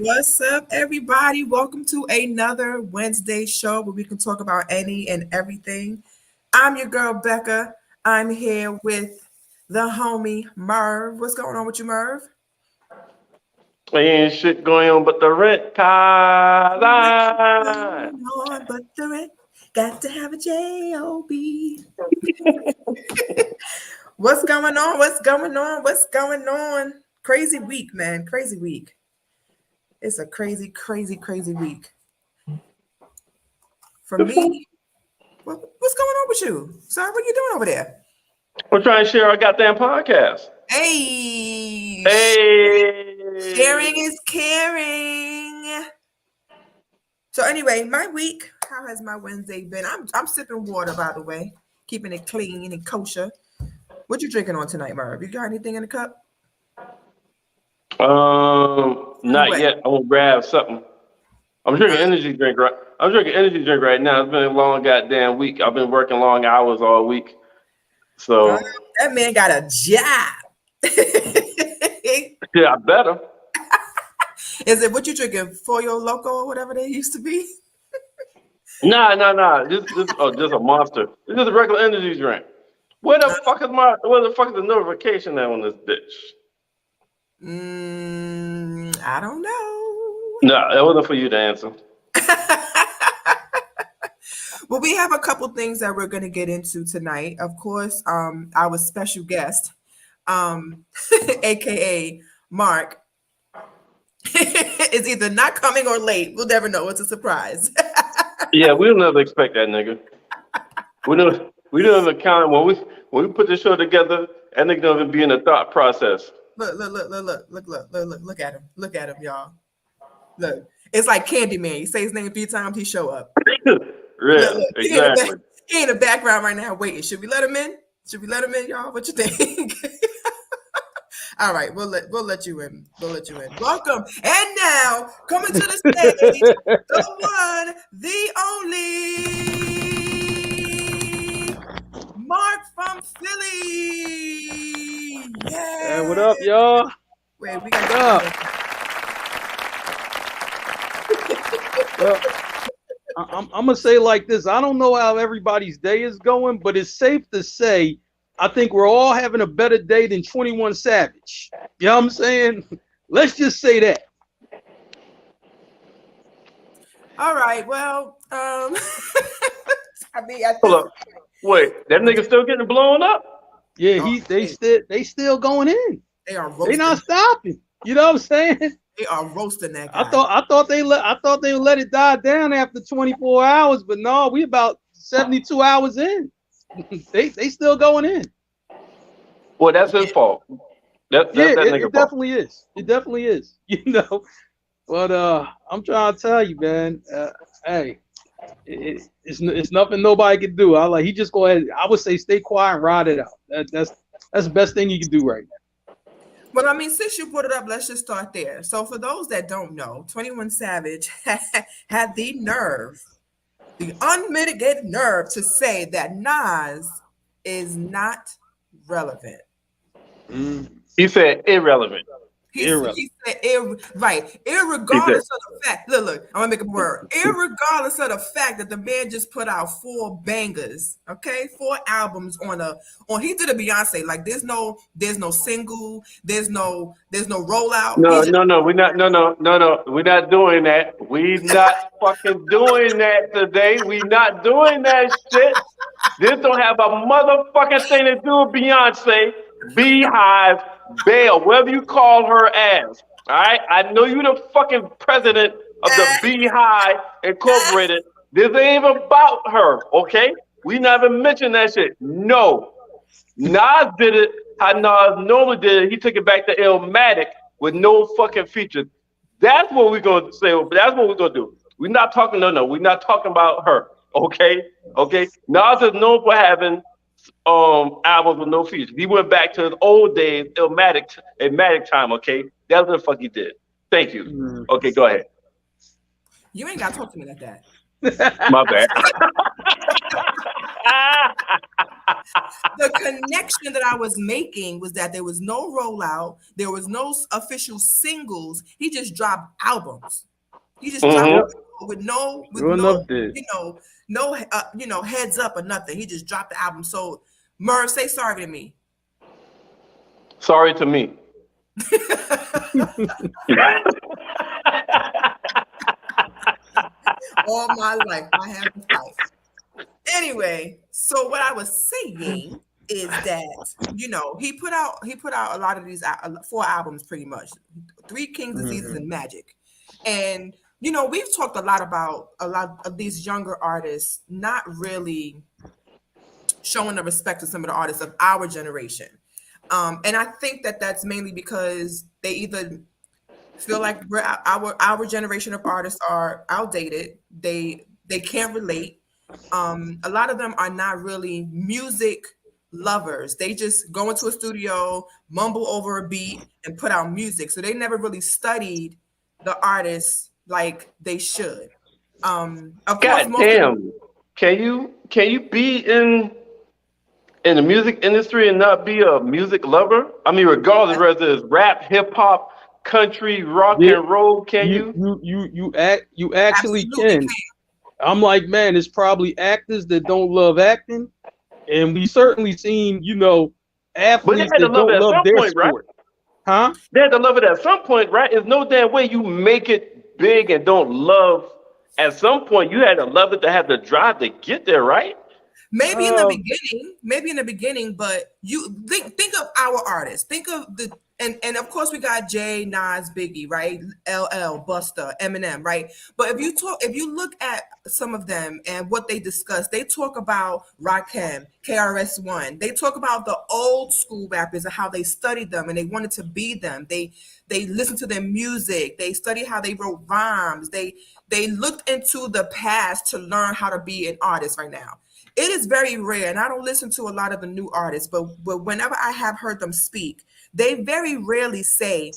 What's up, everybody? Welcome to another Wednesday show where we can talk about any and everything. I'm your girl, Becca. I'm here with the homie, Merv. What's going on with you, Merv? Ain't shit going on but the rent car line. Going on, but the rent got to have a J-O-B. What's going on? What's going on? What's going on? Crazy week, man. Crazy week. It's a crazy, crazy, crazy week. For me, what's going on with you? Sorry, what are you doing over there? We're trying to share our goddamn podcast. Hey, sharing Hey. is caring. So anyway, my week. How has my Wednesday been? I'm sipping water, by the way, keeping it clean and kosher. What you drinking on tonight, Merv? You got anything in the cup? Not What? yet. I'm gonna grab something. I'm drinking energy drink right. I'm drinking energy drink right now. It's been a long goddamn week. I've been working long hours all week. Girl, So that man got a job. yeah, I better. Is it what you drinking? Foyo Loco or whatever they used to be? Nah. Just a monster. This is a regular energy drink. Where the fuck is the notification at on this bitch? I don't know. No, that wasn't for you to answer. Well, we have a couple things that we're going to get into tonight. Of course, our special guest, aka Mark, is either not coming or late. We'll never know. It's a surprise. Yeah, we'll never expect that nigga. We don't account when we put the show together, that nigga don't even be in the thought process. Look at him. Look at him, y'all. Look. It's like Candyman. You say his name 3 times, he show up. Yeah, exactly. He in the background right now waiting. Should we let him in? Should we let him in, y'all? What you think? All right, we'll let you in. We'll let you in. Welcome. And now, coming to the stage, the one, the only Mark from Philly. Hey, Yeah. what up, y'all? Wait, we What got up? Well, I'm gonna say like this. I don't know how everybody's day is going, but it's safe to say I think we're all having a better day than 21 Savage. You know what I'm saying? Let's just say that. All right. Well, I mean, at Hold this up. Wait, that nigga still getting blown up? Yeah, oh, they still going in. they are They not roasting. stopping. You know what I'm saying? They are roasting that I guy. thought they would let it die down after 24 hours, but no, we about 72 hours in. they still going in. Well, that's his fault. That's Yeah, that it nigga fault. definitely is. It definitely is. You know, but I'm trying to tell you, man. Hey, it's nothing nobody can do. He just go ahead. I would say stay quiet and ride it out. That's the best thing you can do right now. Well, I mean, since you brought it up, let's just start there. So, for those that don't know, 21 Savage had the nerve, the unmitigated nerve to say that Nas is not relevant. Mm, He said irrelevant. irrelevant. He said, right, He said, irregardless of the fact, look, I'm gonna make a word, irregardless of the fact that the man just put out 4 bangers, okay, 4 albums he did a Beyonce, like there's no single, there's no rollout. He just no, we're not doing that. We not fucking doing that today. We not doing that shit. This don't have a motherfucking thing to do with Beyonce, Beehive, Belle, whatever you call her ass. All right? I know you the fucking president of the Beehive Incorporated. This ain't even about her, okay? We never mentioned that shit. No. Nas did it how Nas normally did it. He took it back to Illmatic with no fucking features. That's what we're gonna say. That's what we're gonna do. We're not talking. No. We're not talking about her. Okay. Nas is known for having albums with no features. He went back to his old days, Illmatic time. Okay. That's what the fuck he did. Thank you. Mm. Okay. Go ahead. you ain't gotta talk to me like that. My bad. The connection that I was making was that there was no rollout, there was no official singles. He just dropped albums. He just dropped with no, you know, heads up or nothing. He just dropped the album. So, Merv, say sorry to me. Sorry to me. All my life, I have to fight. Anyway, so what I was saying is that, you know, he put out a lot of these 4 albums, pretty much 3 Kings, Diseases, and Magic. And you know, we've talked a lot about a lot of these younger artists not really showing the respect to some of the artists of our generation. And I think that that's mainly because they either feel like our generation of artists are outdated. They can't relate. A lot of them are not really music lovers. They just go into a studio, mumble over a beat, and put out music. So they never really studied the artists like they should. Of course, God damn. Can you be in the music industry and not be a music lover? I mean, regardless whether it's rap, hip hop, country, rock and roll, can you? You actually can. I'm like, man, it's probably actors that don't love acting, and we certainly seen, you know, athletes that don't love their sport. Right? Huh? They had to love it at some point, right? There's no damn way you make it big and don't love. At some point, you had to love it to have the drive to get there, right? Maybe in the beginning, but you think of our artists. Think of and of course we got Jay, Nas, Biggie, right? LL, Busta, Eminem, right? But if you look at some of them and what they discuss, they talk about Rakim, KRS-One. They talk about the old school rappers and how they studied them and they wanted to be them. They listened to their music. They studied how they wrote rhymes. They looked into the past to learn how to be an artist right now. It is very rare, and I don't listen to a lot of the new artists, but whenever I have heard them speak, they very rarely say,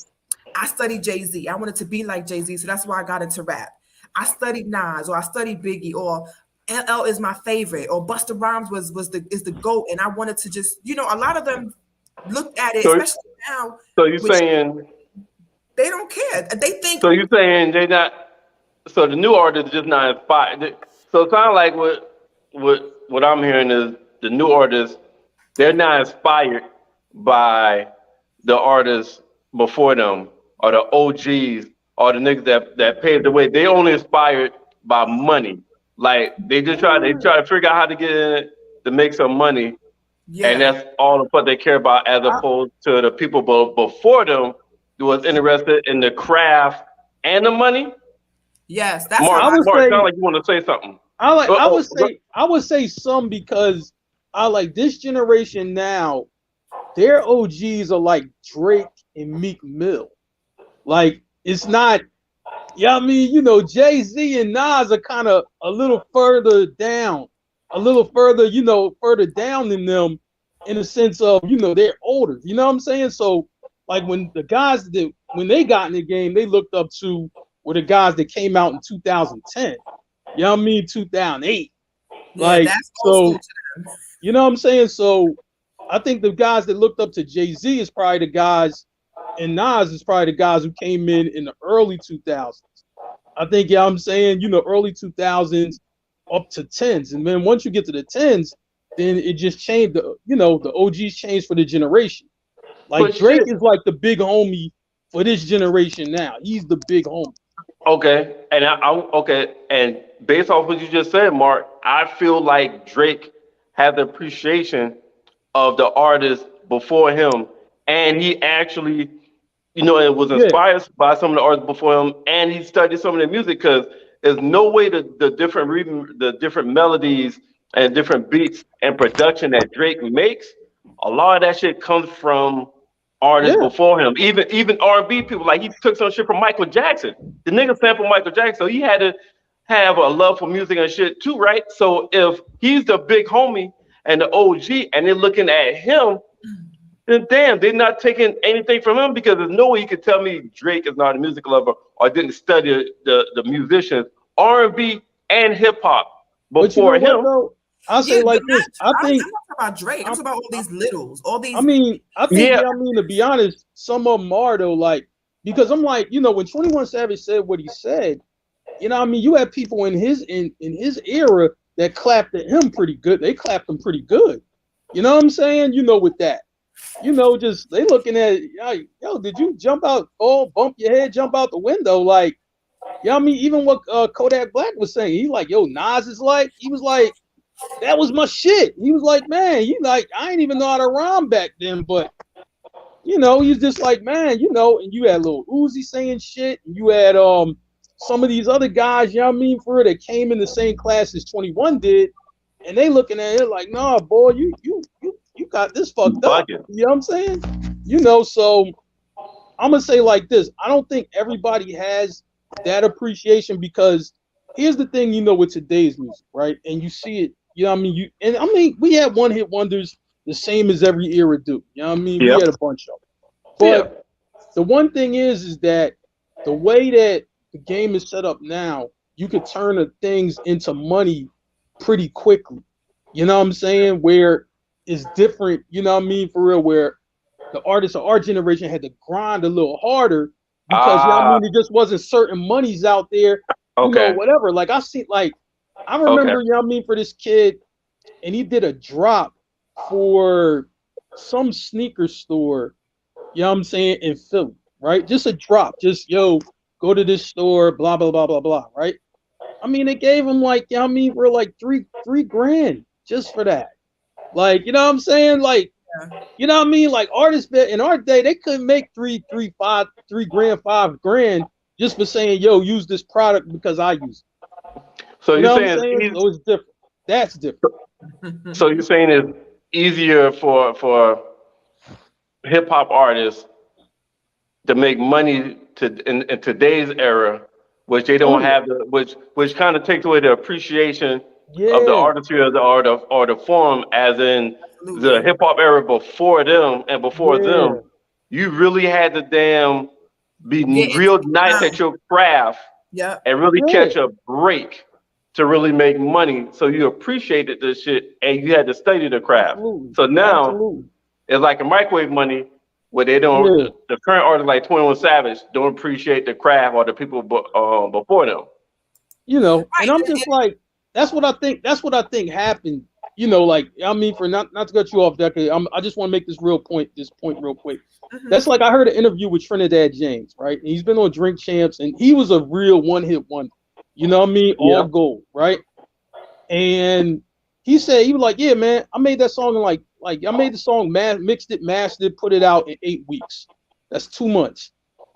I studied Jay-Z. I wanted to be like Jay-Z, so that's why I got into rap. I studied Nas, or I studied Biggie, or LL is my favorite, or Busta Rhymes is the GOAT, and I wanted to just, you know, a lot of them look at it, especially now. So you're saying they don't care. They think. So you're saying they're not. So the new artists just not inspired. So it sounds like what I'm hearing is the new artists, they're not inspired by the artists before them or the OGs or the niggas that paved the way. They only inspired by money. Like they try to figure out how to get in it to make some money. Yeah. And that's all what they care about, as opposed to the people before them who was interested in the craft and the money. Yes, that's Mark, sound like you want to say something. I would say some, because I like this generation now. Their OGs are like Drake and Meek Mill. Like it's not. Yeah, I mean, you know, Jay-Z and Nas are kind of a little further down, further down than them, in the sense of, you know, they're older. You know what I'm saying? So like when the guys when they got in the game, they looked up to were the guys that came out in 2010. You know what I mean? 2008. Yeah, like, that's so, you know what I'm saying? So I think the guys that looked up to Jay-Z is probably the guys, and Nas is probably the guys who came in the early 2000s. I think, yeah, I'm saying, you know, early 2000s up to 10s. And then once you get to the 10s, then it just changed. The OGs changed for the generation. Like Drake is like the big homie for this generation now. He's the big homie. Okay, and and based off what you just said, Mark, I feel like Drake had the appreciation of the artists before him, and he actually, you know, it was inspired by some of the artists before him, and he studied some of their music, because there's no way the different melodies and different beats and production that Drake makes, a lot of that shit comes from artists before him. Even R&B people, like he took some shit from Michael Jackson. The nigga sampled Michael Jackson, so he had to have a love for music and shit too, right? So if he's the big homie and the OG, and they're looking at him, then damn, they're not taking anything from him, because there's no way you could tell me Drake is not a music lover or didn't study the musicians, R&B and hip hop before him. I'll say Yeah, but like this. I I'm think, not talking about Drake. I'm talking about all these littles, all these. I think, Yeah. yeah, I mean, to be honest, some of them are though, like, because I'm like, when 21 Savage said what he said, I mean, you had people in his era that clapped at him pretty good. They clapped him pretty good. You know what I'm saying? With that. Just they looking at, like, yo, did you jump out, bump your head, jump out the window? Like, I mean, even what Kodak Black was saying, he like, yo, Nas is like, he was like, that was my shit. He was like, man, I ain't even know how to rhyme back then, but he's just like, man, and you had Lil Uzi saying shit, and you had some of these other guys, you know what I mean, for that came in the same class as 21 did, and they looking at it like, nah, boy, you got this fucked up. Bugging. You know what I'm saying? So I'm gonna say like this. I don't think everybody has that appreciation, because here's the thing, with today's music, right? And you see it, I mean, we had one hit wonders the same as every era do. You know what I mean? Yep. We had a bunch of them. But Yeah. the one thing is that the way that the game is set up now, you could turn the things into money pretty quickly. You know what I'm saying? Where it's different, you know what I mean, for real, where the artists of our generation had to grind a little harder, because you know what I mean, there just wasn't certain monies out there, Okay. whatever. Like I remember, you know what I mean, for this kid, and he did a drop for some sneaker store, you know what I'm saying, in Philly, right? Just a drop, just, yo, go to this store, blah, blah, blah, blah, blah, right? I mean, they gave him like, you know what I mean, for like three grand just for that. Like, you know what I'm saying? Like, you know what I mean? Like, artists in our day, they couldn't make 3 grand, 5 grand just for saying, yo, use this product because I use it. So You you're know what I'm saying saying? So it's different. That's different. so you're saying it's easier for hip hop artists to make money in today's era, which they Oh, don't have which kind of takes away the appreciation of the yeah. artistry of the art of or the form, as in the Absolutely. hip hop era before them and before Yeah. them. You really had to damn be Get into real the nice at grind. your craft Yep. and really Yeah. catch a break to really make money. So you appreciated this shit and you had to study the craft. Absolutely. So now Absolutely. it's like a microwave money where they don't, Yeah. the current artists like 21 Savage don't appreciate the craft or the people before them. And I'm just like, that's what I think happened. Like, I mean, for not to cut you off, Decker, I just want to make this point real quick. Mhm. That's like, I heard an interview with Trinidad James, right? And he's been on Drink Champs, and he was a real one-hit wonder. You know what I mean? All Yeah. gold, right? And he said, he was like, yeah, man, I made that song in like I made the song, mixed it, mastered it, put it out in 8 weeks. That's 2 months.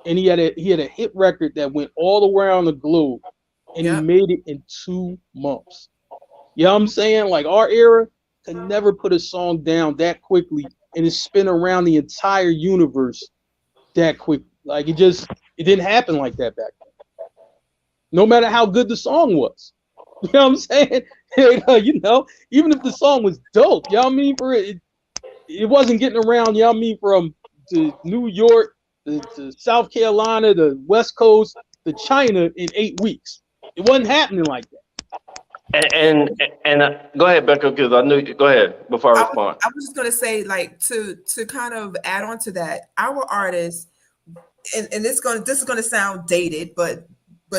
And he had a hit record that went all around the globe, and Yep. he made it in 2 months. You know what I'm saying? Like, our era could never put a song down that quickly and it spin around the entire universe that quickly. Like, it didn't happen like that back then. No matter how good the song was. You know what I'm saying? Even if the song was dope, you know what I mean? It wasn't getting around, you know what I mean, from to New York to South Carolina, the West Coast, to China in 8 weeks. It wasn't happening like that. And go ahead, Becca, because I knew. Go ahead before I respond. I was just gonna say, like, to kind of add on to that, our artists, and this is gonna sound dated, but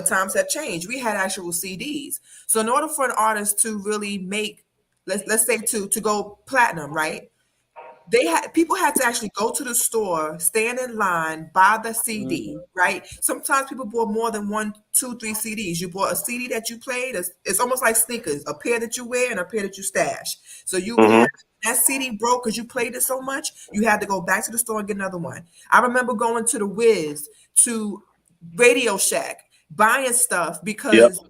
times have changed. We had actual CDs. So in order for an artist to really make, let's say to go platinum, right? People had to actually go to the store, stand in line, buy the CD, right? Sometimes people bought more than 1, 2, 3 CDs. You bought a CD that you played. It's almost like sneakers, a pair that you wear and a pair that you stash. So you would have that CD broke because you played it so much, you had to go back to the store and get another one. I remember going to the Wiz, to Radio Shack, buying stuff because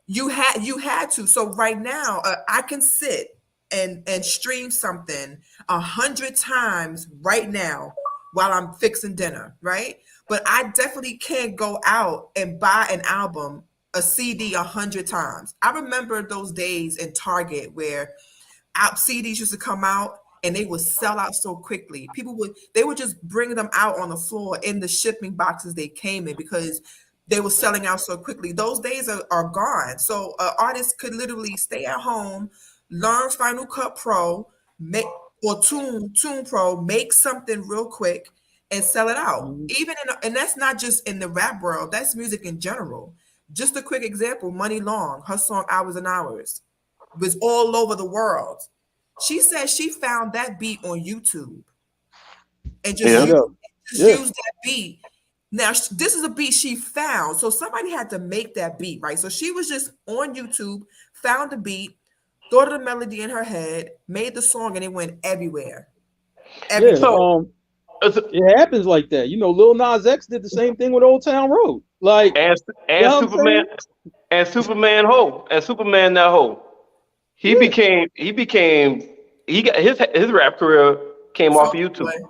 you had to. So right now, I can sit and stream something 100 times right now while I'm fixing dinner, right? But I definitely can't go out and buy an album, a CD 100 times. I remember those days in Target where CDs used to come out and they would sell out so quickly. They would just bring them out on the floor in the shipping boxes they came in because they were selling out so quickly. Those days are gone. So artists could literally stay at home, learn Final Cut Pro, make or Tune Pro, make something real quick and sell it out. Mhm. Even and that's not just in the rap world, that's music in general. Just a quick example, Money Long, her song Hours and Hours was all over the world. She said she found that beat on YouTube and just Yeah. Straight up. Yeah. used that beat. Now this is a beat she found, so somebody had to make that beat, right? So she was just on YouTube, found the beat, thought of the melody in her head, made the song, and it went everywhere. Yeah. Everywhere. So It happens like that. You know, Lil Nas X did the same thing with Old Town Road. Like, and you know what I'm Superman and Superman Ho and Superman that Ho. He Yeah. became he got his rap career came off of Soulja YouTube. Boy.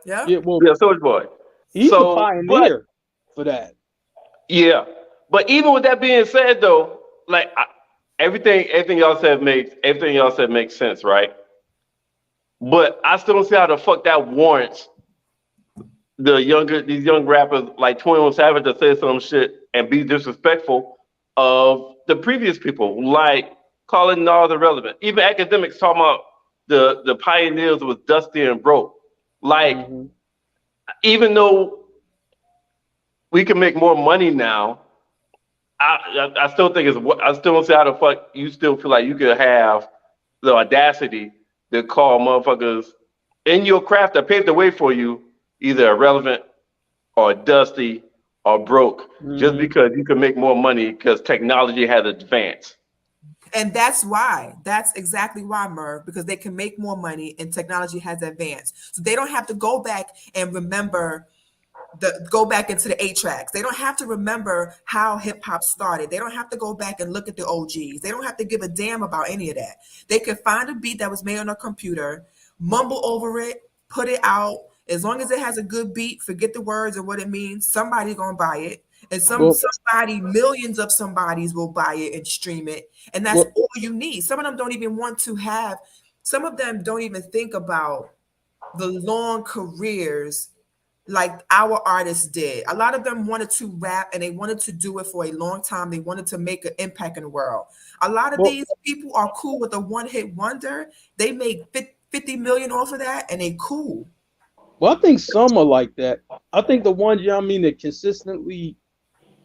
Yeah. Yeah, well, Yeah, Soulja Boy. he's the So, but pioneer for that. yeah, but even with that being said, though, like everything y'all said makes sense, right? But I still don't see how the fuck that warrants these young rappers like 21 Savage to say some shit and be disrespectful of the previous people, like calling Nas irrelevant. Even academics talking about the pioneers was Dusty and Broke. Like, Mhm. even though we can make more money now, I still think I still don't see how the fuck you still feel like you could have the audacity to call motherfuckers in your craft that paved the way for you either irrelevant or dusty or broke just Mhm. because you can make more money because technology has advanced. And that's exactly why, Merv, because they can make more money and technology has advanced. So they don't have to go back and remember go back into the 8 tracks. They don't have to remember how hip hop started. They don't have to go back and look at the OGs. They don't have to give a damn about any of that. They can find a beat that was made on a computer, mumble over it, put it out. As long as it has a good beat, forget the words and what it means, somebody's gonna buy it. And Well, somebody, millions of somebodies will buy it and stream it. And that's well, all you need. Some of them don't even want to have, some of them don't even think about the long careers like our artists did. A lot of them wanted to rap and they wanted to do it for a long time. They wanted to make an impact in the world. A lot of well, these people are cool with a one-hit wonder. They make 50 million off of that and they cool. well, I think some are like that. I think the ones, you know what I mean, that consistently,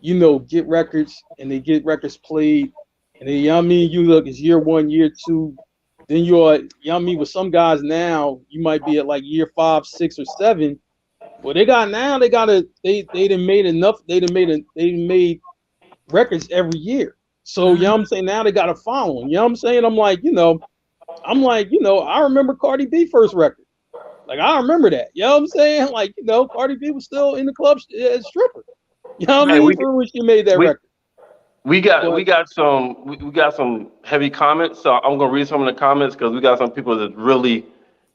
you know, get records and they get records played, and then, you know what I mean, you look, it's year one, year two, then you're, you know what I mean, with some guys now, you might be at like year 5, 6, or 7. Well, they done made enough, they done made records every year. So, you know what I'm saying, now they got a following. You know what I'm saying? I'm like, you know, I remember Cardi B first record. Like, I remember that. You know what I'm saying? Like, you know, Cardi B was still in the club as stripper. You know what I Hey, mean? For when she made that we record. we got But we got some heavy comments, so I'm gonna read some of the comments because we got some people that really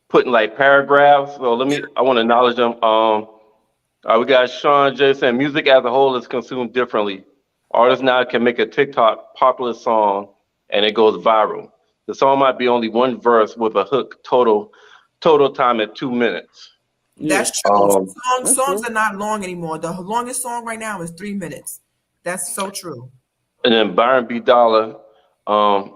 putting like paragraphs. So I want to acknowledge them. We got Sean J saying music as a whole is consumed differently. Artists now can make a TikTok popular song and it goes viral. The song might be only one verse with a hook. Total time at 2 minutes. yeah, That's true. that's Songs true. are not long anymore. The longest song right now is 3 minutes. That's so true. And then Byron B. Dollar,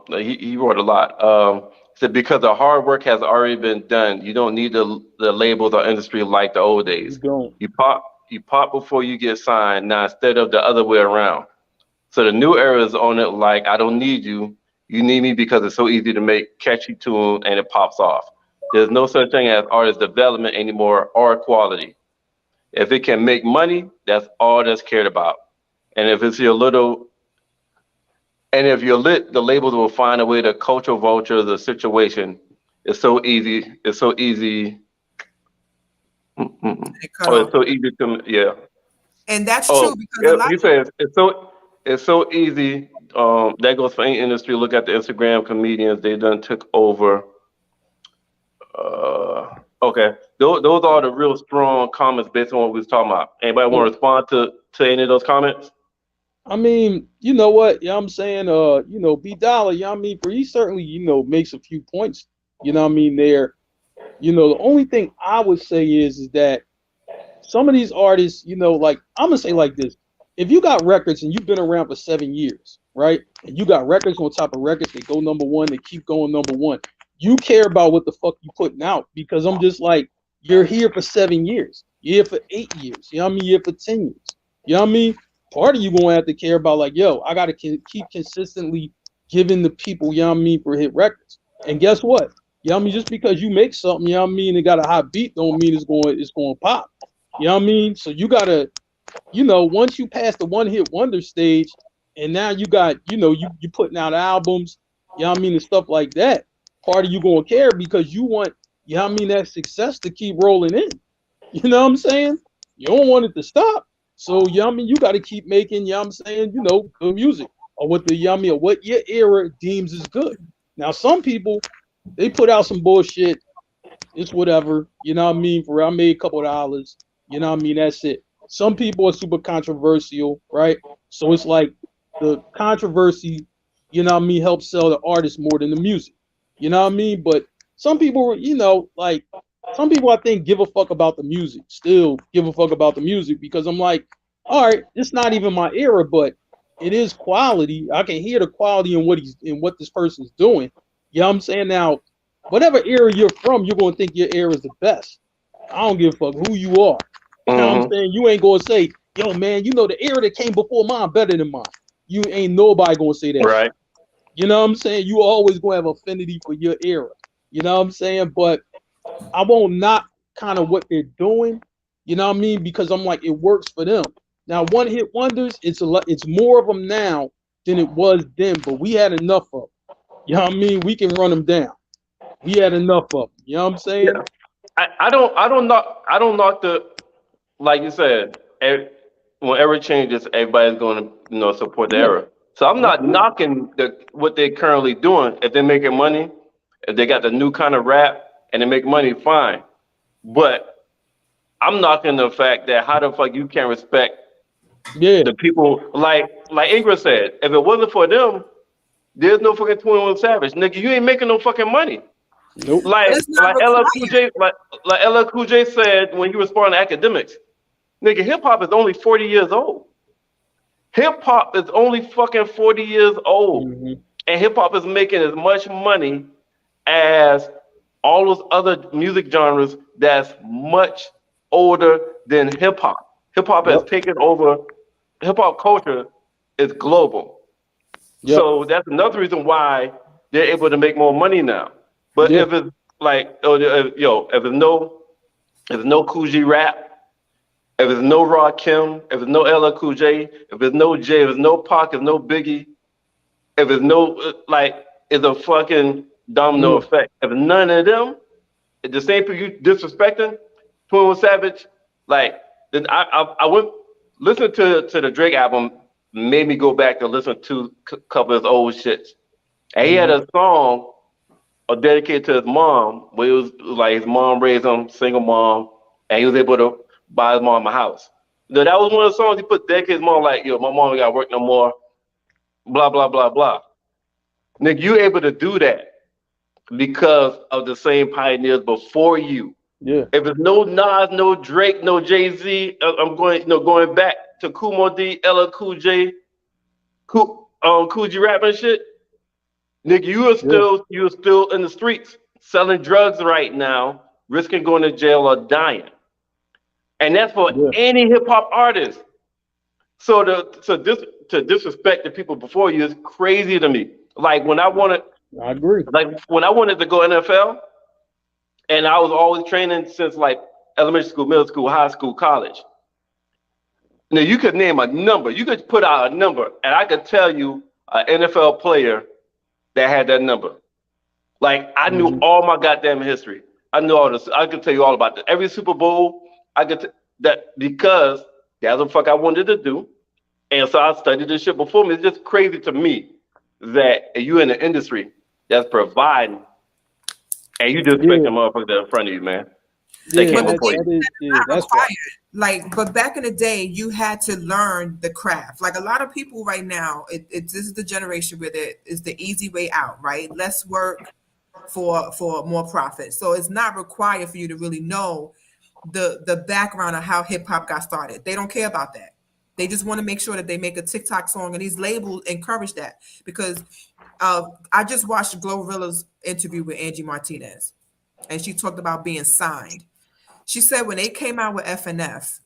he wrote a lot. Said because the hard work has already been done, you don't need the labels or industry like the old You days. don't. You pop before you get signed. Now instead of the other way around. So the new era is on it like I don't need you. You need me because it's so easy to make catchy tune and it pops off. There's no such thing as artist development anymore or quality. If it can make money, that's all that's cared about. And if it's your little and if you're lit, the labels will find a way to culture vulture the situation. It's so easy. It's so easy. Mm-mm. It cut Oh, it's off. so easy to yeah. And that's true Oh, because a yeah, lot he of says it's so easy. That goes for any industry. Look at the Instagram comedians. They done took over. Okay, those are the real strong comments based on what we was talking about. Anybody want Well, to respond to any of those comments? I mean, you know what? You know what I'm saying? You know, B Dollar, you know what I mean? For he certainly, you know, makes a few points, you know what I mean, there. You know, the only thing I would say is that some of these artists, you know, like I'm gonna say like this. if you got records and you've been around for 7 years, right? And you got records on top of records that go number one, they keep going number one. You care about what the fuck you putting out because I'm just like, you're here for 7 years. You're here for 8 years. You know what I mean? You're here for 10 years. You know what I mean? Part of you gonna have to care about like, yo, I gotta keep consistently giving the people, you know what I mean, for hit records. And guess what? You know what I mean? Just because you make something, you know what I mean, it got a hot beat, don't mean it's going to pop. You know what I mean? So you gotta, you know, once you pass the one hit wonder stage, and now you got, you know, you putting out albums, you know what I mean, and stuff like that. Part of you gonna care because you want, you know what I mean, that success to keep rolling in. You know what I'm saying? You don't want it to stop. So, you know what I mean, you got to keep making, you know what I'm saying, you know, good music or what the, you know what I mean, or what your era deems is good. Now, some people, they put out some bullshit. It's whatever, you know what I mean? For I made a couple of dollars, you know what I mean? That's it. Some people are super controversial, right? So it's like the controversy, you know what I mean, helps sell the artist more than the music. You know what I mean? But some people, you know, like some people I think give a fuck about the music, still give a fuck about the music because I'm like, all right, it's not even my era, but it is quality. I can hear the quality in what this person's doing. You know what I'm saying? Now, whatever era you're from, you're gonna think your era is the best. I don't give a fuck who you are. You know what I'm saying? You ain't gonna say, yo, man, you know the era that came before mine better than mine. You ain't nobody gonna say that. Right. You know what I'm saying? You always gonna have affinity for your era. You know what I'm saying? But I won't knock kind of what they're doing. You know what I mean? Because I'm like, it works for them. Now, one hit wonders, it's more of them now than it was then, but we had enough of them. You know what I mean? We can run them down. We had enough of them. You know what I'm saying? Yeah. I don't knock the, like you said, when era changes, everybody's going to, you know, support the era. So I'm not knocking what they're currently doing. If they're making money, if they got the new kind of rap and they make money, fine. But I'm knocking the fact that how the fuck you can't respect the people, like Ingrid said, if it wasn't for them, there's no fucking 21 Savage. Nigga, you ain't making no fucking money. Nope. Like LL Cool J, like LL Cool J said when he responded to academics, nigga, hip hop is only 40 years old. Hip hop is only fucking 40 years old. And hip hop is making as much money as all those other music genres that's much older than hip hop. Hip hop has taken over. Hip hop culture is global. So that's another reason why they're able to make more money now. But if it's like, if there's no Cool G rap, if there's no Rakim, if there's no LL Cool J, if there's no Jay, if there's no Pac, if there's no Biggie, if there's no, like, it's a fucking domino effect. If none of them, if the same people you disrespecting, 21 Savage, like, then I went, listen to the Drake album, made me go back and listen to a couple of his old shits. And he had a song dedicated to his mom, where it was like his mom raised him, single mom, and he was able to buy his mom a house. Now, that was one of the songs he put dedicated to his mom, like, yo, my mom ain't got to work no more, blah, blah, blah, blah. Nigga, you able to do that because of the same pioneers before you. If it's no Nas, no Drake, no Jay-Z, I'm going back to Kool Moe Dee, LL Cool J, Cool G rap and shit. Nigga, you are still in the streets selling drugs right now, risking going to jail or dying. And that's for any hip hop artist. So to disrespect the people before you is crazy to me. Like when I wanted to go NFL, and I was always training since like elementary school, middle school, high school, college. Now you could name a number. You could put out a number, and I could tell you an NFL player that had that number. Like I knew all my goddamn history. I knew all this. I could tell you all about this. Every Super Bowl, I could that because that's what the fuck I wanted to do. And so I studied this shit before me. It's just crazy to me that you in the industry that's providing and you just expect the motherfucker that's in front of you, man. They can't that's required. Like, but back in the day, you had to learn the craft. Like a lot of people right now, this is the generation where it's the easy way out, right? Less work for more profit. So it's not required for you to really know the background of how hip hop got started. They don't care about that. They just want to make sure that they make a TikTok song, and these labels encourage that because I just watched Glorilla's interview with Angie Martinez, and she talked about being signed. She said when they came out with FNF,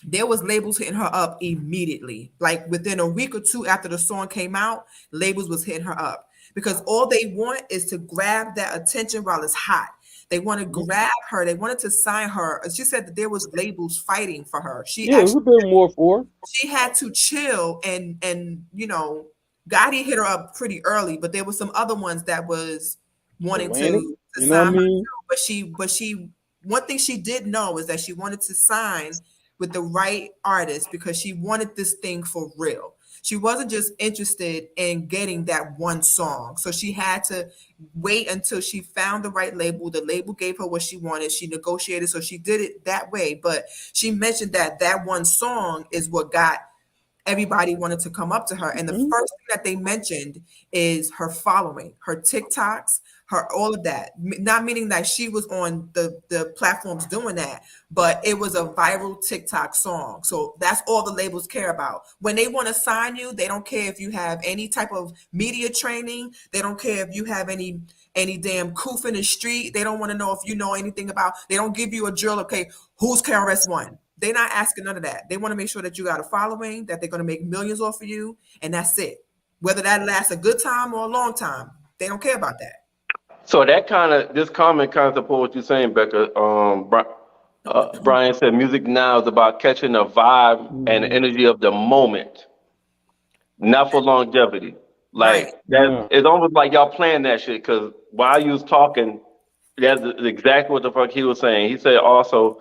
there was labels hitting her up immediately. Like within a week or two after the song came out, labels was hitting her up because all they want is to grab that attention while it's hot. They want to grab her. They wanted to sign her. She said that there was labels fighting for her. She Yeah, it was a bit more for her. She had to chill and Gotti hit her up pretty early, but there were some other ones that was wanting to sign her too. But she one thing she did know is that she wanted to sign with the right artist because she wanted this thing for real. She wasn't just interested in getting that one song. So she had to wait until she found the right label. The label gave her what she wanted. She negotiated. So she did it that way. But she mentioned that one song is what got everybody wanted to come up to her. And the first thing that they mentioned is her following, her TikToks, her all of that. Not meaning that she was on the platforms doing that, but it was a viral TikTok song. So that's all the labels care about. When they want to sign you, they don't care if you have any type of media training. They don't care if you have any damn coof in the street. They don't want to know if you know anything about. They don't give you a drill. Okay, who's KRS-One? They're not asking none of that. They want to make sure that you got a following, that they're going to make millions off of you, and that's it. Whether that lasts a good time or a long time, they don't care about that. So this comment kind of supports what you're saying, Becca. Brian said music now is about catching the vibe and the energy of the moment, not for longevity. Like it's almost like y'all playing that shit because while you was talking, that's exactly what the fuck he was saying. He said also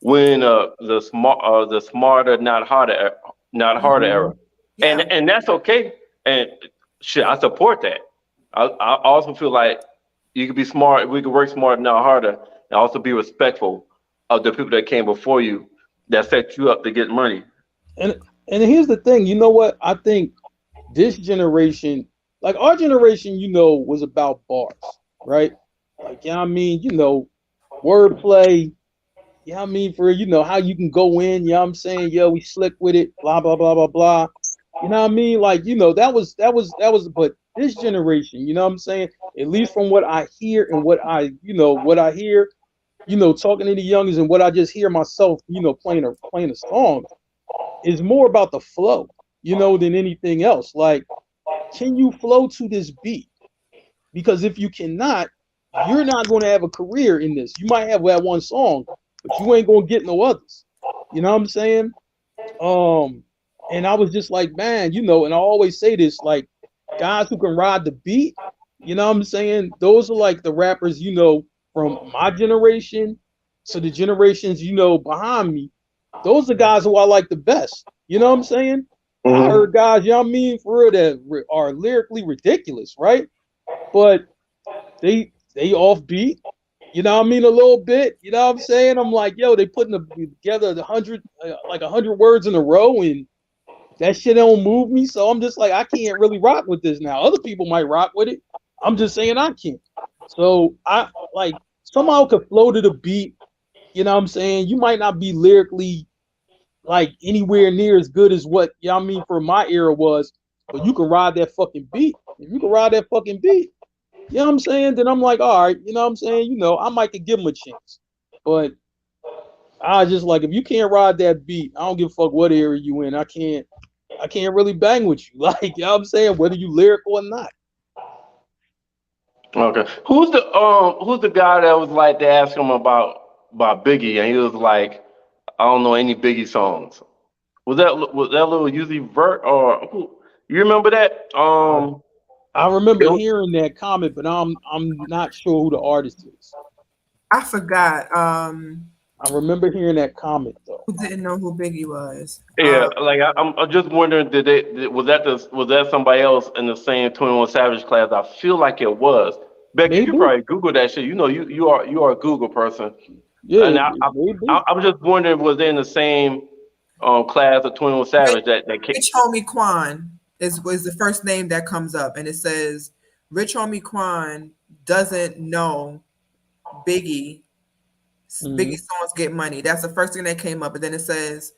when the smarter, not harder era, and that's okay. And shit, I support that. I also feel like you could be smart. We could work smarter, not harder, and also be respectful of the people that came before you that set you up to get money. And here's the thing. You know what? I think this generation, like our generation, was about bars, right? Like, I mean, wordplay. I mean, for how you can go in. I'm saying, yo, we slick with it. Blah blah blah blah blah. You know what I mean? Like, that was. But this generation, you know what I'm saying? At least from what I hear and what I hear, talking to the youngers and what I just hear myself, playing a song, is more about the flow, than anything else. Like, can you flow to this beat? Because if you cannot, you're not going to have a career in this. You might have that one song, but you ain't going to get no others. You know what I'm saying? And I was just like, man, and I always say this, like, guys who can ride the beat, you know what I'm saying? Those are like the rappers, from my generation to the generations, behind me. Those are guys who I like the best. You know what I'm saying? I heard guys, you know what I mean, for real, that are lyrically ridiculous, right? But they offbeat, you know what I mean, a little bit. You know what I'm saying? I'm like, yo, they putting together 100 words in a row, and that shit don't move me. So I'm just like, I can't really rock with this now. Other people might rock with it. I'm just saying I can't. So I like somehow could flow to the beat. You know what I'm saying? You might not be lyrically like anywhere near as good as what, you know what I mean, for my era was, but you can ride that fucking beat. If you can ride that fucking beat, you know what I'm saying? Then I'm like, all right, you know what I'm saying? I might could give them a chance. But I just like, if you can't ride that beat, I don't give a fuck what area you in. I can't really bang with you. Like, you know what I'm saying? Whether you lyrical or not. Okay. Who's the guy that was like, they asked him about Biggie, and he was like, I don't know any Biggie songs. Was that little Uzi Vert or who? You remember that? I remember hearing that comment, but I'm not sure who the artist is. I forgot. I remember hearing that comment though. Who didn't know who Biggie was? Yeah, like I'm just wondering, was that somebody else in the same 21 Savage class? I feel like it was. Becky, you could probably Google that shit. You are a Google person. Yeah, and I'm just wondering, was they in the same class of 21 Savage that came? Rich Homie Quan was the first name that comes up, and it says Rich Homie Quan doesn't know Biggie. Biggie songs get money. That's the first thing that came up, and then it says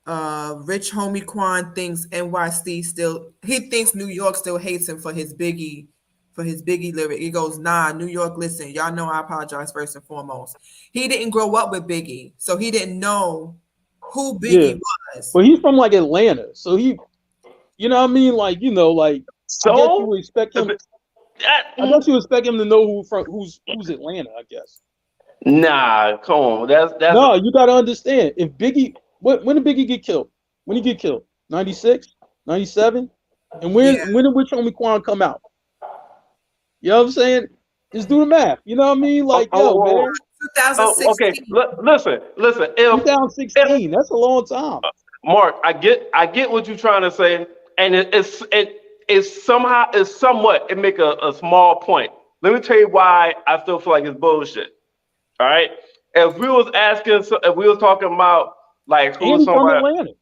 Rich Homie Quan thinks NYC still. He thinks New York still hates him for his Biggie lyric. He goes, nah, New York, listen, y'all know I apologize first and foremost. He didn't grow up with Biggie, so he didn't know who Biggie was. Well, he's from like Atlanta, so he, you know what I mean? Like, you know, like I guess you would expect him. I guess you expect him to know who's Atlanta, I guess. Nah, come on. That's no, you gotta understand. If Biggie, when did Biggie get killed? When did he get killed? 96, 97? And when did Rich Homie Quan come out? You know what I'm saying? Just do the math. You know what I mean? Like, man. 2016. Okay, listen. 2016. That's a long time. Mark, I get what you're trying to say, and it's somewhat. It make a small point. Let me tell you why I still feel like it's bullshit. All right. If we was talking about like who's from Atlanta.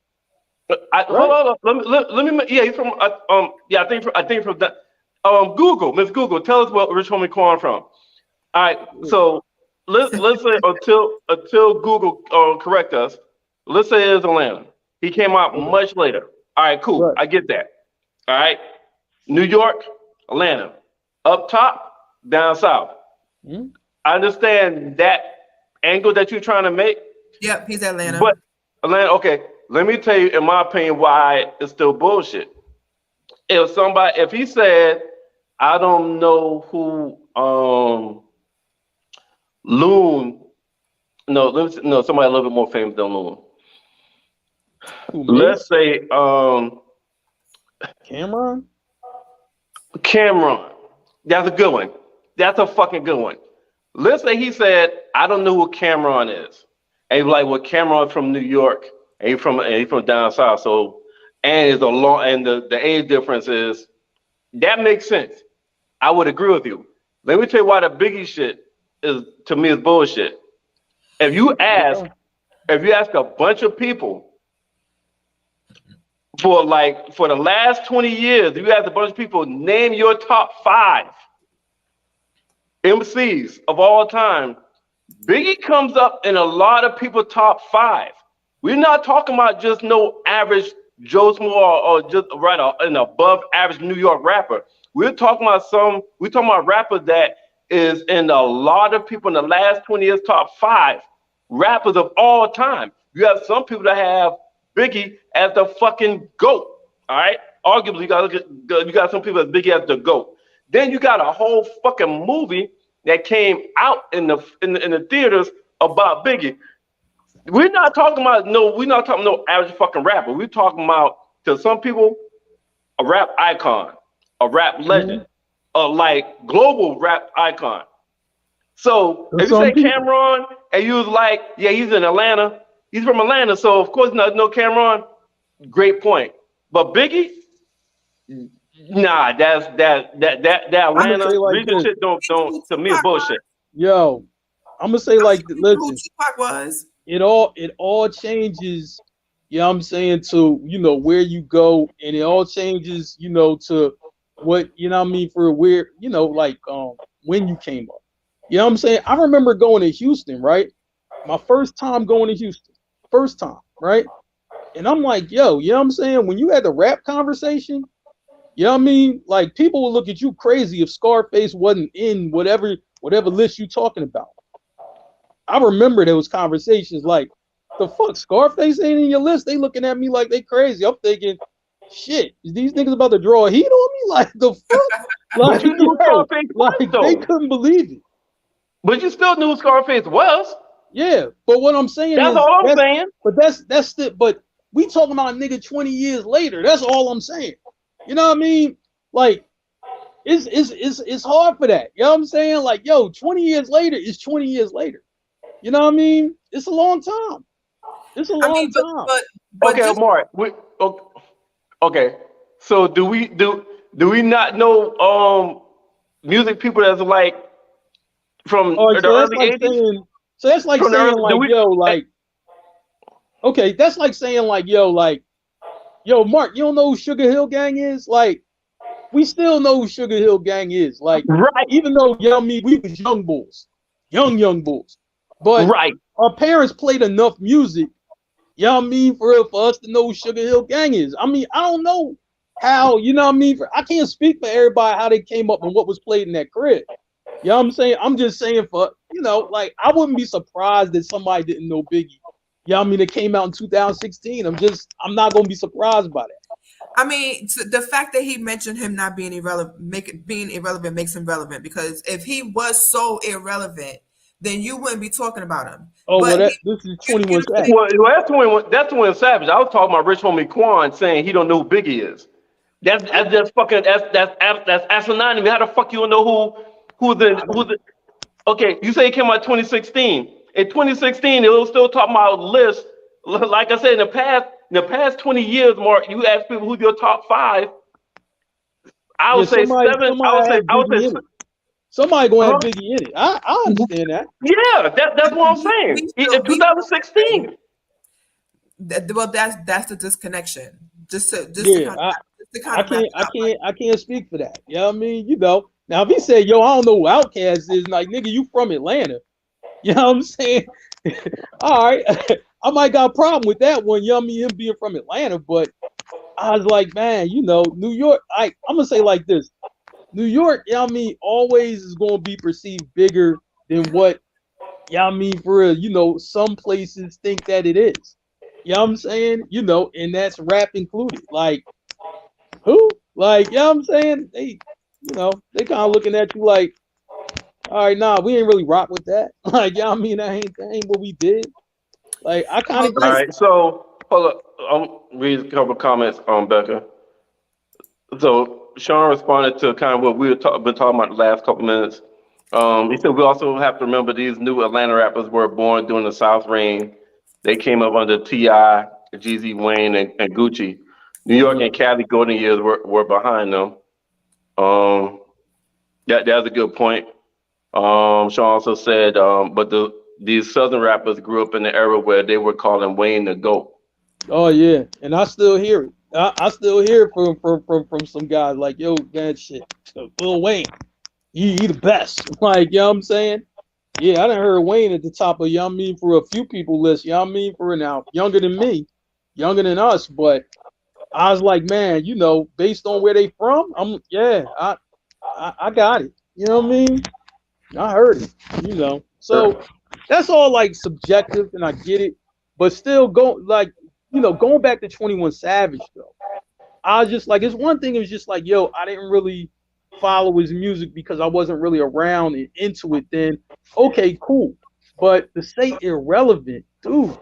Hold on. Let me. Yeah, he's from. I think from that. Google, Miss Google, tell us what Rich Homie Quan from. All right. So let's say until Google correct us. Let's say it's Atlanta. He came out much later. All right. Cool. Right. I get that. All right. New York, Atlanta, up top, down south. Mm-hmm. I understand that angle that you're trying to make. Yep, he's Atlanta. But Atlanta, okay, let me tell you, in my opinion, why it's still bullshit. If he said, I don't know who Loon, somebody a little bit more famous than Loon. Let's say Cameron. That's a good one. That's a fucking good one. Let's say he said, I don't know who Cameron is. And he's like, well, Cameron from New York, and he's from down south. So, and it's the age difference is, that makes sense. I would agree with you. Let me tell you why the Biggie shit is bullshit. If you ask a bunch of people for the last 20 years, you ask a bunch of people, name your top 5 MCs of all time, Biggie comes up in a lot of people's top 5. We're not talking about just no average Joe Smo or just an above average New York rapper. We're talking about rappers that is in a lot of people in the last 20 years top 5 rappers of all time. You have some people that have Biggie as the fucking GOAT. All right, arguably you got some people as Biggie as the GOAT. Then you got a whole fucking movie that came out in the theaters about Biggie. We're not talking about no average fucking rapper. We're talking about, to some people, a rap icon, a rap legend, a like global rap icon. So if you say Cameron and you was like, yeah, he's in Atlanta, he's from Atlanta, so of course no Cameron. Great point. But Biggie, nah, that Atlanta region shit don't to me is bullshit. Yo, I'm gonna say like, listen, Tupac was. It all changes, you know what I'm saying, to, you know, where you go, and it all changes, you know, to what, you know what I mean, for where, you know, like when you came up. You know what I'm saying? I remember going to Houston, right? My first time going to Houston. First time, right? And I'm like, yo, you know what I'm saying? When you had the rap conversation, you know what I mean? Like, people would look at you crazy if Scarface wasn't in whatever list you talking about. I remember there was conversations like, the fuck, Scarface ain't in your list? They looking at me like they crazy. I'm thinking, shit, is these niggas about to draw a heat on me? Like, the fuck? Like, you knew Scarface like they couldn't believe it. But you still knew who Scarface was. Yeah, but what I'm saying that's is, all I'm saying. But but we talking about a nigga 20 years later. That's all I'm saying. You know what I mean? Like, it's hard for that. You know what I'm saying? Like, yo, 20 years later is 20 years later. You know what I mean? It's a long time. It's a long time. But okay, Mark. Okay. So do we not know music people that's like from the early 80s? So that's like saying like, yo, like, okay, that's like saying like, yo, Mark, you don't know who Sugar Hill Gang is? Like, we still know who Sugar Hill Gang is. Like, right. Even though, you know what I mean, we was young bulls. But right. Our parents played enough music You know what I mean? For us to know who Sugar Hill Gang is. I mean, I don't know how, you know what I mean? I can't speak for everybody how they came up and what was played in that crib. You know what I'm saying? I'm just saying for, you know, like I wouldn't be surprised that somebody didn't know Biggie. You know what I mean? It came out in 2016. I'm not gonna be surprised by that. I mean, the fact that he mentioned him not being irrelevant, being irrelevant makes him relevant, because if he was so irrelevant, then you wouldn't be talking about him. Oh, But well, this is 21 Savage. Well, that's 21 Savage. I was talking about Rich Homie Quan saying he don't know who Biggie is. That's just fucking that's asinine. How the fuck you don't know who the okay, you say it came out 2016. In 2016, it was still talking about lists. Like I said, in the past 20 years, Mark, you ask people who's your top 5. I would say somebody, 7. Somebody gonna have Biggie in it. I understand that. Yeah, that's what I'm saying. In 2016. Well, that's the disconnection. I can't speak for that. You know what I mean? You know, now if he said, yo, I don't know who Outkast is, like, nigga, you from Atlanta. You know what I'm saying? All right. I might got a problem with that one, you know what I mean, him being from Atlanta, but I was like, man, you know, New York, I'm gonna say like this. New York, you know what I mean, always is gonna be perceived bigger than what, you know what I mean, for real, you know, some places think that it is. You know what I'm saying? You know, and that's rap included. Like, who? Like, you know what I'm saying? They, you know, they kind of looking at you like, all right, nah, we ain't really rock with that. Like, you know what I mean? That ain't what we did. Like, I kind of All right, so hold up. I'm reading a couple of comments on Becca. So Sean responded to kind of what we been talking about the last couple of minutes. He said we also have to remember these new Atlanta rappers were born during the South Reign. They came up under T.I., Jeezy, Wayne, and Gucci. New York and Cali golden years were behind them. That's a good point. Sean also said, but these Southern rappers grew up in the era where they were calling Wayne the GOAT. Oh yeah, and I still hear it. I still hear it from some guys like, yo, that shit, Lil Wayne, he the best. Like, you know what I'm saying? Yeah, I done heard Wayne at the top of, you know what I mean, for a few people list, you know what I mean, for now, younger than me, younger than us, but I was like, man, you know, based on where they from, I got it. You know what I mean? I heard it, you know. So that's all like subjective, and I get it, but still going back to 21 Savage though. I was just like, it's one thing. It was just like, yo, I didn't really follow his music because I wasn't really around and into it then. Okay, cool. But to say irrelevant, dude,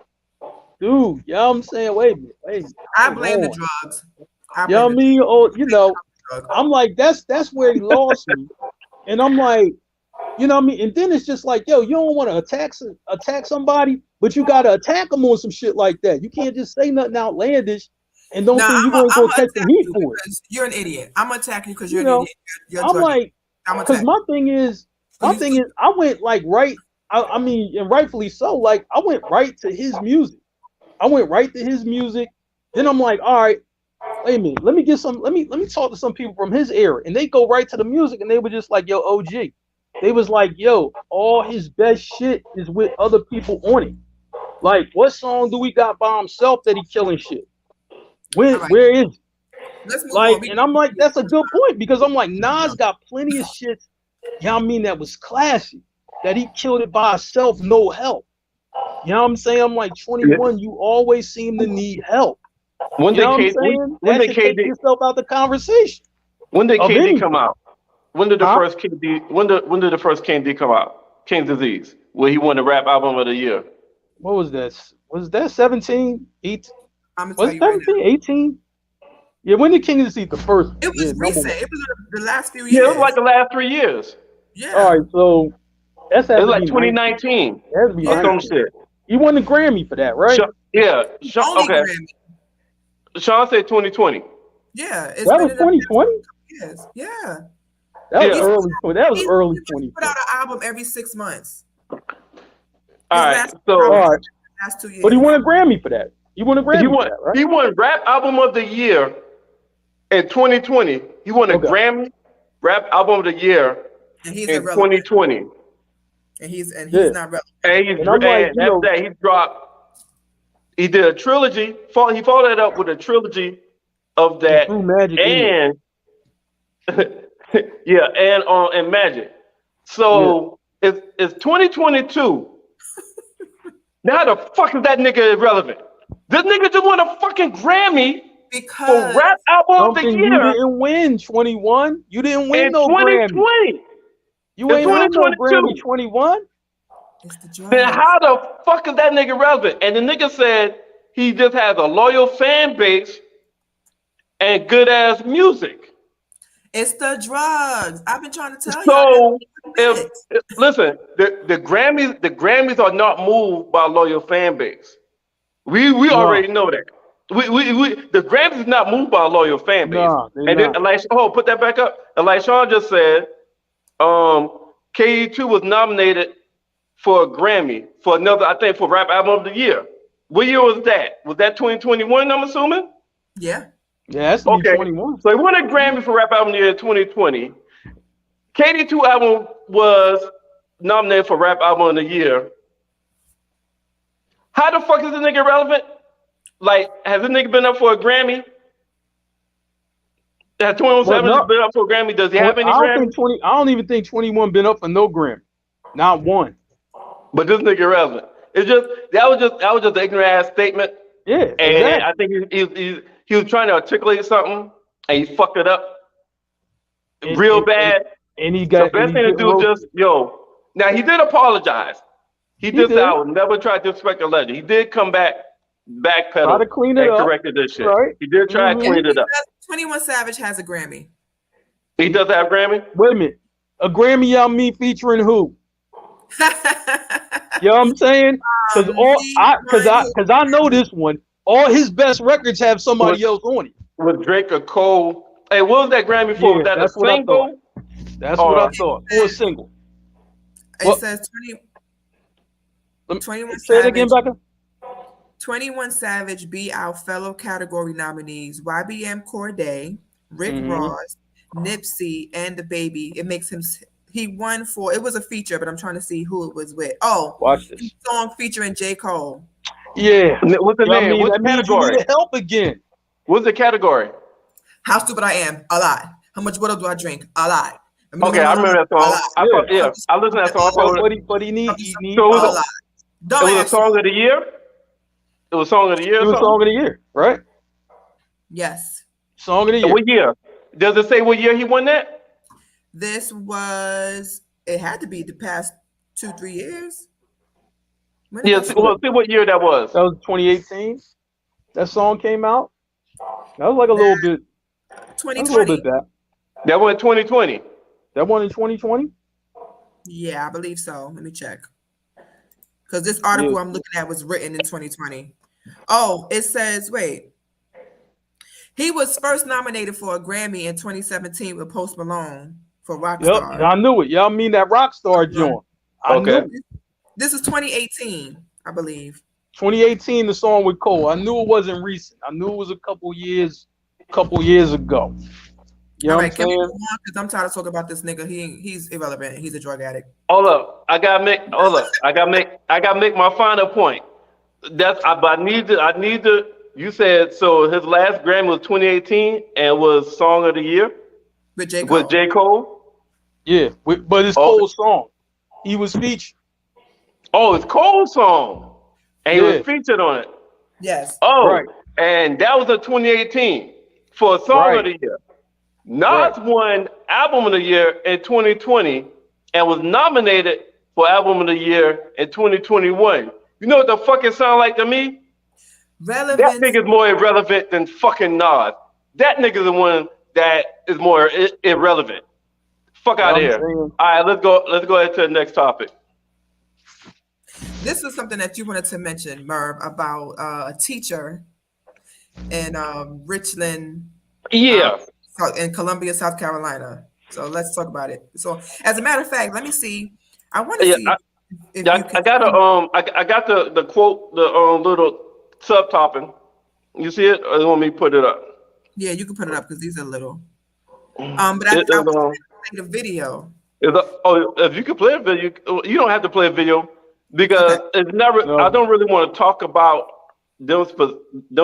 you know what I'm saying? Wait a minute. I blame the drugs. You know what I mean? Oh, you know, I'm like, that's where he lost me. And I'm like, you know what I mean? And then it's just like, yo, you don't want to attack somebody, but you got to attack them on some shit like that. You can't just say nothing outlandish and don't think you're going to go take the heat for it. You're an idiot. I'm attacking you because you're an idiot. I'm like, because my thing is, I went like right, I mean, and rightfully so, like I went right to his music. Then I'm like, all right, wait a minute, let me talk to some people from his era. And they go right to the music and they were just like, yo, OG. They was like, yo, all his best shit is with other people on it. Like, what song do we got by himself that he killing shit? Where is it? Like, and I'm like, that's a good point, because I'm like, Nas got plenty of shit, you know what I mean, that was classy, that he killed it by himself, no help. You know what I'm saying? I'm like, 21, you always seem to need help. When did KD take yourself out the conversation? When did KD come out? When did the first KD? When did the first KD come out? King's Disease, where he won the rap album of the year. What was that? Was that 17? 18? Was it 17? 18? Yeah, when did King's Disease the first? It was recent. It was the last few years. Yeah, it was like the last 3 years. Yeah. All right, so that's it was like 2019. Or some shit. You won the Grammy for that, right? Okay. Grammy. Sean said 2020. Yeah. That was 2020? Yes. Yeah. That was early 20. That was early 20. Put out an album every 6 months. All right. So, last 2 years. But he won a Grammy for that. He won a Grammy for that, right? He won Rap Album of the Year in 2020. He won a Grammy Rap Album of the Year in 2020. And he's not relevant. And he dropped He did a trilogy. He followed that up with a trilogy of that, Threw Magic in and yeah, and Magic. So it's 2022. Now the fuck is that nigga irrelevant? This nigga just won a fucking Grammy for Because Rap Album of the something you Year didn't win, 21. You didn't win in no Grammy. 2020. You in ain't win no 2022. Grammy, 21. it's the Then drugs. how the fuck is that nigga relevant? And the nigga said he just has a loyal fan base and good ass music. It's the drugs. I've been trying to tell you. So listen, the Grammys are not moved by a loyal fan base. We already know that. The Grammys is not moved by a loyal fan base. Nah, they and not. then, like, put that back up. And like Sean just said, KE2 was nominated for a Grammy for another, I think, for Rap Album of the Year. What year was that? Was that 2021? I'm assuming. Yeah. Yeah, that's Okay. 21. So he won a Grammy for Rap Album of the Year in 2020. KD2 album was nominated for Rap Album of the Year. How the fuck is this nigga relevant? Like, has this nigga been up for a Grammy? Has 21 Savage been up for a Grammy? Does he have any Grammy? I don't even think 21 been up for no Grammy. Not one. But this nigga relevant. It's just that was just an ignorant ass statement. Yeah, And exactly. I think he was trying to articulate something and he fucked it up real bad. And he The got best thing to do is just, now he did apologize. He did say, I would never try to disrespect a legend. He did come back, try to backpedal, clean it and up. corrected this shit. Right. He did try to clean it up. 21 Savage has a Grammy. He does have Grammy? Wait a minute. A Grammy y'all mean featuring who? You know what I'm saying? Because I know this one. All his best records have somebody else on it. With Drake or Cole. Hey, what was that Grammy for? Yeah, Was that a that's what I single? That's what I thought. For a single. It says 21 Say it again, Savage. Becca. 21 Savage beat our fellow category nominees YBM Corday, Rick Ross, Nipsey, and the Baby. It makes him. He won for. It was a feature, but I'm trying to see who it was with. Oh, watch this song featuring J. Cole. Yeah. What's the name? What's the category? You need help again. What's the category? How stupid I am. A lot. How much water do I drink? A lot. Okay, I remember that song. I listened to that song. But he needs. So it was a song of the year? It was song of the year? It was song of the year, right? Yes. Song of the year. What year? Does it say what year he won that? This was, it had to be the past 2-3 years. Yes, well, see what year that was. That was 2018. That song came out. That was like a little bit. 2020. A little bit that. That was 2020. That one in 2020? Yeah, I believe so. Let me check. Because this article I'm looking at was written in 2020. Oh, it says, wait. He was first nominated for a Grammy in 2017 with Post Malone for Rockstar. Yep, I knew it. Y'all mean that Rockstar joint. Okay. This is 2018, I believe. 2018, the song with Cole. I knew it wasn't recent. I knew it was a couple years ago. You know what I'm saying? Because I'm tired of talking about this nigga. He's irrelevant. He's a drug addict. Hold up. I gotta make my final point. I need to. You said so. His last Grammy was 2018 and was Song of the Year with J. Cole. Yeah, but it's Cole's song. He was featured. Oh, it's Cole's song, and he was featured on it. Yes. Oh, right. And that was in 2018 for a Song of the Year. Nas won Album of the Year in 2020 and was nominated for Album of the Year in 2021. You know what the fuck it sound like to me? Relevant. That nigga's more irrelevant than fucking Nas. That nigga's the one that is more irrelevant. Fuck out of here. All right, let's go ahead to the next topic. This is something that you wanted to mention, Merv, about a teacher in Richland. Yeah. In Columbia, South Carolina. So let's talk about it. So as a matter of fact, let me see. I want to see. I got the quote, the little subtopic. You see it? Or you want me to put it up? Yeah, you can put it up because these are little. But I want to play the video. If you can play a video, you don't have to play a video because it's never. No. I don't really want to talk about them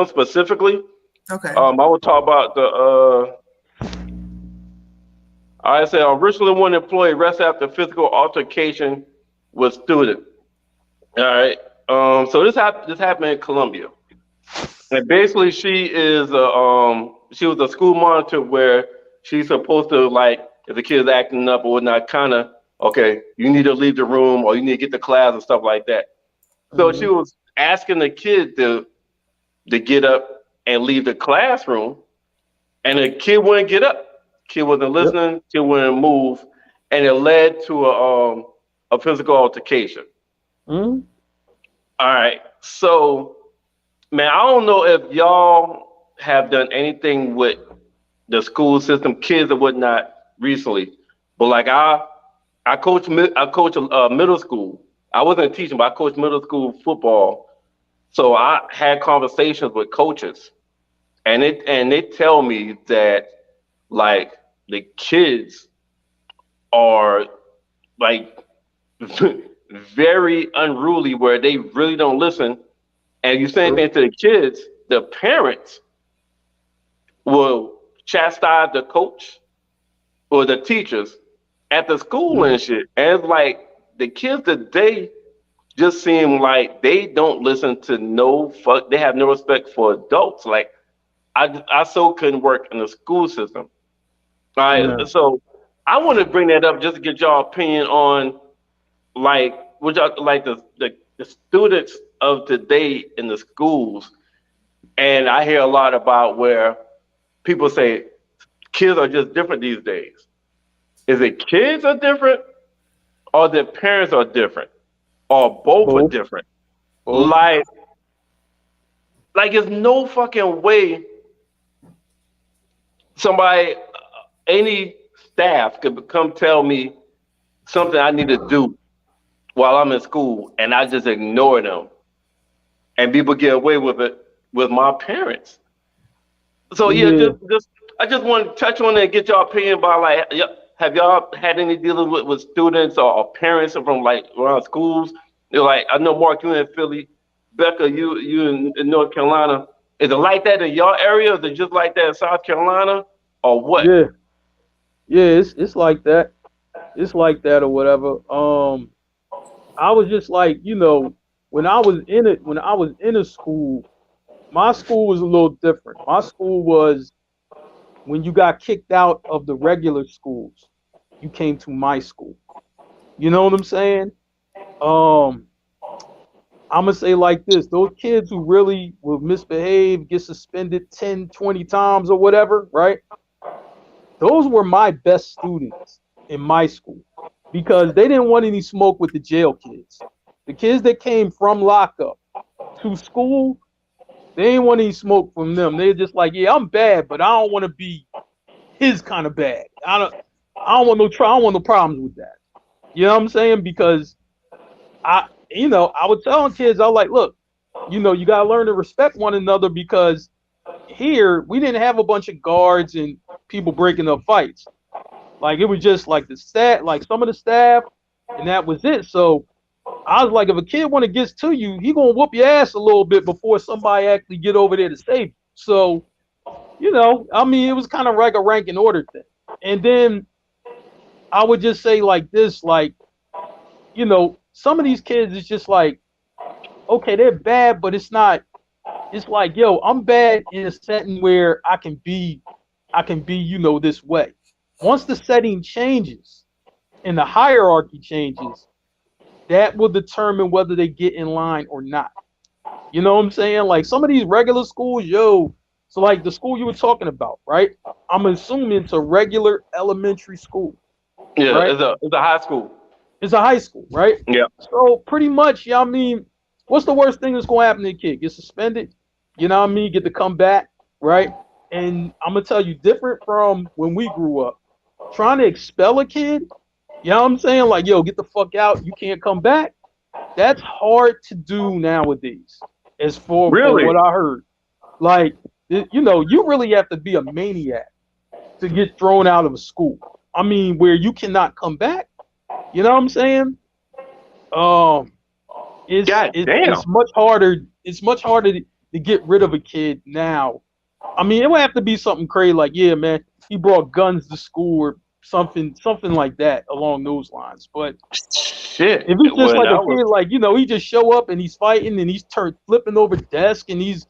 specifically. Okay. I will talk about the. I said originally one employee arrested after physical altercation with student. All right. So this happened in Colombia, and basically she was a school monitor where she's supposed to, like, if the kid's acting up or whatnot, kind of, okay, you need to leave the room or you need to get to class and stuff like that. So she was asking the kid to get up and leave the classroom, and the kid wouldn't get up. Kid wasn't listening. Kid wouldn't move, and it led to a physical altercation. Mm-hmm. All right, so man, I don't know if y'all have done anything with the school system, kids and whatnot recently, but like I coach middle school. I wasn't teaching, but I coached middle school football. So I had conversations with coaches, and they tell me that, like, the kids are, like, very unruly, where they really don't listen. And you say anything to the kids, the parents will chastise the coach or the teachers at the school and shit. And it's like the kids today just seem like they don't listen to no fuck. They have no respect for adults. Like, I so couldn't work in the school system. All right, so I want to bring that up just to get y'all opinion on, like, what y'all like the students of today in the schools. And I hear a lot about where people say kids are just different these days. Is it kids are different, or their parents are different, or both are different? Like, there's no fucking way somebody, any staff could come tell me something I need to do while I'm in school, and I just ignore them, and people get away with it with my parents. So I just want to touch on it and get your opinion about, like, have y'all had any dealings with students or parents from, like, around schools? You're like, I know, Mark, you in Philly, Becca, you in North Carolina. Is it like that in your area? Is it just like that in South Carolina, or what? Yeah, it's like that. It's like that or whatever. I was just like, when I was in a school, my school was a little different. My school was, when you got kicked out of the regular schools, you came to my school. You know what I'm saying? I'm gonna say like this: those kids who really will misbehave, get suspended 10, 20 times or whatever, right? Those were my best students in my school, because they didn't want any smoke with the jail kids. The kids that came from lockup to school, they didn't want any smoke from them. They're just like, yeah, I'm bad, but I don't want to be his kind of bad. I don't want no problems with that. You know what I'm saying? Because I was telling kids, I was like, look, you gotta learn to respect one another, because here we didn't have a bunch of guards and people breaking up fights. Like, it was just like the staff, like some of the staff, and that was it. So I was like, if a kid want to get to you, he gonna whoop your ass a little bit before somebody actually get over there to save you. So, I mean, it was kind of like a rank and order thing. And then I would just say like this, like, some of these kids is just like, okay, they're bad, but it's not. It's like, yo, I'm bad in a setting where I can be, this way. Once the setting changes and the hierarchy changes, that will determine whether they get in line or not. You know what I'm saying? Like, some of these regular schools, so like the school you were talking about, right? I'm assuming it's a regular elementary school. Yeah, right? it's a high school. It's a high school, right? Yeah. So pretty much, I mean, what's the worst thing that's going to happen to a kid? Get suspended, you know what I mean? Get to come back, right? And I'm going to tell you, different from when we grew up, trying to expel a kid, you know what I'm saying? Like, yo, get the fuck out. You can't come back. That's hard to do nowadays, as for what I heard. Like, you really have to be a maniac to get thrown out of a school. I mean, where you cannot come back. You know what I'm saying? It's much harder. It's much harder. to get rid of a kid now. I mean, it would have to be something crazy like, yeah, man, he brought guns to school or something like that along those lines. But Shit. if it's just When like I a was kid, like, you know, he just show up and he's fighting and he's flipping over desk and he's,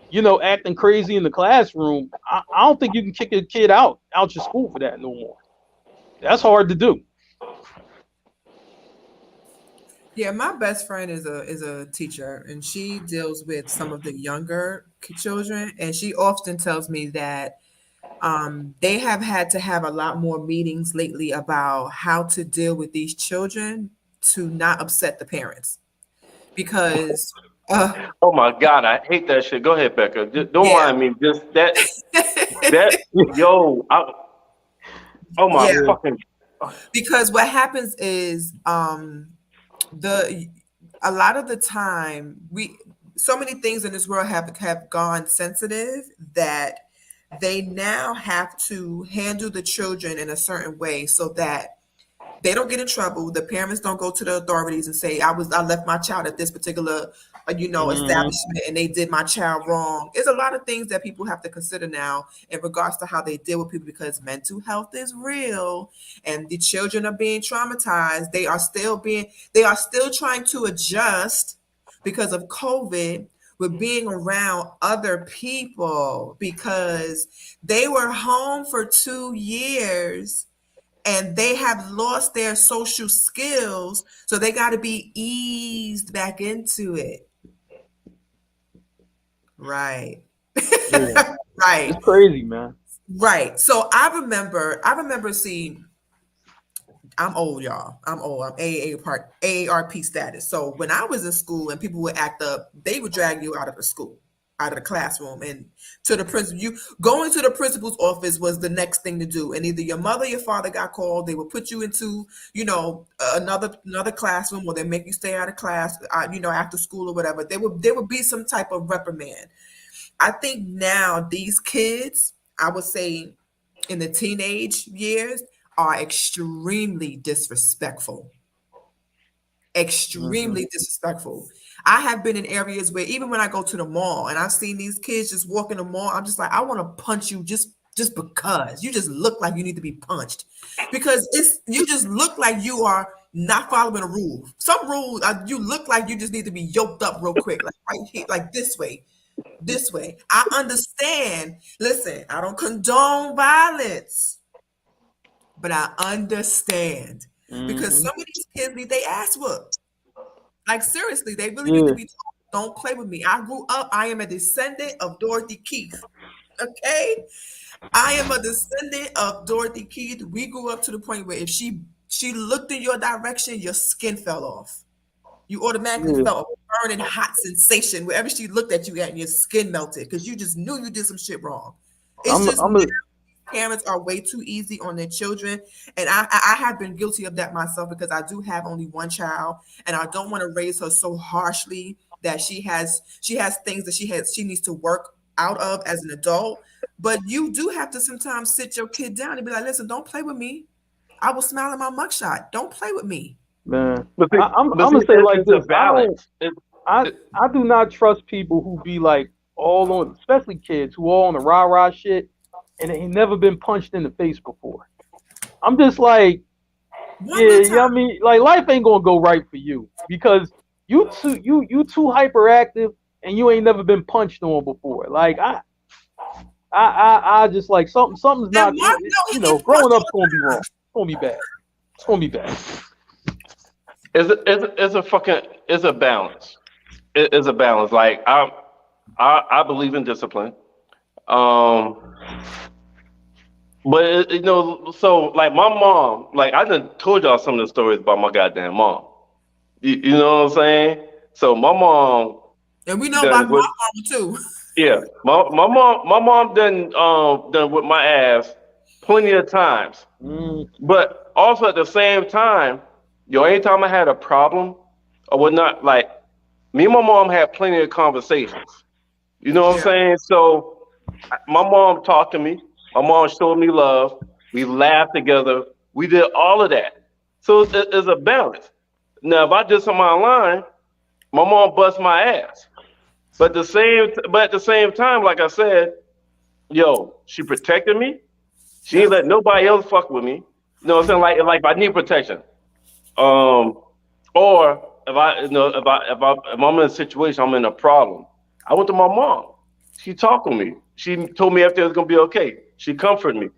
you know, acting crazy in the classroom, I don't think you can kick a kid out your school for that no more. That's hard to do. Yeah, my best friend is a teacher, and she deals with some of the younger children, and she often tells me that they have had to have a lot more meetings lately about how to deal with these children to not upset the parents because oh my God, I hate that shit. Go ahead, Becca. Just, don't yeah. mind me. Just that yo, oh my Yeah, fucking because what happens is the a lot of the time we so many things in this world have gone sensitive that they now have to handle the children in a certain way so that they don't get in trouble. The parents don't go to the authorities and say, I left my child at this particular, establishment and they did my child wrong. There's a lot of things that people have to consider now in regards to how they deal with people because mental health is real and the children are being traumatized. They are still trying to adjust because of COVID with being around other people because they were home for 2 years and they have lost their social skills, so they got to be eased back into it. Right. Yeah. Right. It's crazy, man. Right. So I remember seeing, I'm old, y'all. I'm old. I'm AARP status. So when I was in school and people would act up, they would drag you out of the school, out of the classroom, and to the principal. You going to the principal's office was the next thing to do. And either your mother or your father got called. They would put you into, another classroom, or they make you stay out of class, after school or whatever. There would be some type of reprimand. I think now these kids, I would say, in the teenage years, are extremely disrespectful. Extremely disrespectful. I have been in areas where even when I go to the mall and I've seen these kids just walk in the mall, I'm just like, I want to punch you just because you just look like you need to be punched because you just look like you are not following a rule. Some rules, you look like you just need to be yoked up real quick, like right here, like this way. This way. I understand. Listen, I don't condone violence, but I understand because some of these kids need their ass whooped. Like seriously, they really need to be told, don't play with me. I grew up, I am a descendant of Dorothy Keith. Okay? I am a descendant of Dorothy Keith. We grew up to the point where if she looked in your direction, your skin fell off. You automatically felt a burning hot sensation wherever she looked at you at and your skin melted because you just knew you did some shit wrong. Parents are way too easy on their children. And I have been guilty of that myself because I do have only one child and I don't want to raise her so harshly that she has things that she needs to work out of as an adult. But you do have to sometimes sit your kid down and be like, listen, don't play with me. I will smile at my mugshot. Don't play with me. Man, I'm gonna say like this. I do not trust people who be like all on, especially kids who all on the rah-rah shit and they ain't never been punched in the face before. I'm just like, I mean, like life ain't gonna go right for you because you too hyperactive and you ain't never been punched on before. Like I just like something's not. Growing up's gonna be wrong. It's gonna be bad. It's gonna be bad. It's a balance. It's a balance. Like I believe in discipline. But so like my mom, like I done told y'all some of the stories about my goddamn mom. You know what I'm saying? So my mom, and we know about my mom too. Yeah, my mom done with my ass plenty of times. But also at the same time, anytime I had a problem or whatnot, like me and my mom had plenty of conversations. You know what I'm saying? So my mom talked to me. My mom showed me love. We laughed together. We did all of that. So it's a balance. Now, if I did something online, my mom bust my ass. But at the same time, like I said, yo, she protected me. She ain't let nobody else fuck with me. You know what I'm saying? Like if I need protection, or if I'm in a situation, I'm in a problem. I went to my mom. She talked with me. She told me everything was gonna be okay. She comforted me.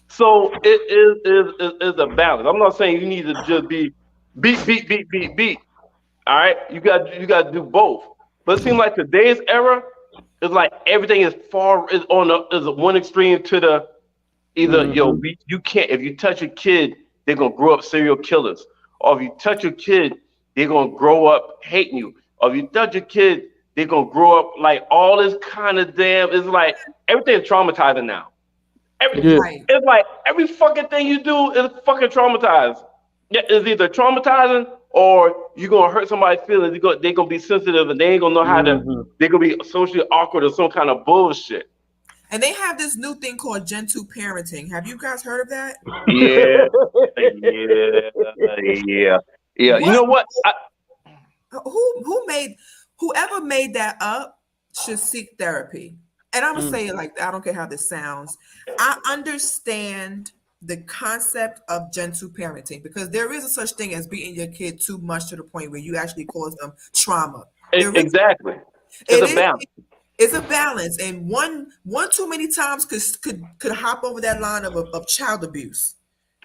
So it is a balance. I'm not saying you need to just be beat. All right, you got to do both. But it seems like today's era is like everything is one extreme to the either you can't, if you touch a kid they're gonna grow up serial killers, or if you touch a kid they're gonna grow up hating you, or if you touch a kid they're gonna grow up like all this kind of damn. It's like everything is traumatizing now. It's like every fucking thing you do is fucking traumatized. Yeah, it's either traumatizing or you're gonna hurt somebody's feelings. They're gonna be sensitive and they ain't gonna know how to. They're gonna be socially awkward or some kind of bullshit. And they have this new thing called Gentoo parenting. Have you guys heard of that? Yeah. What? You know what? Whoever made that up should seek therapy. And I'm gonna say it like that. I don't care how this sounds. I understand the concept of Gentoo parenting because there is a such thing as beating your kid too much to the point where you actually cause them trauma. Exactly. It's a balance. It's a balance, and one too many times could hop over that line of child abuse.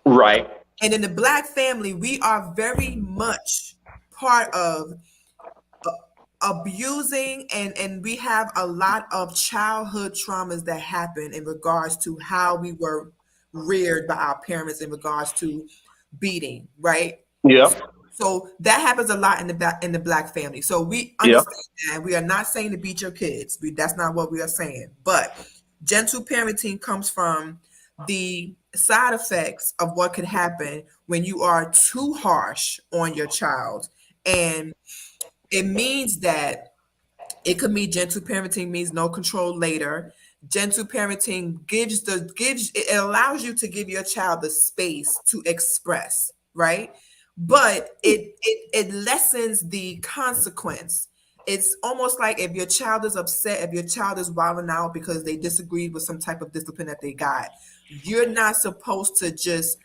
Right. And in the Black family, we are very much part of abusing, and we have a lot of childhood traumas that happen in regards to how we were reared by our parents in regards to beating, right? Yeah. So that happens a lot in the Black family. So we understand that. We are not saying to beat your kids. That's not what we are saying. But Gentoo parenting comes from the side effects of what could happen when you are too harsh on your child. And it means that it could mean Gentoo parenting means no control later. Gentoo parenting it allows you to give your child the space to express, right? But it lessens the consequence. It's almost like if your child is upset, if your child is wilding out because they disagreed with some type of discipline that they got, you're not supposed to just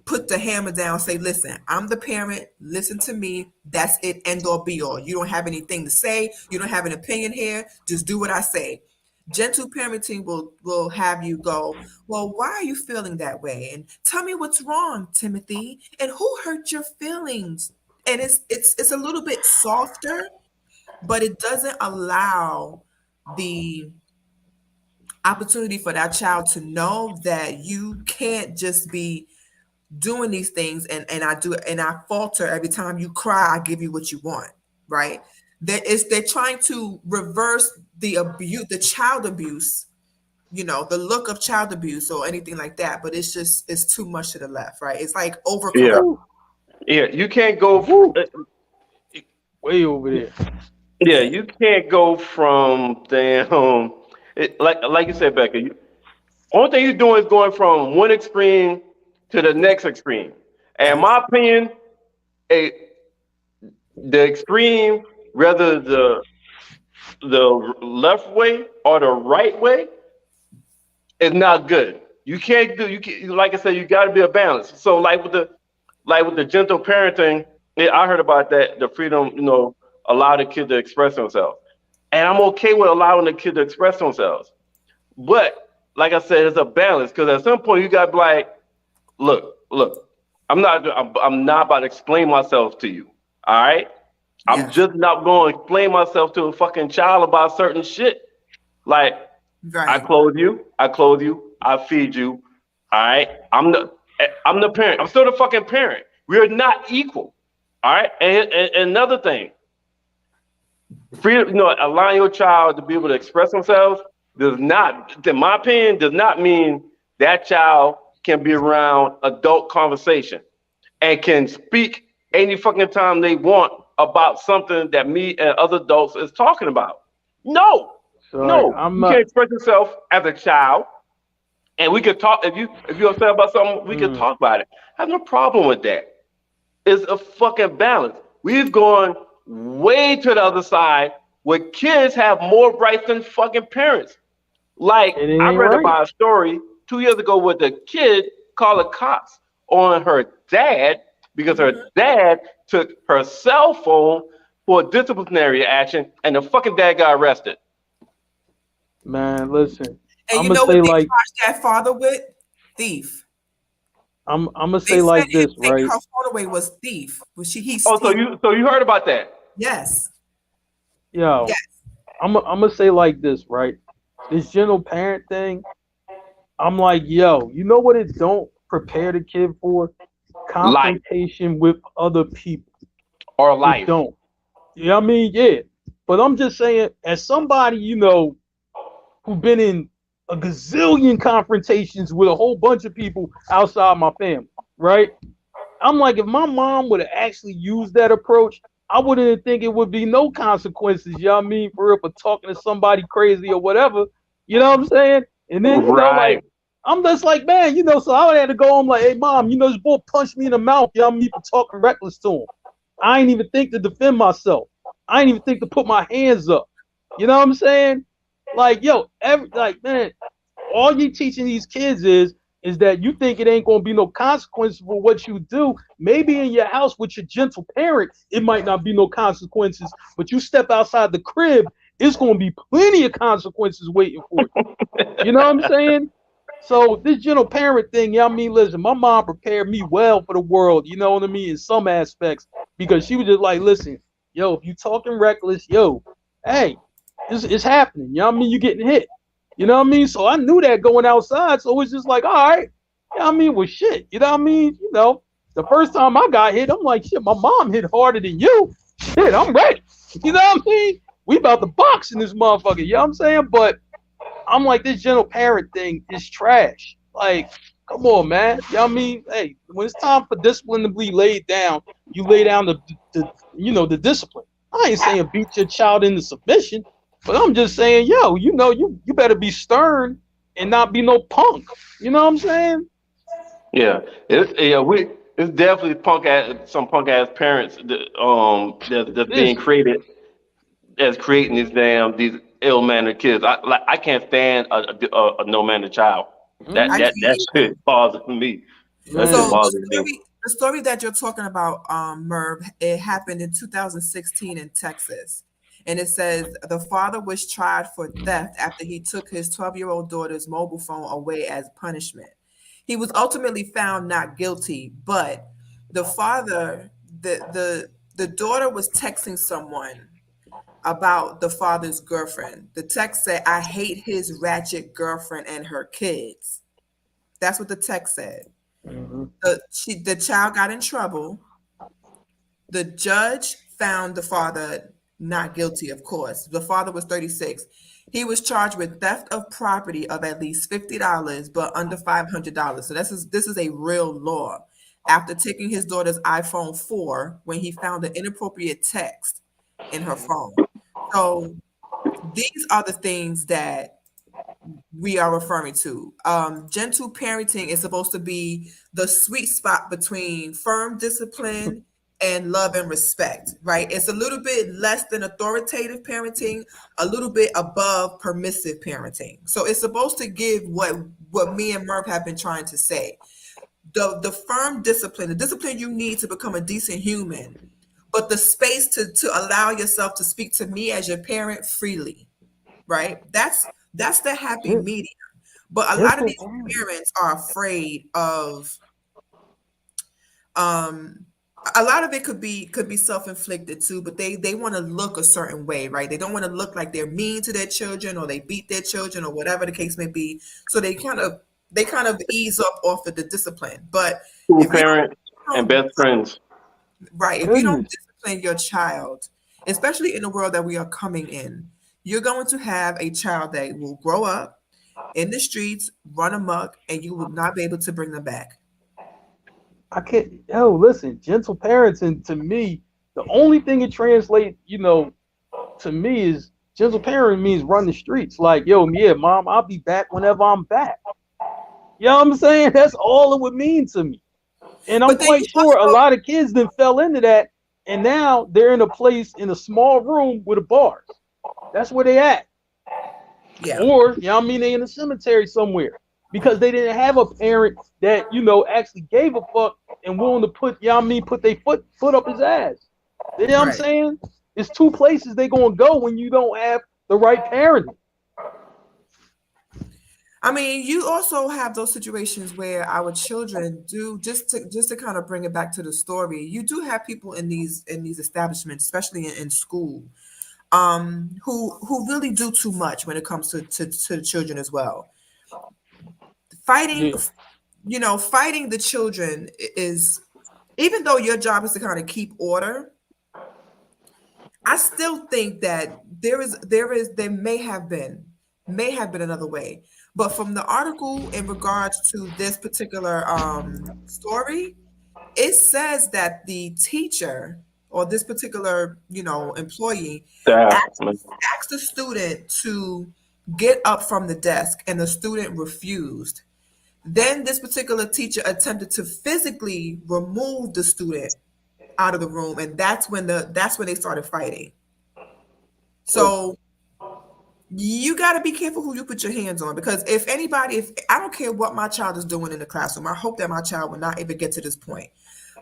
put the hammer down, say, listen, I'm the parent, listen to me, that's it, end all be all. You don't have anything to say, you don't have an opinion here, just do what I say. Gentoo parenting will have you go, well, why are you feeling that way? And tell me what's wrong, Timothy, and who hurt your feelings? And it's a little bit softer, but it doesn't allow the opportunity for that child to know that you can't just be doing these things and I falter every time you cry, I give you what you want, right? They're trying to reverse the abuse, the child abuse, the look of child abuse or anything like that, but it's too much to the left, right? It's like over. Yeah, you can't go way over there. Yeah, you can't go from damn like you said, Becca. Only thing you're doing is going from one extreme to the next extreme. And in my opinion, the extreme, whether the left way or the right way, is not good. You can't like I said, you got to be a balance. So like with the gentle parenting, I heard about that, the freedom, allow the kid to express themselves. And I'm okay with allowing the kid to express themselves. But like I said, it's a balance, because at some point you got to be like, look, I'm not about to explain myself to you. All right? I'm just not going to explain myself to a fucking child about certain shit. Like, I clothe you, I feed you. All right? I'm the parent. I'm still the fucking parent. We're not equal. All right? And another thing, freedom, allowing your child to be able to express themselves does not, in my opinion, does not mean that child can be around adult conversation and can speak any fucking time they want about something that me and other adults is talking about. No, you can't express yourself as a child, and we could talk. If you're upset about something, we can talk about it. I have no problem with that. It's a fucking balance. We've gone way to the other side where kids have more rights than fucking parents. Like, It ain't I read right. about a story 2 years ago where the kid called the cops on her dad because her dad took her cell phone for disciplinary action, and the fucking dad got arrested. Man, listen. And I'm you gonna know what say they like charged that father with? Thief. I'm gonna They say said like him this, taking right? her phone away was thief. Was Oh, so you heard about that? yes. Yo, Yes. I'm gonna say like this, right? This gentle parent thing. I'm like, yo, you know what it don't prepare the kid for? Life Confrontation with other people. or It life. don't. You know what I mean? Yeah. But I'm just saying, as somebody, who's been in a gazillion confrontations with a whole bunch of people outside my family, right? I'm like, if my mom would have actually used that approach, I wouldn't think it would be no consequences, you know what I mean, for real, for talking to somebody crazy or whatever. You know what I'm saying? And then, like, Right. I'm just like, man, so I would have to go home like, hey, mom, this boy punched me in the mouth, you know what I mean, for talking reckless to him. I ain't even think to defend myself. I ain't even think to put my hands up. You know what I'm saying? Like, yo, man, all you teaching these kids is that you think it ain't gonna be no consequences for what you do. Maybe in your house with your gentle parent, it might not be no consequences, but you step outside the crib, it's gonna be plenty of consequences waiting for you. You know what I'm saying? So this gentle parent thing, you know what I mean? Listen, my mom prepared me well for the world, you know what I mean, in some aspects, because she was just like, listen, yo, if you talking reckless, yo, hey, it's happening. You know what I mean? You getting hit. You know what I mean? So I knew that going outside. So it's just like, all right. You know what I mean? Well, shit. You know what I mean? The first time I got hit, I'm like, shit, my mom hit harder than you. Shit, I'm ready. You know what I mean? We about to box in this motherfucker. You know what I'm saying? But I'm like, this gentle parent thing is trash. Like, come on, man. You know what I mean? Hey, when it's time for discipline to be laid down, you lay down the discipline. I ain't saying beat your child into submission, but I'm just saying, yo, you better be stern and not be no punk. You know what I'm saying? Yeah. It's definitely some punk ass parents that's being Listen, created as creating these ill mannered kids. I can't stand a no mannered child. That I mm, that can't that either. shit bothers me. That shit So man, bothers me. the story that you're talking about, Merv, it happened in 2016 in Texas. And it says the father was tried for theft after he took his 12-year-old daughter's mobile phone away as punishment. He was ultimately found not guilty, but the father, the daughter was texting someone about the father's girlfriend. The text said, I hate his ratchet girlfriend and her kids. That's what the text said. mhm. The child got in trouble. The judge found the father not guilty, of course. The father was 36. He was charged with theft of property of at least $50, but under $500. So this is a real law. After taking his daughter's iPhone 4 when he found an inappropriate text in her phone. So these are the things that we are referring to. Gentle parenting is supposed to be the sweet spot between firm discipline and love and respect, right? It's a little bit less than authoritative parenting, a little bit above permissive parenting. So it's supposed to give what me and Murph have been trying to say. The firm discipline, the discipline you need to become a decent human, but the space to allow yourself to speak to me as your parent freely, right? That's the happy Gen- medium. But a lot of gentle these parent. parents are afraid of um a lot of it could be self-inflicted too, but they want to look a certain way, right? They don't want to look like they're mean to their children or they beat their children or whatever the case may be. So they kind of ease up off of the discipline. But Two if you parents and don't best friends. right, if you don't Goodness. discipline your child, especially in the world that we are coming in, you're going to have a child that will grow up in the streets, run amok, and you will not be able to bring them back. I can't. Yo, listen, gentle parenting to me, the only thing it translates, to me is gentle parenting means run the streets. Like, yo, yeah, mom, I'll be back whenever I'm back. You know what I'm saying? That's all it would mean to me. And I'm But then you quite sure a also lot of kids then fell into that, and now they're in a place in a small room with a bars. That's where they at. Yeah. Or, you know what I mean, they in the cemetery somewhere. Because they didn't have a parent that, you know, actually gave a fuck and willing to put, you know what I mean, put their foot up his ass. You know what I'm Right. saying? It's two places they gonna go when you don't have the right parenting. I mean, you also have those situations where our children do just to kind of bring it back to the story. You do have people in these establishments, especially in school, who really do too much when it comes to the children as well. Fighting, Yeah. you know, fighting the children is, even though your job is to kind of keep order, I still think that there may have been another way. But from the article in regards to this particular story, it says that the teacher or this particular, you know, employee Staff. asked the student to get up from the desk and the student refused. Then this particular teacher attempted to physically remove the student out of the room, and that's when they started fighting. So you got to be careful who you put your hands on, because if I don't care what my child is doing in the classroom, I hope that my child will not even get to this point.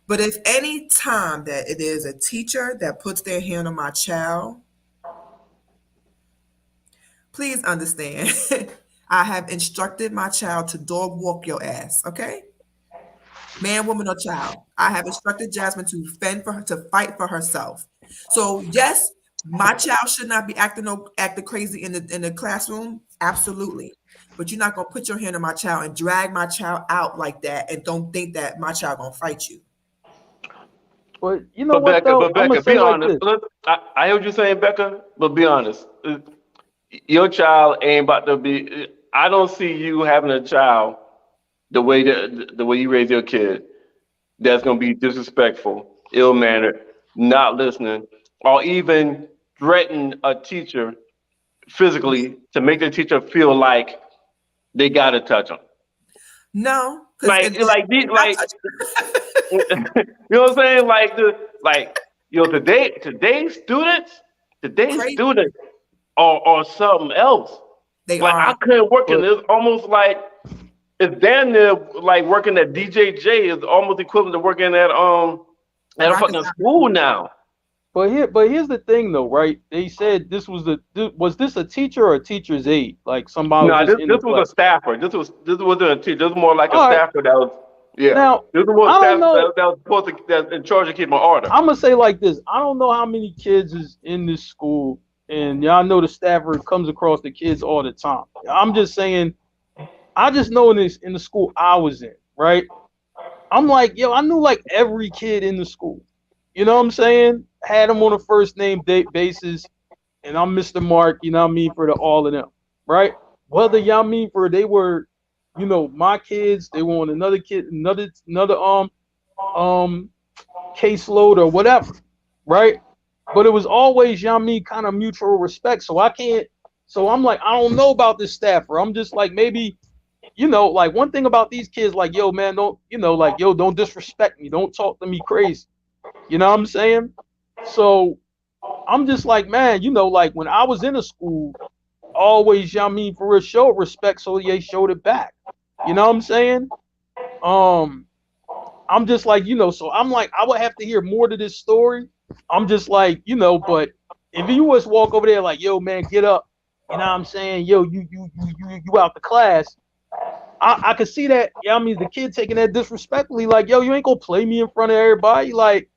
But if any time that it is a teacher that puts their hand on my child, please understand, I have instructed my child to dog walk your ass, okay? Man, woman, or child. I have instructed Jasmine to fight for herself. So yes, my child should not be acting crazy in the classroom. Absolutely. But you're not gonna put your hand on my child and drag my child out like that and don't think that my child gonna fight you. But you know what though? But I'm gonna Becca, be say like honest. this. Look, I hear what you're saying, Becca, but be honest. Your child ain't about to be. I don't see you having a child the way you raise your kid that's gonna be disrespectful, ill mannered, not listening, or even threaten a teacher physically to make the teacher feel like they gotta touch them. No, because You know what I'm saying? Today's crazy. students are something else. They Like are I couldn't work in But this. Almost like it's damn near like working at DJJ is almost equivalent to working at a rocket fucking science. school now. here's the thing though, right? They said was this a teacher or a teacher's aide? Like somebody was No, just this in the this was class. a staffer. This wasn't a teacher. This was more like a All right. staffer that was yeah. Now This was I a don't staffer know. that was supposed to that's in charge of keeping order. I'm gonna say like this. I don't know how many kids is in this school, and y'all know the staffer comes across the kids all the time. I'm just saying. I just know in the school I was in, right? I'm like, yo, I knew like every kid in the school. You know what I'm saying? Had them on a first name date basis, and I'm Mr. Mark, you know what I mean, for the all of them, right? Whether y'all mean for they were, you know, my kids, they were on another um caseload or whatever, right? But it was always y'all mean kind of mutual respect. So I can't. So I'm like, I don't know about this staffer. I'm just like maybe you know, like one thing about these kids, like, yo, man, don't, you know, like, yo, don't disrespect me. Don't talk to me crazy. You know what I'm saying? So I'm just like, man, you know, like when I was in a school, always, you know what I mean, for real, show respect, so they showed it back. You know what I'm saying? Um, I'm just like, you know, so I'm like, I would have to hear more to this story. I'm just like, you know, but if you was walk over there like, yo, man, get up, you know what I'm saying? Yo, you out the class. I could see that. Yeah, I mean, the kid taking that disrespectfully, like, yo, you ain't gonna play me in front of everybody. Like,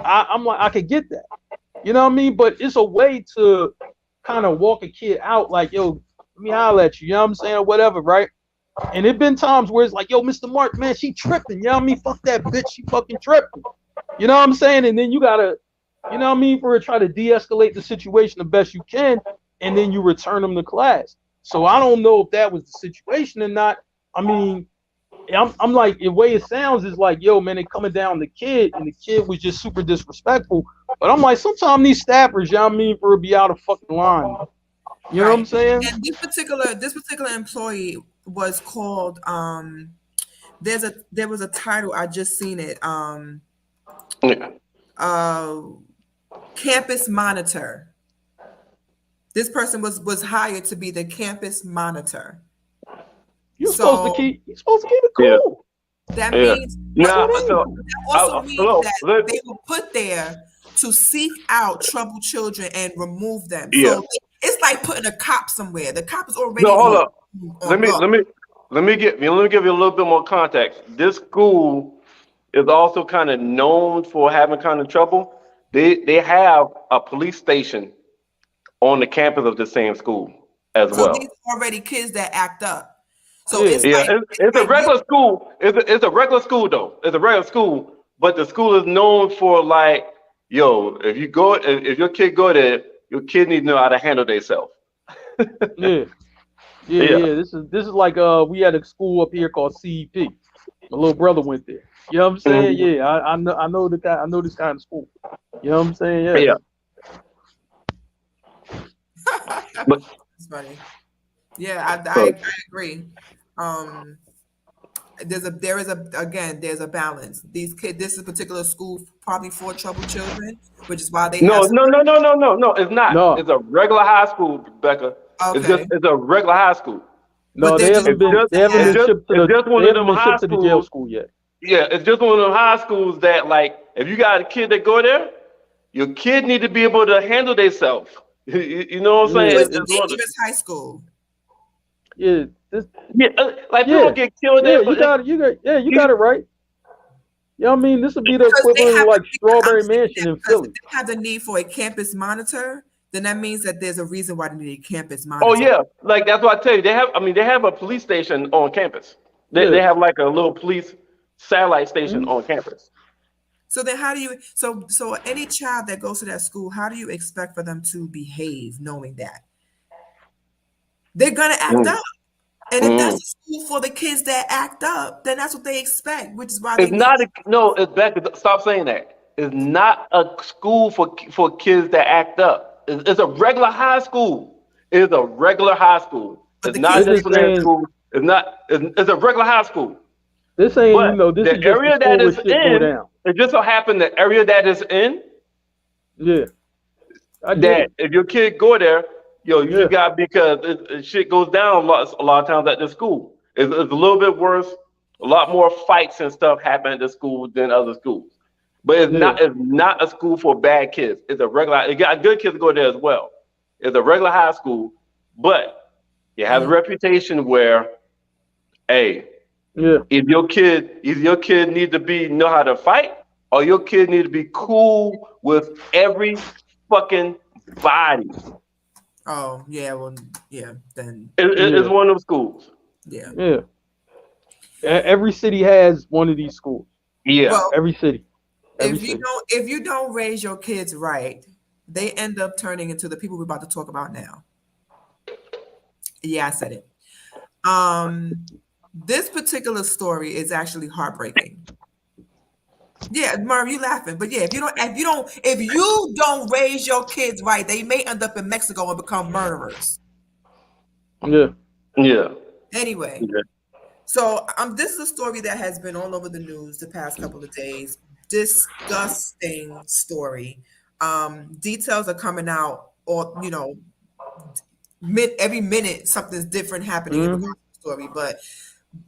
I'm like, I could get that. You know what I mean? But it's a way to kind of walk a kid out, like, yo, let me holler at you. You know what I'm saying, or whatever, right? And it been times where it's like, yo, Mr. Mark, man, she tripping. You know what I mean? Fuck that bitch, she fucking tripping. You know what I'm saying? And then you gotta, you know what I mean, for try to de-escalate the situation the best you can, and then you return them to class. So I don't know if that was the situation or not. I mean, I'm like, the way it sounds is like, yo, man, they coming down the kid, and the kid was just super disrespectful. But I'm like, sometimes these staffers, you know what I mean, for be out of fucking line. You know what I'm saying? And this particular employee was called there was a title, I just seen it, Yeah. campus monitor. This person was hired to be the campus monitor. You're supposed to keep it cool. That Yeah. means Now, that so also means hello, that they were put there to seek out troubled children and remove them. Yeah. So it's like putting a cop somewhere. The cop is already no, hold up. on Let me give you a little bit more context. This school is also kind of known for having kind of trouble. They have a police station on the campus of the same school as So well. these are already kids that act up. So Yeah. it's Yeah, like it's a regular school. It's a regular school though. It's a regular school, but the school is known for like, yo, if your kid go there, your kid needs to know how to handle themselves. Yeah. This is like we had a school up here called CEP. My little brother went there. You know what I'm saying? Mhm. Yeah, I know this kind of school. You know what I'm saying? Yeah. Yeah. But it's funny. Yeah, I agree. There's a balance. These kids, this is a particular school probably for troubled children, which is why they no, have. no, it's not. No. It's a regular high school, Becca. Okay. It's a regular high school. No, But they they're haven't been just- they haven't it's been just- shipped to it's the just one they of haven't them been high shipped to the jail schools. school yet. Yeah, it's just one of them high schools that like if you got a kid that go there, your kid need to be able to handle themselves. You know what I'm saying? Yeah, It's a It's one of- dangerous high school. Yeah, this yeah, like Yeah. people get killed yeah, there. you got it right. You know what I mean? This would be the Because they equivalent have of like to be- Strawberry I'm saying Mansion that in because Philly. if they have the need for a campus monitor, then that means that there's a reason why they need a campus monitor. Oh yeah, like that's what I tell you. They have a police station on campus. They Yeah. have like a little police satellite station on campus. So then how do you so any child that goes to that school, how do you expect for them to behave knowing that? They're gonna act up. And if that's a school for the kids that act up, then that's what they expect, which is why It's not it's Becca. Stop saying that. It's not a school for kids that act up. It's a regular high school. It's a regular high school. But It's the not kids- disciplinary school. It's not. It's a regular high school. This ain't But this the is just area the that school is where shit go in, down. it just so happened the area that is in Yeah. I get that it. if your kid go there, you Yeah. just got because shit goes down a lot of times at the school. It's a little bit worse. A lot more fights and stuff happen at the school than other schools. But it's not a school for bad kids. It's a regular. It got good kids go there as well. It's a regular high school, but it has a reputation where, hey, Yeah. if your kid need to know how to fight, or your kid need to be cool with every fucking body. Oh, yeah, well, yeah, then It's one of those schools. yeah. Yeah. Every city has one of these schools. Yeah. Well, Every city. if you don't raise your kids right, they end up turning into the people we're about to talk about now. Yeah, I said it. This particular story is actually heartbreaking. Yeah, Merv, you laughing, but yeah, if you don't raise your kids right, they may end up in Mexico and become murderers. Yeah. Yeah. Anyway, Yeah. so this is a story that has been all over the news the past couple of days. Disgusting story. Details are coming out, or every minute something's different happening in regards to the story. But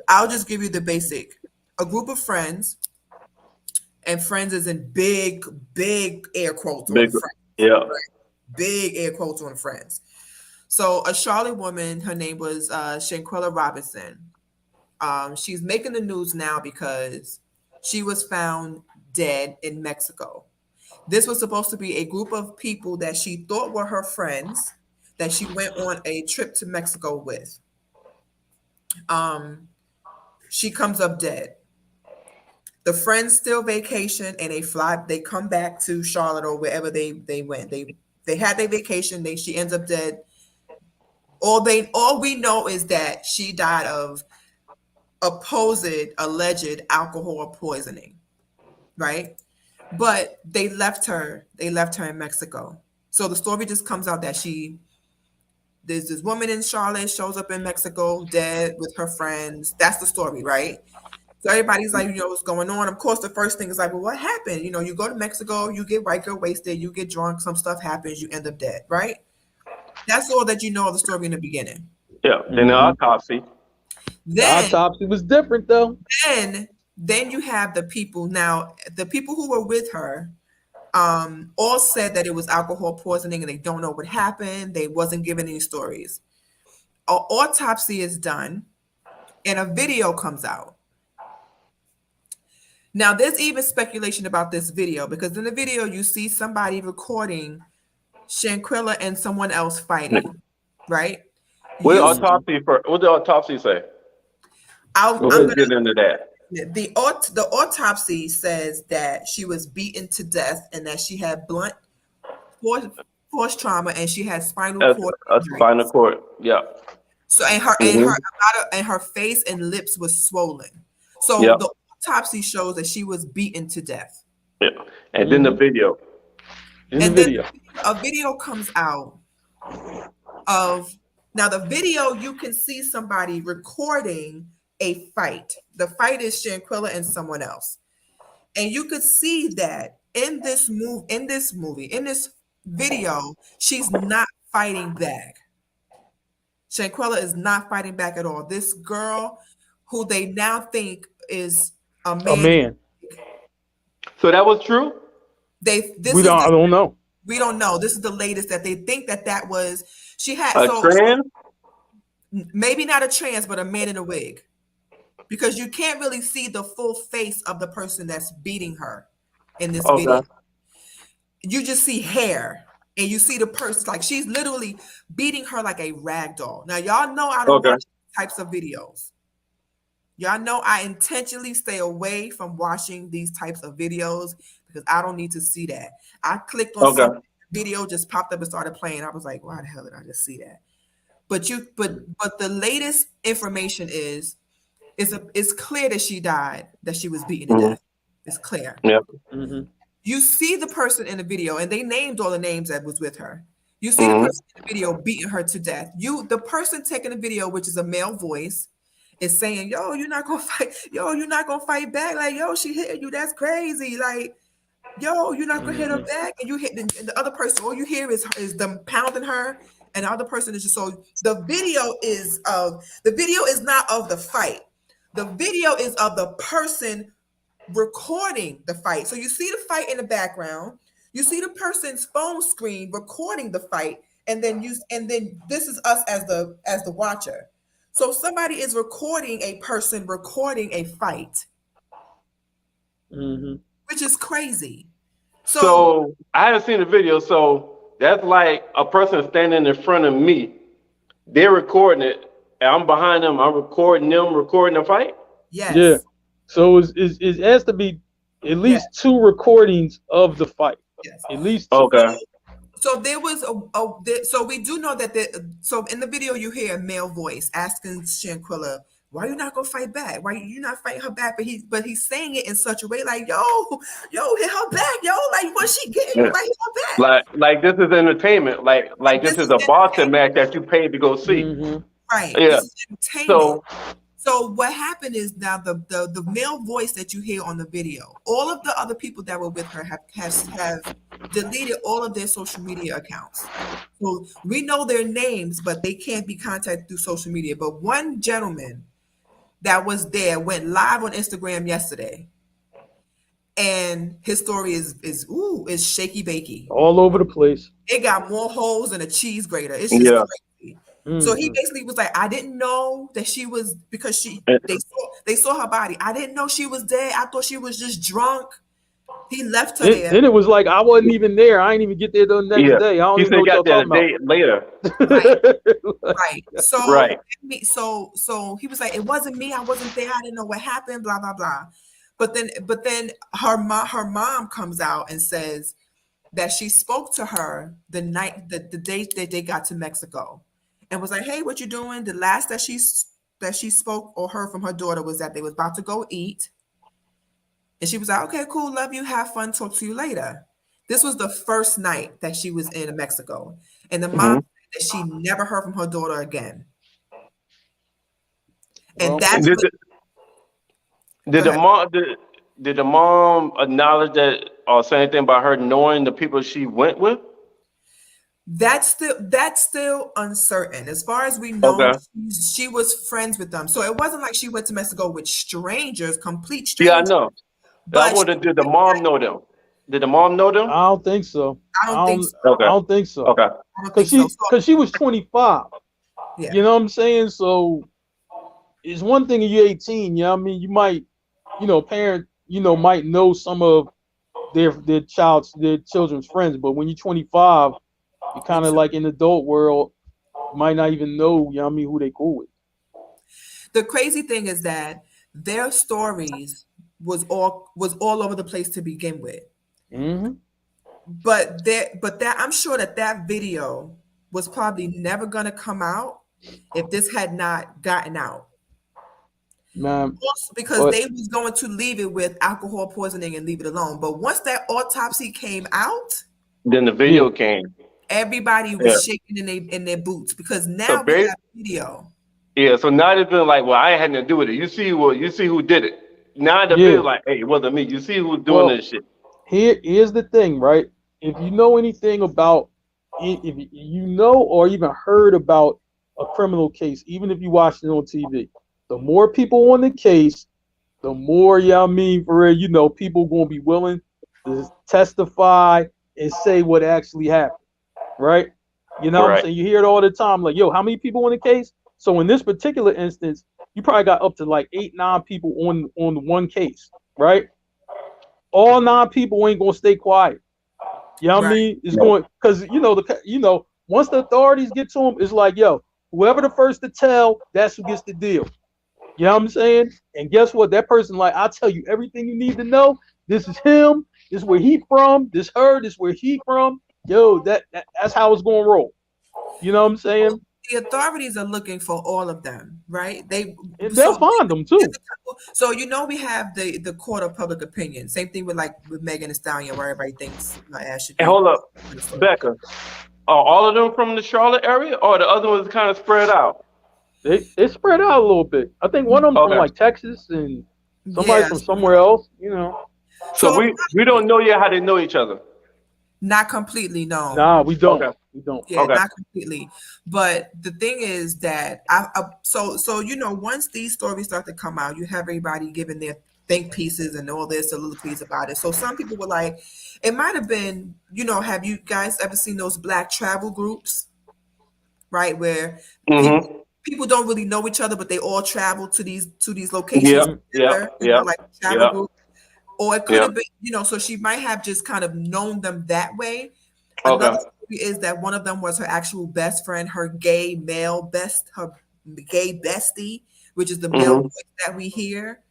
I'll just give you the basic. A group of friends, and friends is in big air quotes on friends. Yeah. Right? Big air quotes on friends. So a Charlotte woman, her name was Shanquella Robinson. She's making the news now because she was found dead in Mexico. This was supposed to be a group of people that she thought were her friends that she went on a trip to Mexico with. She comes up dead. The friends still vacation and they come back to Charlotte or wherever they went. They had their vacation. She ends up dead. All we know is that she died of alleged alcohol poisoning, right? But they left her in Mexico. So the story just comes out that there's this woman in Charlotte shows up in Mexico dead with her friends. That's the story, right? So everybody's like, what's going on? Of course, the first thing is like, well, what happened? You go to Mexico, you get white girl wasted, you get drunk, some stuff happens, you end up dead, right? That's all that you know of the story in the beginning. Yeah. Then the autopsy. The Then, autopsy was different though. then you have the people. Now, the people who were with her, all said that it was alcohol poisoning, and they don't know what happened. They wasn't given any stories. An autopsy is done, and a video comes out. Now, there's even speculation about this video because in the video you see somebody recording Shanquella and someone else fighting, right? What You- autopsy for? What did the autopsy say? I'm Let's gonna get into that. the autopsy says that she was beaten to death and that she had blunt force trauma and she had spinal That's cord a injury. spinal cord. Yeah. So and her face and lips was swollen. So Yep. the autopsy shows that she was beaten to death. Yeah. And then the video. In the And then video. a video comes out of now the video you can see somebody recording a fight. The fight is Shanquella and someone else. And you could see that in this video, she's not fighting back. Shanquella is not fighting back at all. This girl who they now think is a man. A man. So that was true? I don't know. We don't know. This is the latest that they think that was she had A trans? maybe not a trans, but a man in a wig. Because you can't really see the full face of the person that's beating her in this video. You just see hair and you see the person like she's literally beating her like a rag doll. Now y'all know I don't watch these types of videos. Y'all know I intentionally stay away from watching these types of videos because I don't need to see that. I clicked on some video, just popped up and started playing. I was like, why the hell did I just see that? But the latest information is it's clear that she died, that she was beaten to death. It's clear. Yep. You see the person in the video, and they named all the names that was with her. You see the person in the video beating her to death. The person taking the video, which is a male voice, is saying, "Yo, you're not gonna fight. Yo, you're not gonna fight back. Like, yo, she hit you. That's crazy. Like, yo, you're not gonna hit her back." And you hit the other person. All you hear is them pounding her, and the other person is just so. The video is not of the fight. The video is of the person recording the fight. So you see the fight in the background. You see the person's phone screen recording the fight, and then this is us as the watcher. So somebody is recording a person recording a fight, which is crazy. So I haven't seen the video. So that's like a person standing in front of me. They're recording it. And I'm behind them. I'm recording them recording the fight. Yes. Yeah. So it has to be at least two recordings of the fight. Yes. At least two. Okay. So there was so we do know that so in the video you hear a male voice asking Shanquella, why you not gonna fight back? Why you not fighting her back? But he's saying it in such a way like, yo, hit her back, yo, like what she getting? Like hit her back. Like this is entertainment. Like this is a boxing match that you paid to go see. Right. Yeah. This is entertainment. So what happened is now the male voice that you hear on the video, all of the other people that were with her have deleted all of their social media accounts. So we know their names, but they can't be contacted through social media. But one gentleman that was there went live on Instagram yesterday, and his story is shaky bakey. All over the place. It got more holes than a cheese grater. It's just crazy. So he basically was like, I didn't know that she was because they saw her body. I didn't know she was dead. I thought she was just drunk. He left her there. Then it was like I wasn't even there. I didn't even get there the next day. I don't even know what y'all talking day later. Right. So he was like, it wasn't me. I wasn't there. I didn't know what happened. Blah blah blah. But then her mom comes out and says that she spoke to her the day that they got to Mexico. And was like, hey, what you doing? The last that she spoke or heard from her daughter was that they was about to go eat. And she was like, okay, cool, love you, have fun, talk to you later. This was the first night that she was in Mexico. And the mom said that she never heard from her daughter again. And did the mom acknowledge that or say anything about her knowing the people she went with? That's still uncertain. As far as we know, Okay. she was friends with them. So it wasn't like she went to Mexico with strangers, complete Yeah, I strangers. know. I But wonder, did the mom know them? Did the mom know them? I don't think so. I don't think so. Okay. I don't think so. Okay. I don't think so. So, Because she was 25. yeah. You know what I'm saying? So it's one thing if you're 18. You know what I mean? You might, parent, might know some of their children's friends, but when you're 25, you're kind of like in the adult world, you might not even know, you know what I mean, who they cool with. The crazy thing is that their stories was all over the place to begin with. Mm-hmm. But that I'm sure that video was probably never going to come out if this had not gotten out. Man, Also because they was going to leave it with alcohol poisoning and leave it alone. But once that autopsy came out, Then the video came. everybody was shaking in their boots because now we have video. Yeah, so now it's been like, well, I ain't had nothing to do with it. You see who did it. Now the been like, hey, it wasn't me. You see who's doing this shit. Here's the thing, right? If you know anything about, if you know or even heard about a criminal case, even if you watched it on TV, the more people on the case, the more, for real, people gonna be willing to testify and say what actually happened, right? You know what I'm saying? You hear it all the time, like, yo, how many people on the case? So in this particular instance, you probably got up to like 8-9 people on one case, right? All 9 people ain't gonna stay quiet. You know what I mean? It's going because once the authorities get to them, it's like, yo, whoever the first to tell, that's who gets the deal. You know what I'm saying? And guess what? That person, like, I'll tell you everything you need to know. This is him. This is where he from. This her. This is where he from. Yo, that's how it's gonna roll. You know what I'm saying? The authorities are looking for all of them, right? They'll find them too. So we have the court of public opinion. Same thing with Megan Thee Stallion, where everybody thinks should. And hold up, Becca. Are all of them from the Charlotte area, or the other ones kind of spread out? They spread out a little bit. I think one of them from like Texas and somebody from somewhere else. So we don't know yet how they know each other. Not completely, no. Nah, we don't. Okay. We don't. Yeah, not completely. But the thing is that once these stories start to come out, you have everybody giving their think pieces and all their soliloquies about it. So some people were like, it might have been, have you guys ever seen those Black travel groups, right? Where people don't really know each other, but they all travel to these locations. Travel groups. Or it could have been, so she might have just kind of known them that way. Another story is that one of them was her actual best friend, her gay bestie, which is the male voice that we hear,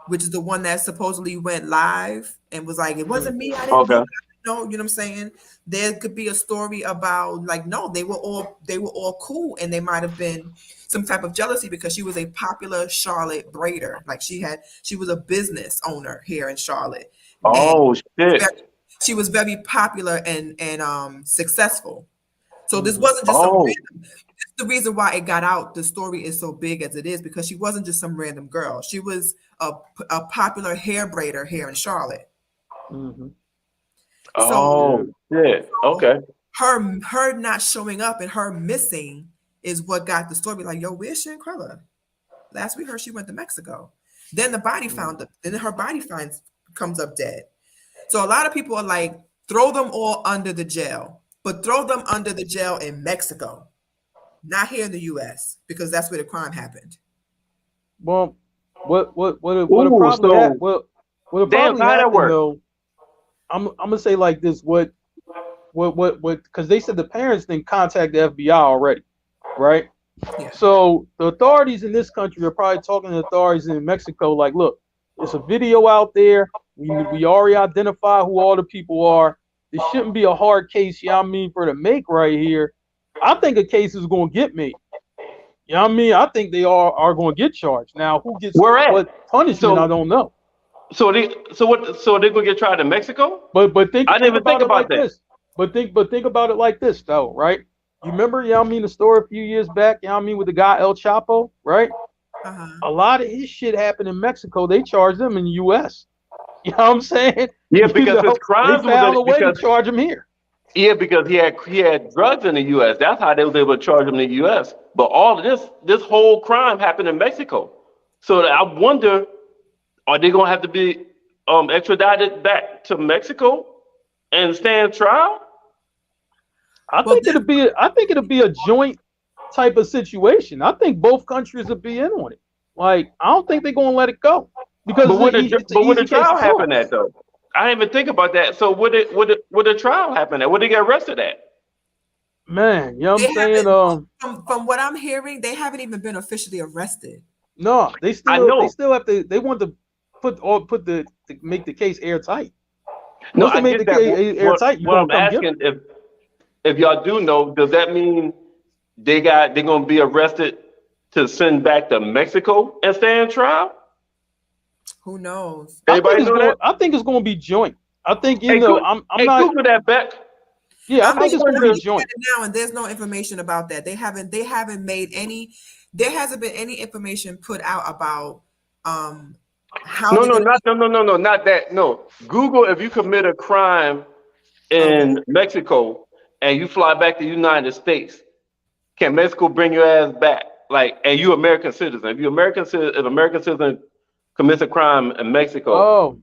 which is the one that supposedly went live and was like, it wasn't me. I didn't know. You know what I'm saying? There could be a story about no, they were all cool, and they might have been some type of jealousy because she was a popular Charlotte braider. Like she was a business owner here in Charlotte. Oh shit. She was very popular and successful. So this wasn't just some random. This is the reason why it got out. The story is so big as it is because she wasn't just some random girl. She was a popular hair braider here in Charlotte. Mm-hmm. Okay. Her not showing up and her missing is what got the story like, yo, where's Shankrella? Last we heard she went to Mexico. Then the body her body comes up dead. So a lot of people are like, throw them all under the jail, but throw them under the jail in Mexico, not here in the U.S. because that's where the crime happened. Well, what probably happened? Well, what probably happened though? I'm gonna say like this: what? Because they said the parents didn't contact the FBI already, right? Yeah. So the authorities in this country are probably talking to the authorities in Mexico, like, look, there's a video out there. We already identify who all the people are. This shouldn't be a hard case, for to make right here. I think a case is going to get made. I think they are going to get charged. Now, who gets what punishment? I don't know. So they're gonna get tried in Mexico? But think I didn't even think about that. This. But think about it like this though, right? You remember, the story a few years back, with the guy El Chapo, right? Uh-huh. A lot of his shit happened in Mexico. They charged him in the U.S. You know what I'm saying? Yeah, because his crimes they found a way to charge him here. Yeah, because he had drugs in the U.S. That's how they was able to charge him in the U.S. But all of this whole crime happened in Mexico. So I wonder, are they gonna have to be extradited back to Mexico and stand trial? I Well, think it'll be a joint type of situation. I think both countries will be in on it. Like, I don't think they're gonna let it go because But would it's an but would the easy case trial to happen solve. at though? I didn't even think about that. So would the trial happen at? Would they get arrested at? Man, you know what they I'm saying? haven't. From what I'm hearing, they haven't even been officially arrested. No, I they know. still have to. They want to put the to make the case airtight. No, Once they I make get the that. But case airtight, you're what gonna I'm come get them. asking, if y'all do know, does that mean they're gonna be arrested to send back to Mexico and stand trial? Who knows? Anybody know that? I think it's going to be joint. I think Hey, I'm hey, not. Google that, Beck. Yeah, I I'm think looking, it's going I'm to be looking at joint. it now, and there's no information about that. They haven't made any. There hasn't been any information put out about how No, they're no, gonna. not that. No, Google if you commit a crime Okay. in Mexico and you fly back to the United States, can Mexico bring your ass back? Like, and you American citizen. If American citizen commits a crime in Mexico Oh,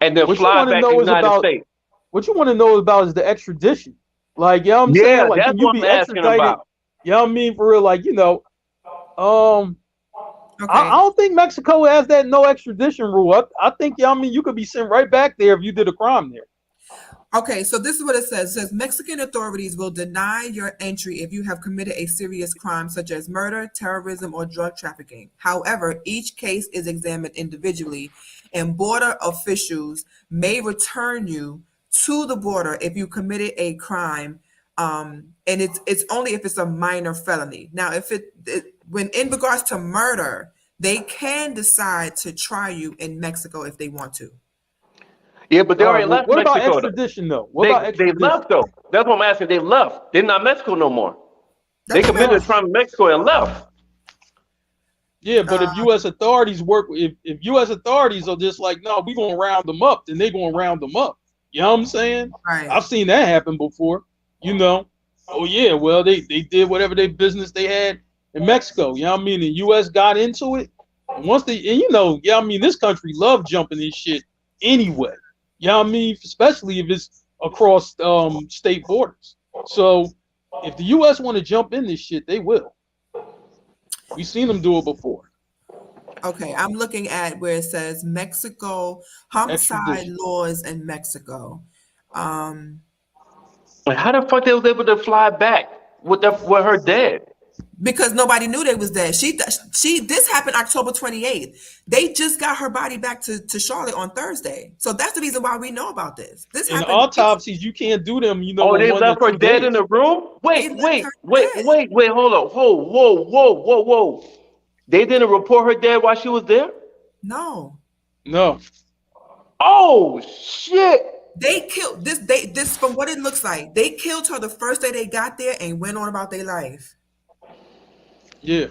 and then what you fly want to back to the know is United about States, what you want to know about is the extradition. Like, you know what I'm saying? yeah, Like, that's can you what I'm be asking extradited? about. You know what I mean? For real, like, um, I Okay. don't think Mexico has that no extradition rule. I think, you know what I mean, you could be sent right back there if you did a crime there. Okay, so this is what it says. It says Mexican authorities will deny your entry if you have committed a serious crime such as murder, terrorism, or drug trafficking. However, each case is examined individually, and border officials may return you to the border if you committed a crime. And it's only if it's a minor felony. Now, if when in regards to murder, they can decide to try you in Mexico if they want to. Yeah, but they All right. already Well, left what about Mexico though. extradition though? What about They extradition? left though. That's what I'm asking. They left. They're not Mexico no more. They That's committed okay. a crime in Mexico and left. Yeah, but Uh, if U.S. authorities if U.S. authorities are just like, no, we gonna round them up, then they gonna round them up. You know what I'm saying? right. I've seen that happen before. Oh yeah, well they did whatever they business they had in Mexico. You know what I mean? The U.S. got into it. And once yeah, I mean this country love jumping this shit anyway. You know what I mean? Especially if it's across state borders. So if the U.S. want to jump in this shit, they will. We've seen them do it before. Okay, I'm looking at where it says Mexico homicide Extradition. laws in Mexico. Um, Like, how the fuck they was able to fly back with her dead? because nobody knew they was dead. This happened October 28th. They just got her body back to Charlotte on Thursday. So that's the reason why we know about this. This And happened. autopsies, you can't do them, Oh, in they 1 to left her 2 dead days. in the room? They left her dead. Hold up. Whoa. They didn't report her dead while she was there? No. No. Oh shit. They killed this from what it looks like. They killed her the first day they got there and went on about their life. Yeah.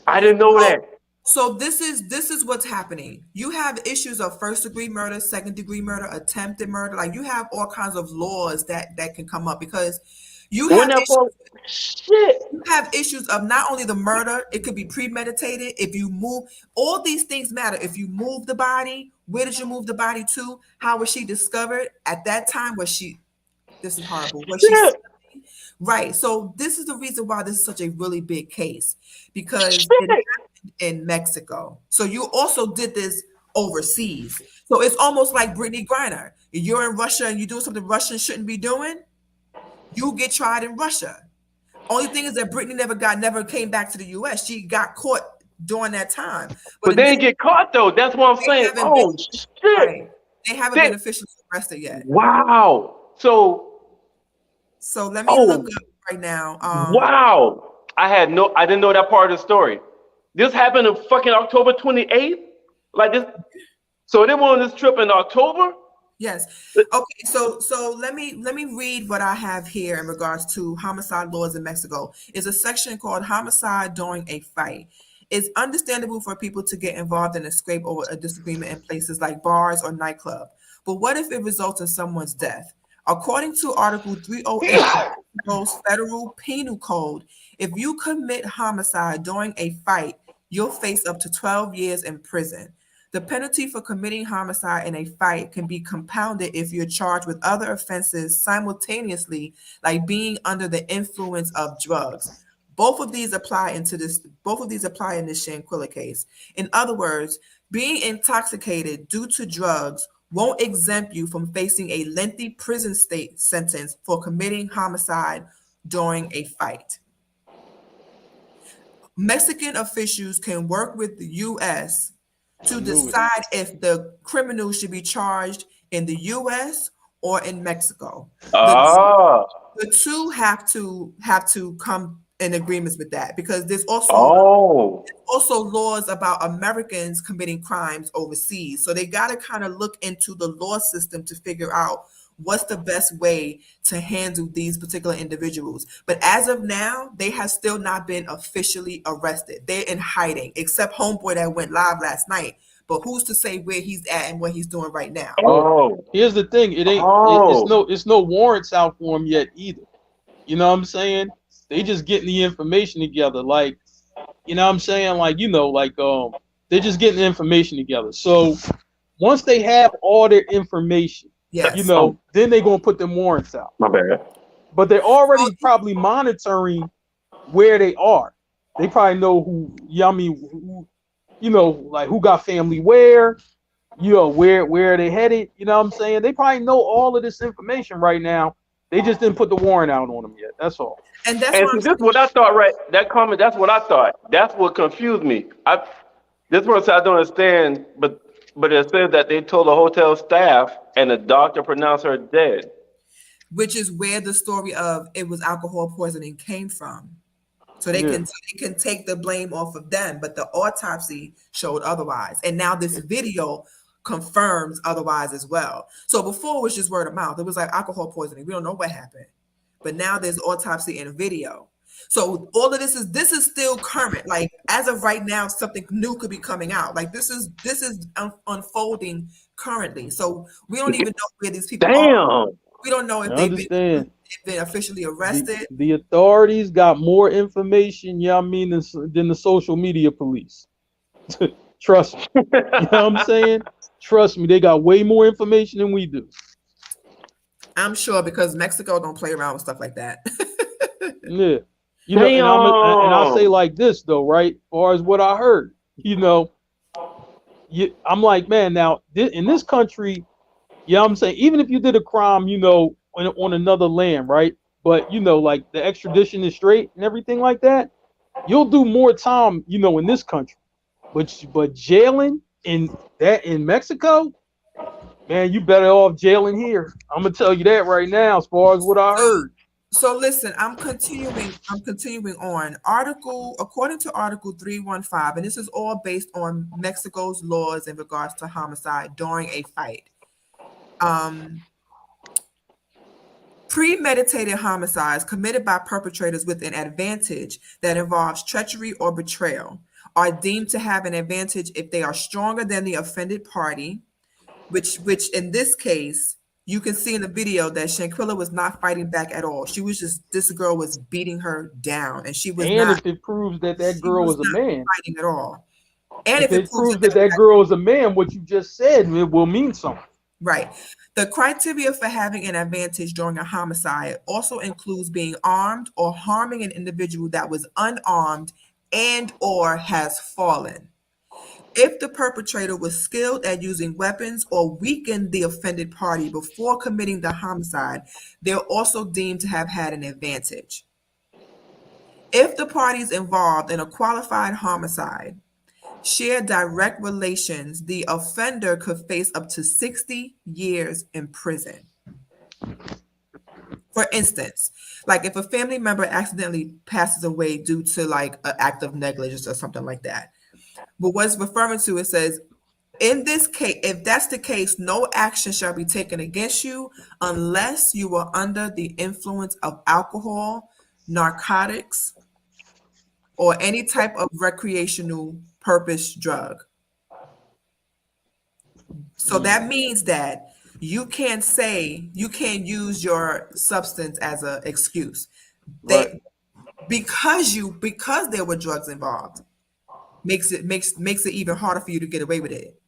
I didn't know that. So this is what's happening. You have issues of first degree murder, second degree murder, attempted murder. Like you have all kinds of laws that can come up because you When have that for shit. you have issues of not only the murder, it could be premeditated. If you move, all these things matter. If you move the body, where did you move the body to? How was she discovered? At that time, this is horrible. Was she Shit. right? So this is the reason why this is such a really big case because Shit. it happened in Mexico. So you also did this overseas. So it's almost like Brittany Griner. If you're in Russia and you do something Russians shouldn't be doing, you get tried in Russia. Only thing is that Brittany never came back to the U.S. She got caught during that time. But they didn't get caught though. That's what I'm saying. haven't Oh been- shit. right. They haven't been officially arrested yet. Wow. So let me Oh. look up right now. Wow. I didn't know that part of the story. This happened on fucking October 28th? Like this. So they went on this trip in October? Yes. Okay. So let me read what I have here in regards to homicide laws in Mexico. It's a section called homicide during a fight. It's understandable for people to get involved in a scrape or a disagreement in places like bars or nightclub. But what if it results in someone's death? According to Article 308 of Mexico's Federal Penal Code, if you commit homicide during a fight, you'll face up to 12 years in prison. The penalty for committing homicide in a fight can be compounded if you're charged with other offenses simultaneously, like being under the influence of drugs. Both of these apply in this Shanquilla case. In other words, being intoxicated due to drugs won't exempt you from facing a lengthy prison state sentence for committing homicide during a fight. Mexican officials can work with the U.S. to decide if the criminal should be charged in the U.S. or in Mexico. The two have to come in agreements with that, because there's also laws about Americans committing crimes overseas. So they got to kind of look into the law system to figure out what's the best way to handle these particular individuals. But as of now, they have still not been officially arrested. They're in hiding, except homeboy that went live last night. But who's to say where he's at and what he's doing right now? Here's the thing: it ain't. It's no warrants out for him yet either. You know what I'm saying? They just getting the information together. Like, you know what I'm saying? Like, they're just getting the information together. So once they have all their information, then they're gonna put them warrants out. My bad. But they're already probably monitoring where they are. They probably know who who got family where, where they headed. You know what I'm saying? They probably know all of this information right now. They just didn't put the warrant out on them yet. That's all. And this is what I thought, right? That comment, that's what I thought. That's what confused me. This one I don't understand, but it says that they told the hotel staff and the doctor pronounced her dead. Which is where the story of it was alcohol poisoning came from. So they can take the blame off of them, but the autopsy showed otherwise. And now this video confirms otherwise as well. So before it was just word of mouth. It was like alcohol poisoning. We don't know what happened. But now there's autopsy and video. So all of this is still current. Like as of right now, something new could be coming out. Like this is unfolding currently. So we don't even know where these people are. We don't know if they've been officially arrested. The authorities got more information, than the social media police. Trust me. You know what I'm saying? Trust me, they got way more information than we do. I'm sure, because Mexico don't play around with stuff like that. Yeah. And I'll say like this though, right? As far as what I heard, I'm like, man, now in this country, I'm saying, even if you did a crime, on another land, right? But like the extradition is straight and everything like that, you'll do more time, in this country. But jailing in Mexico, man, you better off jailing here. I'm gonna tell you that right now, as far as what I heard. So listen, I'm continuing on. According to Article 315, and this is all based on Mexico's laws in regards to homicide during a fight. Premeditated homicides committed by perpetrators with an advantage that involves treachery or betrayal are deemed to have an advantage if they are stronger than the offended party, which in this case, you can see in the video that Shanquilla was not fighting back at all. This girl was beating her down, and she was not. And if it proves that girl was a man, fighting at all. And if it proves that girl is a man, what you just said, it will mean something. Right. The criteria for having an advantage during a homicide also includes being armed or harming an individual that was unarmed and or has fallen. If the perpetrator was skilled at using weapons or weakened the offended party before committing the homicide, they're also deemed to have had an advantage. If the parties involved in a qualified homicide share direct relations, the offender could face up to 60 years in prison. For instance, like if a family member accidentally passes away due to like an act of negligence or something like that. But what it's referring to, it says, in this case, if that's the case, no action shall be taken against you unless you are under the influence of alcohol, narcotics, or any type of recreational purpose drug. So that means that you can't use your substance as an excuse. Right. Because there were drugs involved makes it even harder for you to get away with it.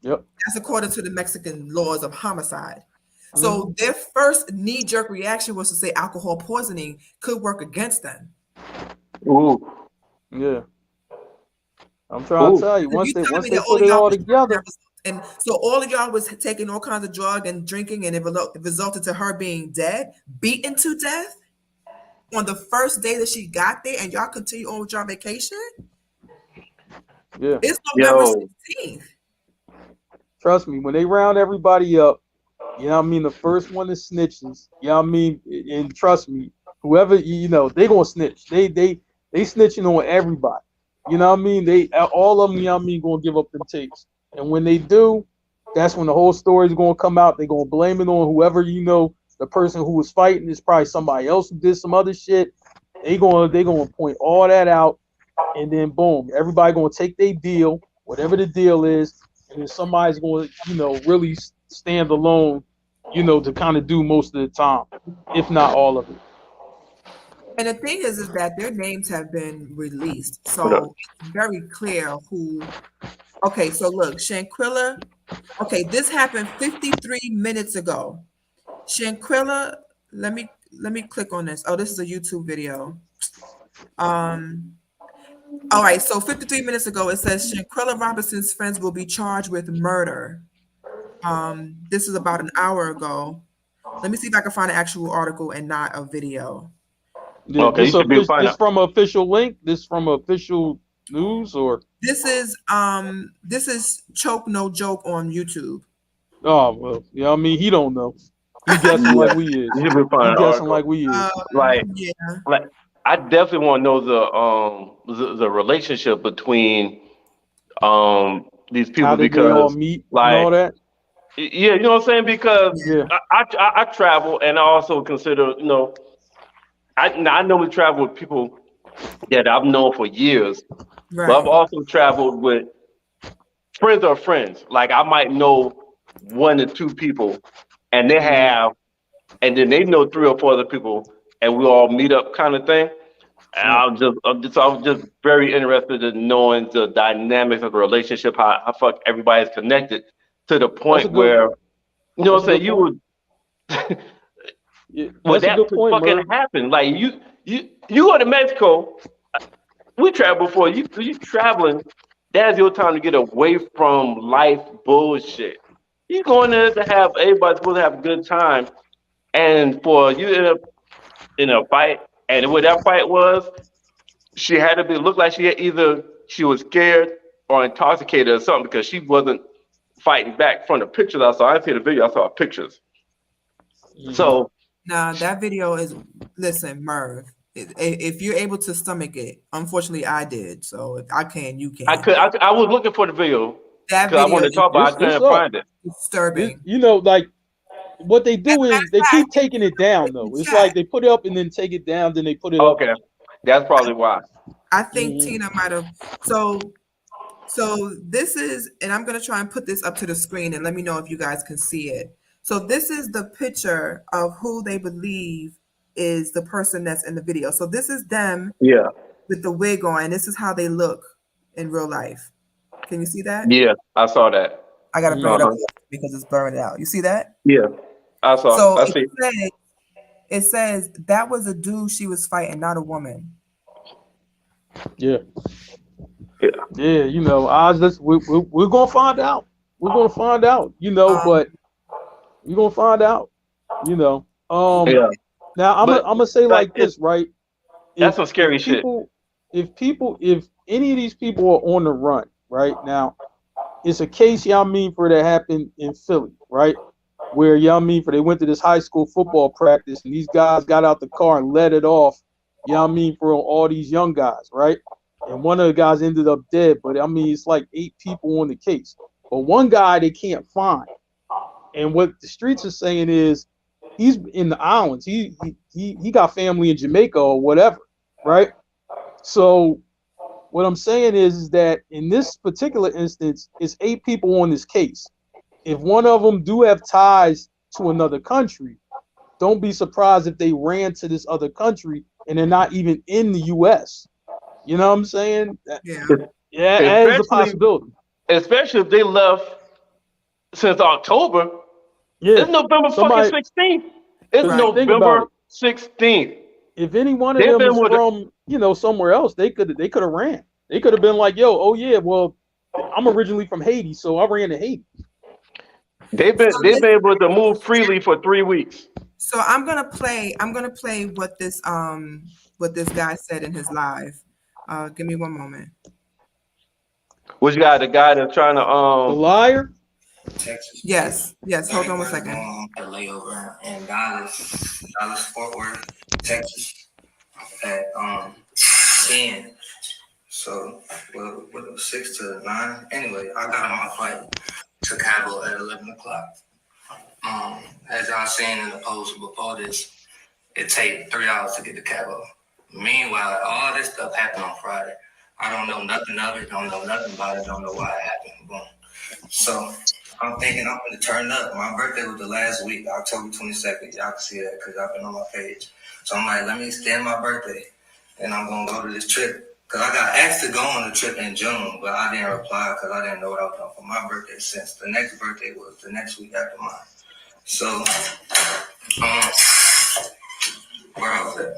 Yep. That's according to the Mexican laws of homicide. Mm-hmm. So their first knee-jerk reaction was to say alcohol poisoning could work against them. Ooh. Yeah. I'm trying to tell you, once they put it all together. And so all of y'all was taking all kinds of drug and drinking, and it resulted to her being dead, beaten to death on the first day that she got there, and y'all continue on with your vacation? Yeah. It's November 16th. Trust me, when they round everybody up, you know what I mean, the first one is snitches. You know what I mean? And trust me, whoever, you know, they gonna snitch. They snitching on everybody. You know what I mean? They all of them, you know what I mean, gonna give up them tapes. And when they do, that's when the whole story is gonna come out. They're gonna blame it on whoever, you know, the person who was fighting is probably somebody else who did some other shit. They gonna point all that out, and then boom, everybody gonna take their deal, whatever the deal is, and then somebody's gonna, you know, really stand alone, you know, to kind of do most of the time, if not all of it. And the thing is that their names have been released, so it's very clear who. Okay, so look, Shanquella. Okay, this happened 53 minutes ago. Shanquella, let me click on this. Oh, this is a YouTube video. All right, so 53 minutes ago, it says Shanquella Robinson's friends will be charged with murder. This is about an hour ago. Let me see if I can find an actual article and not a video. Yeah, okay, this from an official link? This from official news or? This is Choke No Joke on YouTube. Oh well, yeah. I mean, he don't know. He guessing like we is. You should be finding He an guessing article. like we is. Like, Yeah. like I definitely want to know the relationship between these people How did they all because meet like and all that? yeah, you know what I'm saying? Because Yeah. I travel and I also consider, you know, I normally travel with people that I've known for years, Right. but I've also traveled with friends of friends. Like I might know one or two people, and they have, and then they know three or four other people, and we all meet up, kind of thing. And I was just very interested in knowing the dynamics of the relationship, how fuck everybody's connected to the point where, you know what I'm saying, you would. Yeah, Well, that's a that good could point, fucking Murray. happen. Like you go to Mexico. We traveled before. You traveling. That's your time to get away from life bullshit. You going there to have everybody's supposed to have a good time, and for you end up in a fight. And what that fight was, she had to be look like she was scared or intoxicated or something because she wasn't fighting back from the pictures I saw. I didn't see the video. I saw pictures. So. Now that video is, listen, Merv. If you're able to stomach it, unfortunately, I did. So if I can, you can. I was looking for the video because I wanted to talk about. I couldn't find it. Disturbing. You know, like what they do is they keep taking it down though. It's like they put it up and then take it down, then they put it up. Okay, that's probably why. I think Tina might have. So this is, and I'm gonna try and put this up to the screen and let me know if you guys can see it. So this is the picture of who they believe is the person that's in the video. So this is them with the wig on. This is how they look in real life. Can you see that? Yeah, I saw that. I gotta bring it up because it's blurring out. You see that? Yeah, I saw. So I see. it says that was a dude she was fighting, not a woman. Yeah. Yeah, you know, we're gonna find out. We're gonna find out, you know, but we're gonna find out, you know. Now I'm gonna say like this, right? That's some scary shit. If any of these people are on the run right now, it's a case, y'all mean, for that happened in Philly, right? Where y'all mean for they went to this high school football practice and these guys got out the car and let it off, y'all mean, for all these young guys, right? And one of the guys ended up dead, but I mean it's like 8 people on the case. But one guy they can't find. And what the streets are saying is he's in the islands. He got family in Jamaica or whatever, right? So what I'm saying is that in this particular instance, it's 8 people on this case. if one of them do have ties to another country, don't be surprised if they ran to this other country and they're not even in the U.S. You know what I'm saying? Yeah. Yeah, that is a Especially, possibility. especially if they left since October. Yeah, It's November fucking somebody. 16th. It's Right. Think about November it. 16th. If any one of They've them been is with from, somewhere else, they could have ran. They could have been like, yo, oh yeah, well, I'm originally from Haiti, so I ran to Haiti. So they've this, been able to move freely for 3 weeks. so I'm gonna play what this guy said in his live. Give me one moment. Which guy? The guy that's trying to The liar. Texas. Yes, hold on one second. Going on a layover in Dallas, Fort Worth, Texas, at 10. So, well, what it was 6 to 9. Anyway, I got on my flight to Cabo at 11 o'clock. As y'all seen in the post before this, it take 3 hours to get to Cabo. Meanwhile, all this stuff happened on Friday. I don't know nothing of it, don't know nothing about it, don't know why it happened. Boom. So I'm thinking I'm going to turn up. My birthday was the last week, October 22nd. Y'all can see that because y'all been on my page. So I'm like, let me extend my birthday, and I'm going to go to this trip. Because I got asked to go on the trip in June, but I didn't reply because I didn't know what I was doing for my birthday, since the next birthday was the next week after mine. So, where I was at?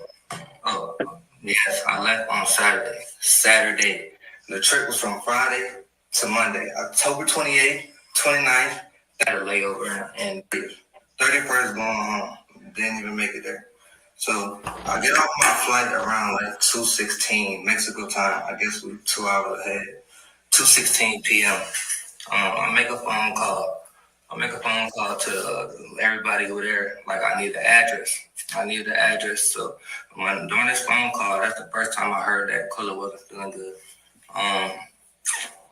Oh, yes, I left on Saturday. The trip was from Friday to Monday, October 28th, 29th, got a layover, and 31st going home. Didn't even make it there. So I get off my flight around like 2:16 Mexico time. I guess we're 2 hours ahead. 2:16 p.m. I make a phone call. To everybody over there. Like, I need the address. So during this phone call, that's the first time I heard that Kula wasn't feeling good.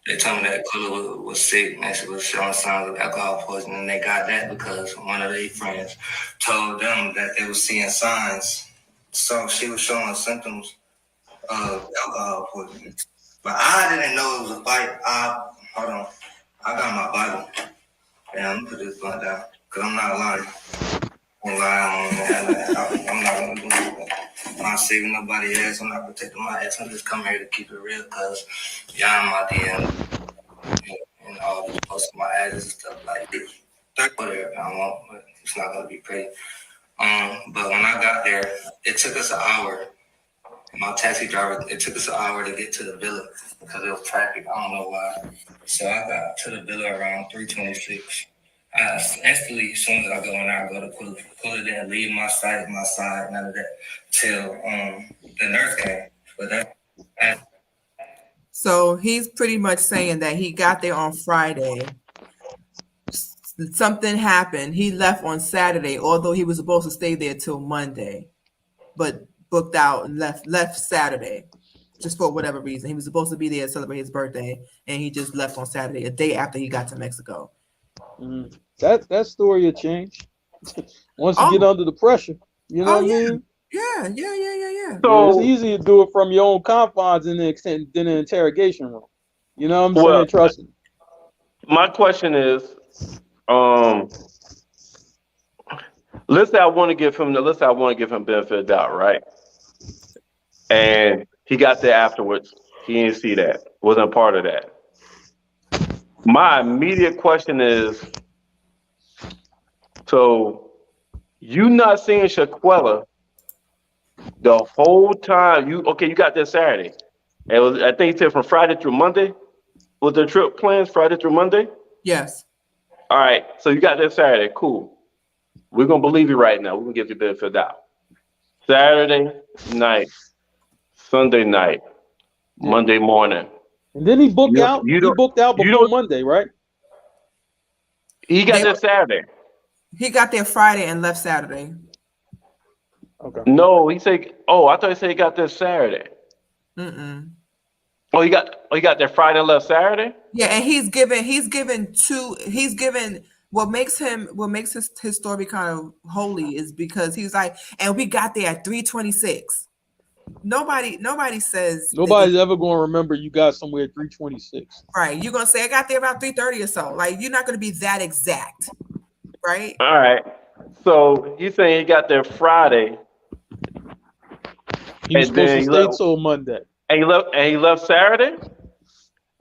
They told me that Kula was sick and she was showing signs of alcohol poisoning. And they got that because one of their friends told them that they were seeing signs. So she was showing symptoms of alcohol poisoning. But I didn't know it was a fight. Hold on. I got my Bible. And I'm gonna put this blunt down because I'm not lying. I'm not gonna do that. I'm not saving nobody's ass. I'm not protecting my ass. I'm just coming here to keep it real because y'all in my DM and all this posting my ass and stuff like this. Whatever I want, but it's not gonna be pretty. But when I got there, it took us an hour. My taxi driver, it took us an hour to get to the villa because there was traffic. I don't know why. So I got to the villa around 3:26. Instantly, as soon as I go in there, I go to Kula there, leave my side, none of that, till the nurse came. But So he's pretty much saying that he got there on Friday. Something happened. He left on Saturday, although he was supposed to stay there till Monday, but booked out and left Saturday, just for whatever reason. He was supposed to be there to celebrate his birthday, and he just left on Saturday, a day after he got to Mexico. Mm. That story will change once you get under the pressure. You know what I mean? Yeah. So, it's easy to do it from your own confines than the interrogation room. You know what I'm saying? Trust me. my question is, let's say I want to give him benefit of the doubt, right? And he got there afterwards. He didn't see that. Wasn't part of that. My immediate question is, so you not seeing Shaquella the whole time? You got there Saturday. It was, I think he said, from Friday through Monday. Was the trip plans Friday through Monday? Yes. All right. So you got there Saturday. Cool. We're gonna believe you right now. We're gonna give you the benefit of the doubt. Saturday night, Sunday night, Monday morning. And then he booked out. He booked out before Monday, right? He got there Saturday. He got there Friday and left Saturday. Okay. No, he said. Oh, I thought he said he got there Saturday. Oh, he got there Friday and left Saturday. Yeah, and he's given what makes his story kind of holy is because he's like, and we got there at 3:26. Nobody says Nobody's ever going to remember you got somewhere at 326. right. You're gonna say I got there about 3:30 or so. Like you're not gonna be that exact, right? All right. So you saying he got there Friday He was and supposed then to he stay left, till Monday. and he left Saturday?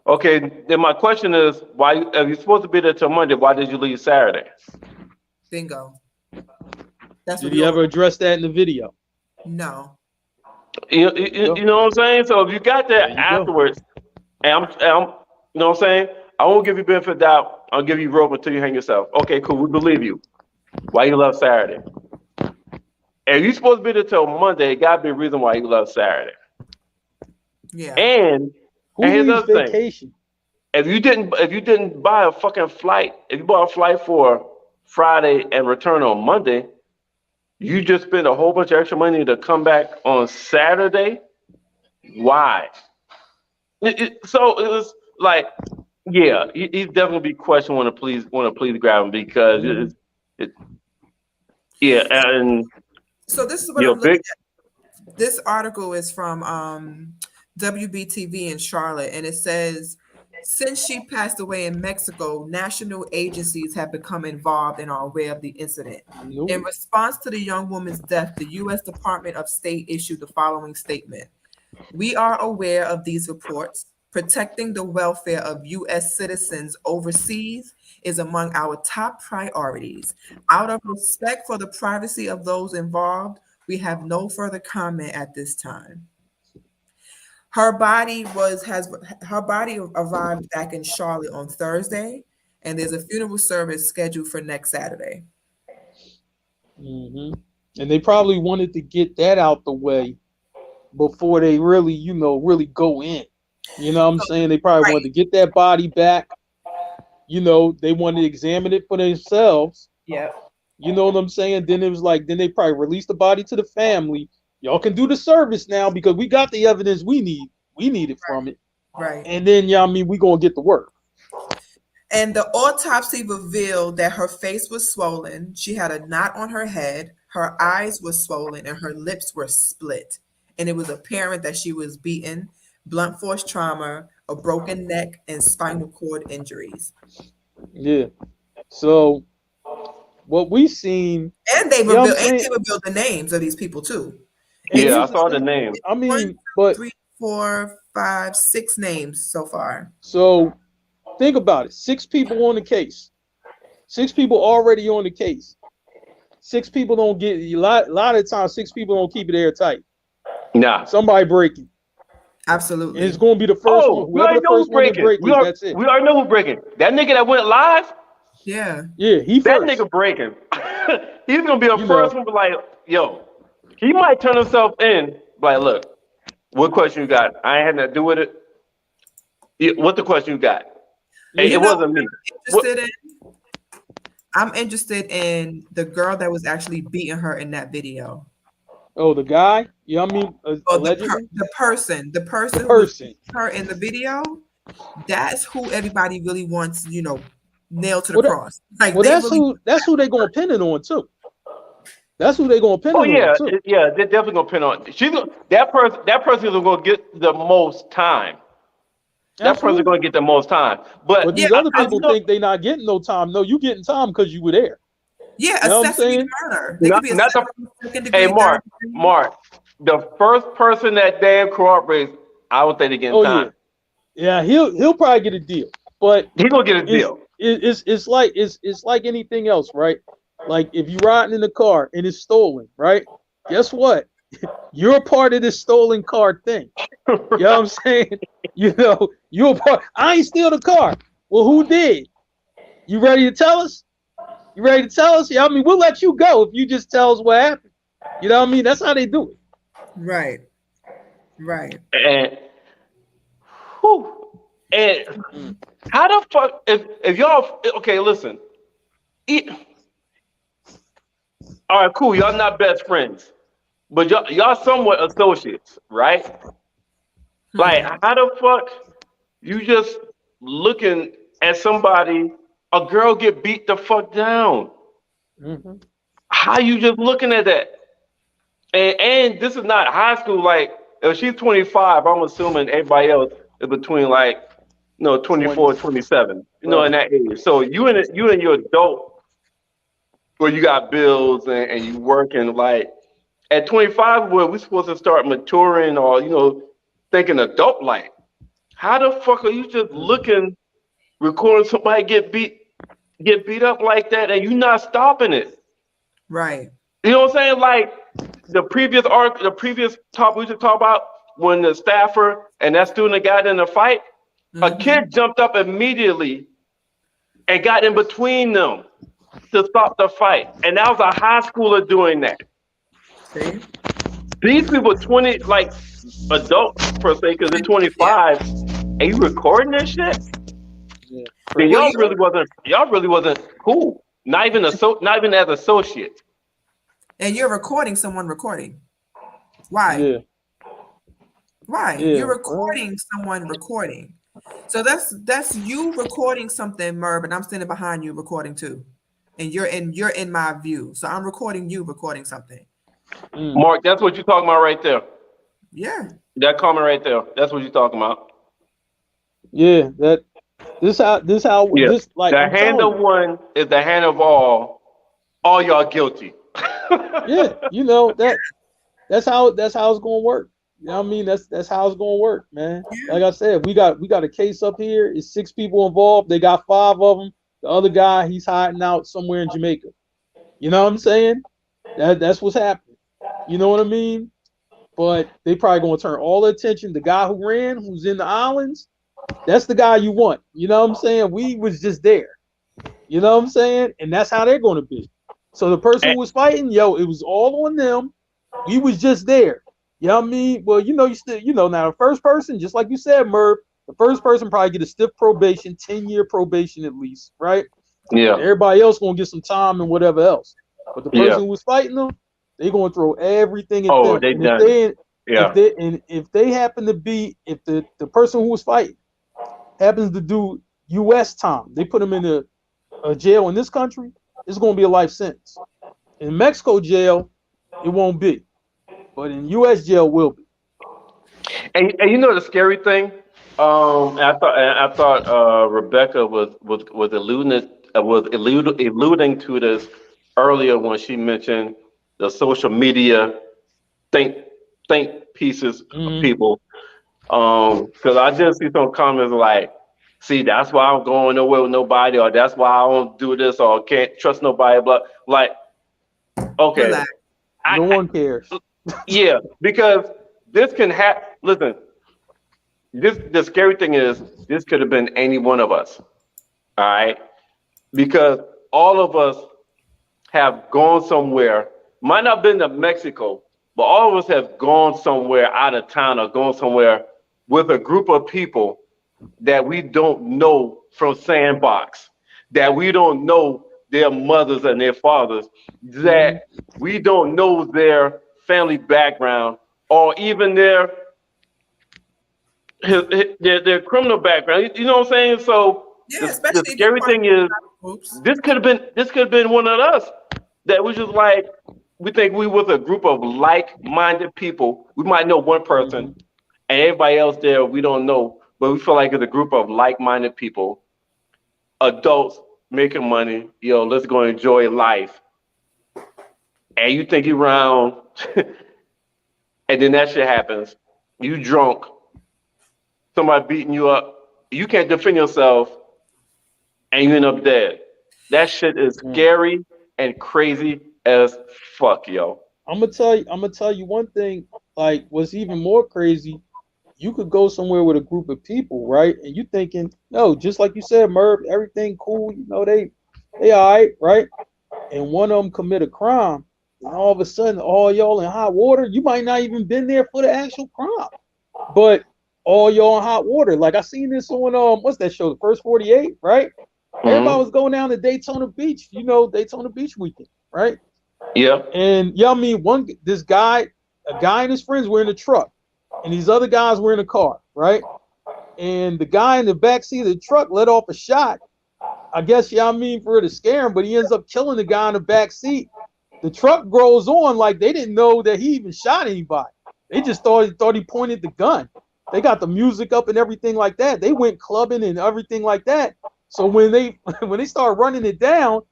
Okay, then my question is, why if you're supposed to be there till Monday, why did you leave Saturday? Bingo. That's Did what he we ever all address that in the video? know. You know what I'm saying? So if you got there There you go. afterwards, and I'm, you know what I'm saying? I won't give you benefit of doubt. I'll give you rope until you hang yourself. Okay, cool. We believe you. Why you left Saturday? If you're supposed to be there till Monday, it gotta be a reason why you left Saturday. Yeah. And Who here's the leaves other thing. vacation? If you didn't buy a fucking flight, if you bought a flight for Friday and return on Monday, you just spent a whole bunch of extra money to come back on Saturday. Why? So it was like, yeah, he's definitely be questioned when the police grab him because yeah, and So this is what you I'm know, looking big. at. This article is from WBTV in Charlotte, and it says since she passed away in Mexico, national agencies have become involved and are aware of the incident. Nope. In response to the young woman's death, the U.S. Department of State issued the following statement. We are aware of these reports. Protecting the welfare of U.S. citizens overseas is among our top priorities. Out of respect for the privacy of those involved, we have no further comment at this time. Her body arrived back in Charlotte on Thursday, and there's a funeral service scheduled for next Saturday. And they probably wanted to get that out the way before they really, really go in. You know what I'm saying? They probably wanted to get that body back. You know, they wanted to examine it for themselves. Yeah. You know what I'm saying? Then it was like, then they probably released the body to the family. Y'all can do the service now because we got the evidence we need. We need it from it. Right. And then, we going to get to work. And the autopsy revealed that her face was swollen. She had a knot on her head. Her eyes were swollen and her lips were split. And it was apparent that she was beaten, blunt force trauma, a broken neck, and spinal cord injuries. Yeah. So what we seen, and they revealed the names of these people too. And Yeah, I saw the name. I mean, 1, 2, but 3, 4, 5, 6 names so far. So think about it. 6 people on the case. 6 people already on the case. 6 people don't get a lot of times. 6 people don't keep it airtight. Nah. Somebody breaking. Absolutely. And it's going to be the first one. We already know who's breaking. That's it. We already know who's breaking. That nigga that went live. Yeah. Yeah, he That first. nigga breaking. He's gonna be the first one. Be like, yo, he might turn himself in. Like, look, what question you got? I ain't had nothing to do with it. Yeah, what the question you got? Hey, it wasn't me. I'm interested in the girl that was actually beating her in that video. Oh, the guy? Yeah, the person who beat her in the video. That's who everybody really wants, nailed to the cross. Like, that's who they're gonna pin it on too. That's who they're gonna pin it on too. Yeah, they're definitely gonna pin on. That person is gonna get the most time. That person's gonna get the most time. But these other people think they're not getting no time. No, you getting time because you were there. Yeah, you know a second murder. Hey, Mark, the first person that damn corroborates, I don't think they're getting time. Yeah, he'll probably get a deal, but he's gonna get a deal. It's like anything else, right? Like if you're riding in a car and it's stolen, right? Guess what? You're a part of this stolen car thing. You know what I'm saying? You're a part. I ain't steal the car. Well, who did? You ready to tell us? You ready to tell us? Yeah, we'll let you go if you just tell us what happened. You know what I mean? That's how they do it. Right. And how the fuck if y'all listen. All right, cool. Y'all not best friends, but y'all somewhat associates, right? Like, how the fuck you just looking at somebody? A girl get beat the fuck down. How you just looking at that? And this is not high school. Like if she's 25, I'm assuming everybody else is between like, 24 and 27, in that age. So you in your adult, where you got bills and you working, like at 25, where we supposed to start maturing or, thinking adult like. How the fuck are you just looking, recording somebody get beat up like that, and you not stopping it? Right. You know what I'm saying? Like the previous topic we should talk about, when the staffer and that student got in a fight, a kid jumped up immediately and got in between them to stop the fight, and that was a high schooler doing that. See? These people 20, like adults per se, because they're 25, and you recording this shit? Yeah. Then y'all really wasn't cool. Not even as associates. And you're recording someone recording. Why? Yeah. Why? Yeah. You're recording someone recording. So that's you recording something, Merv, and I'm standing behind you recording too. And you're in my view. So I'm recording you recording something. Mark, that's what you're talking about right there. Yeah. That comment right there. That's what you're talking about. Yeah, this how Yeah. this like The I'm hand telling of one is the hand of all. All y'all guilty. yeah, that's how it's gonna work. You know what I mean? That's how it's gonna work, man. Like I said, we got a case up here. It's 6 people involved. They got 5 of them. The other guy, he's hiding out somewhere in Jamaica. You know what I'm saying? That's what's happening. You know what I mean? But they probably gonna turn all the attention. The guy who ran, who's in the islands, that's the guy you want. You know what I'm saying? We was just there. You know what I'm saying? And that's how they're gonna be. So the person who was fighting, it was all on them. We was just there. You know what I mean? Well, you still, now the first person, just like you said, Merv, the first person probably get a stiff probation, 10-year probation at least, right? Yeah. Everybody else gonna get some time and whatever else. But the person who was fighting them, they gonna throw everything at them. They And done. if they happen to be, if the person who was fighting happens to do U.S. time, they put them in a jail in this country, it's gonna be a life sentence. In Mexico jail, it won't be, but in U.S. jail will be. And the scary thing, I thought Rebecca was alluding to this earlier when she mentioned the social media think pieces of people. Because I did see some comments like, see, that's why I don't go nowhere with nobody, or that's why I don't do this, or can't trust nobody. But like, okay, no one cares. Yeah, because this can happen. Listen, the scary thing is this could have been any one of us. All right, because all of us have gone somewhere. Might not have been to Mexico, but all of us have gone somewhere out of town or gone somewhere with a group of people that we don't know from Sandbox, that we don't know their mothers and their fathers, that we don't know their family background or even their criminal background. You know what I'm saying? So the scary thing is this could have been one of us that was just like, we think we was a group of like-minded people. We might know one person and everybody else there we don't know, but we feel like it's a group of like-minded people, adults making money. Let's go enjoy life. And you think you're around, and then that shit happens. You drunk, somebody beating you up, you can't defend yourself, and you end up dead. That shit is scary and crazy as fuck, yo. I'm gonna tell you one thing. Like, what's even more crazy, you could go somewhere with a group of people, right? And you thinking, no, just like you said, Merv, everything cool, they all right, right? And one of them commit a crime, and all of a sudden, all y'all in hot water. You might not even been there for the actual crime, but all y'all in hot water. Like, I seen this on what's that show, The First 48, right? Everybody was going down to Daytona Beach, Daytona Beach weekend, right? Yeah. And I mean, a guy and his friends were in a truck, and these other guys were in a car, right? And the guy in the back seat of the truck let off a shot. I guess, for it to scare him, but he ends up killing the guy in the back seat. The truck grows on like they didn't know that he even shot anybody. They just thought he pointed the gun. They got the music up and everything like that. They went clubbing and everything like that. So when they start running it down,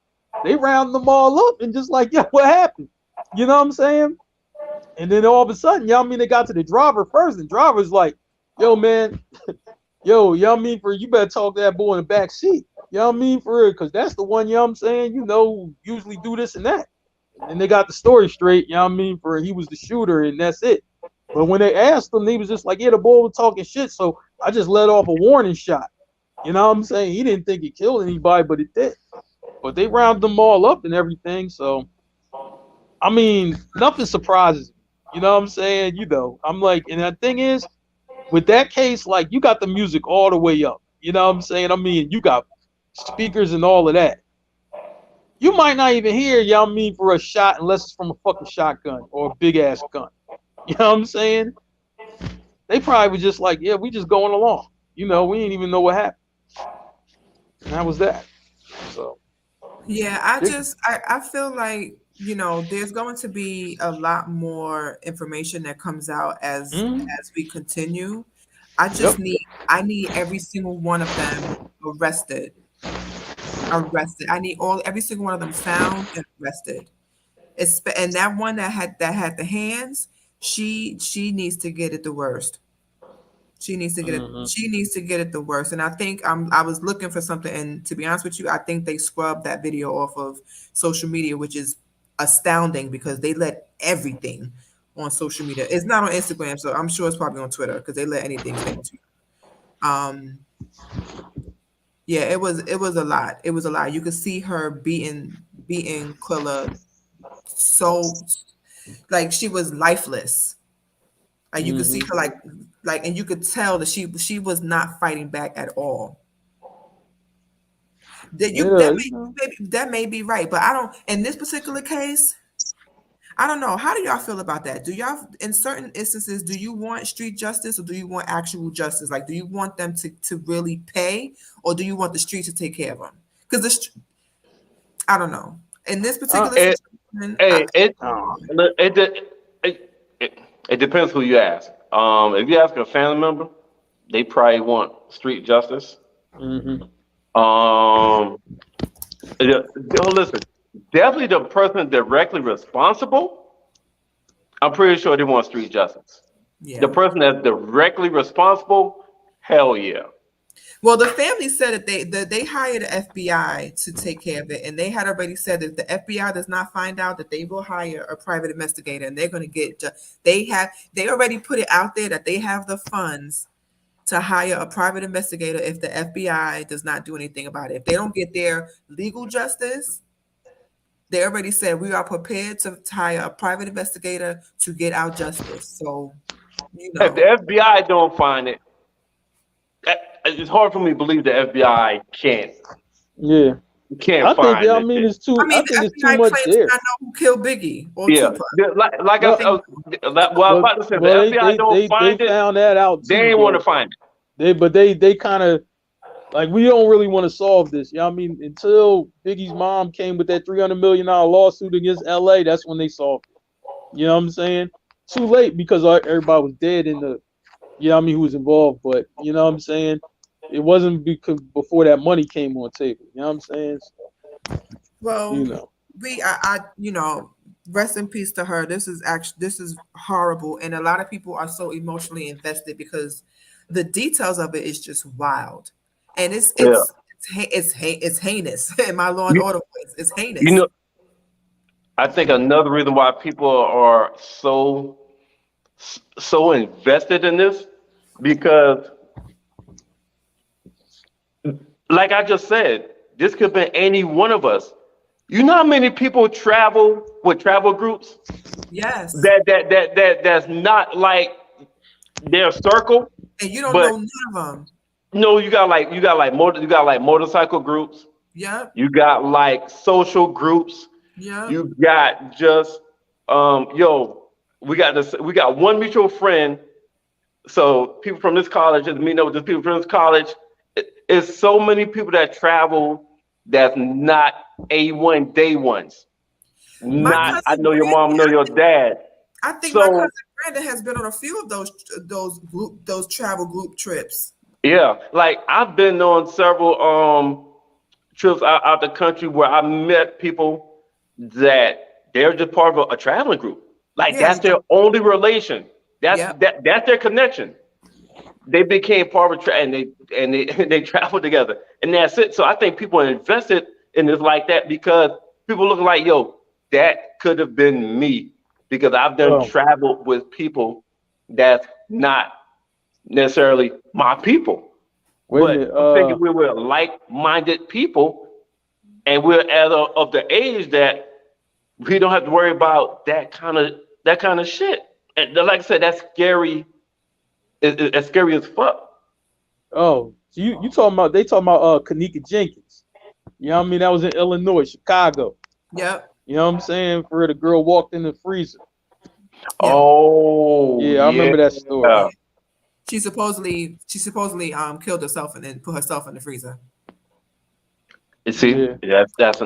they round them all up and just like, yeah, what happened? You know what I'm saying? And then all of a sudden, y'all mean they got to the driver first, and driver's like, yo, man, y'all mean for you better talk to that boy in the back seat. Y'all mean for real, because that's the one, you know what I'm saying, usually do this and that. And they got the story straight, you know what I mean, for he was the shooter and that's it. But when they asked him, he was just like, yeah, the boy was talking shit, so I just let off a warning shot. You know what I'm saying? He didn't think it killed anybody, but it did. But they rounded them all up and everything, so I mean, nothing surprises me. You know what I'm saying? I'm like, and the thing is, with that case, like, you got the music all the way up. You know what I'm saying? I mean, you got speakers and all of that. You might not even hear, you know what I mean, for a shot unless it's from a fucking shotgun or a big ass gun. You know what I'm saying? They probably was just like, yeah, we just going along. We didn't even know what happened. And that was that. So. Yeah, I feel like, there's going to be a lot more information that comes out as we continue. I need every single one of them arrested. I need every single one of them found and arrested. And that one that had the hands, she needs to get it the worst. She needs to get it. She needs to get it the worst. And I think I was looking for something, and to be honest with you, I think they scrubbed that video off of social media, which is astounding because they let everything on social media. It's not on Instagram, so I'm sure it's probably on Twitter because they let anything stay on Twitter. Yeah, it was a lot. It was a lot. You could see her beating Quilla so like she was lifeless. Like you could see her like, and you could tell that she was not fighting back at all. That may be right, but I don't. In this particular case, I don't know. How do y'all feel about that? Do y'all, in certain instances, do you want street justice or do you want actual justice? Like, do you want them to really pay, or do you want the street to take care of them? Because I don't know. In this particular situation, it depends who you ask. If you ask a family member, they probably want street justice. Listen, definitely the person directly responsible, I'm pretty sure they want street justice. Yeah. The person that's directly responsible, hell yeah. Well, the family said that they hired the FBI to take care of it, and they had already said that if the FBI does not find out, that they will hire a private investigator, and they're going to get. They already put it out there that they have the funds to hire a private investigator if the FBI does not do anything about it. If they don't get their legal justice, they already said we are prepared to hire a private investigator to get our justice. So, if the FBI don't find it, it's hard for me to believe the FBI can't. Yeah, can't find it. I think it's too much there. I know who killed Biggie. Or Tupac. Like I was about to say, the FBI don't find it. They found that out. They ain't want to find it. They kind of like, we don't really want to solve this. You know what I mean? Until Biggie's mom came with that $300 million lawsuit against LA, that's when they solved it. You know what I'm saying? Too late because everybody was dead in the. You know what I mean, who was involved, but you know what I'm saying? It wasn't because before that money came on table. You know what I'm saying? So, well, rest in peace to her. This is horrible, and a lot of people are so emotionally invested because the details of it is just wild, and it's heinous. In my Law and Order voice, it's heinous. I think another reason why people are so invested in this, because like I just said, this could be any one of us. You know how many people travel with travel groups? Yes. That's not like their circle. And you don't know none of them. No, you got motorcycle groups. Yeah. You got like social groups. Yeah. You got just we got one mutual friend. So people from this college is meeting up with people from this college. It's so many people that travel that's not A1 day ones. I know your mom, know your dad. I think my cousin Brandon has been on a few of those travel group trips. Yeah, like I've been on several trips out the country where I met people that they're just part of a traveling group. Like Yeah. that's their only relation. Yep. That's their connection. They became part of and they they travel together, and that's it. So I think people are invested in this like that because people look like, yo, that could have been me because I've done traveled with people that's not necessarily my people. Wait a But minute, I'm thinking we were like-minded people, and we're of the age that we don't have to worry about that kind of shit. And like I said, that's scary. It's scary as fuck. oh, so you talking about they talking about Kanika Jenkins. You know what I mean? That was in Illinois, Chicago. Yep. You know what I'm saying? For the girl walked in the freezer. Oh, Yeah, I remember that story. Yeah. She supposedly killed herself and then put herself in the freezer. You see, Yeah. that's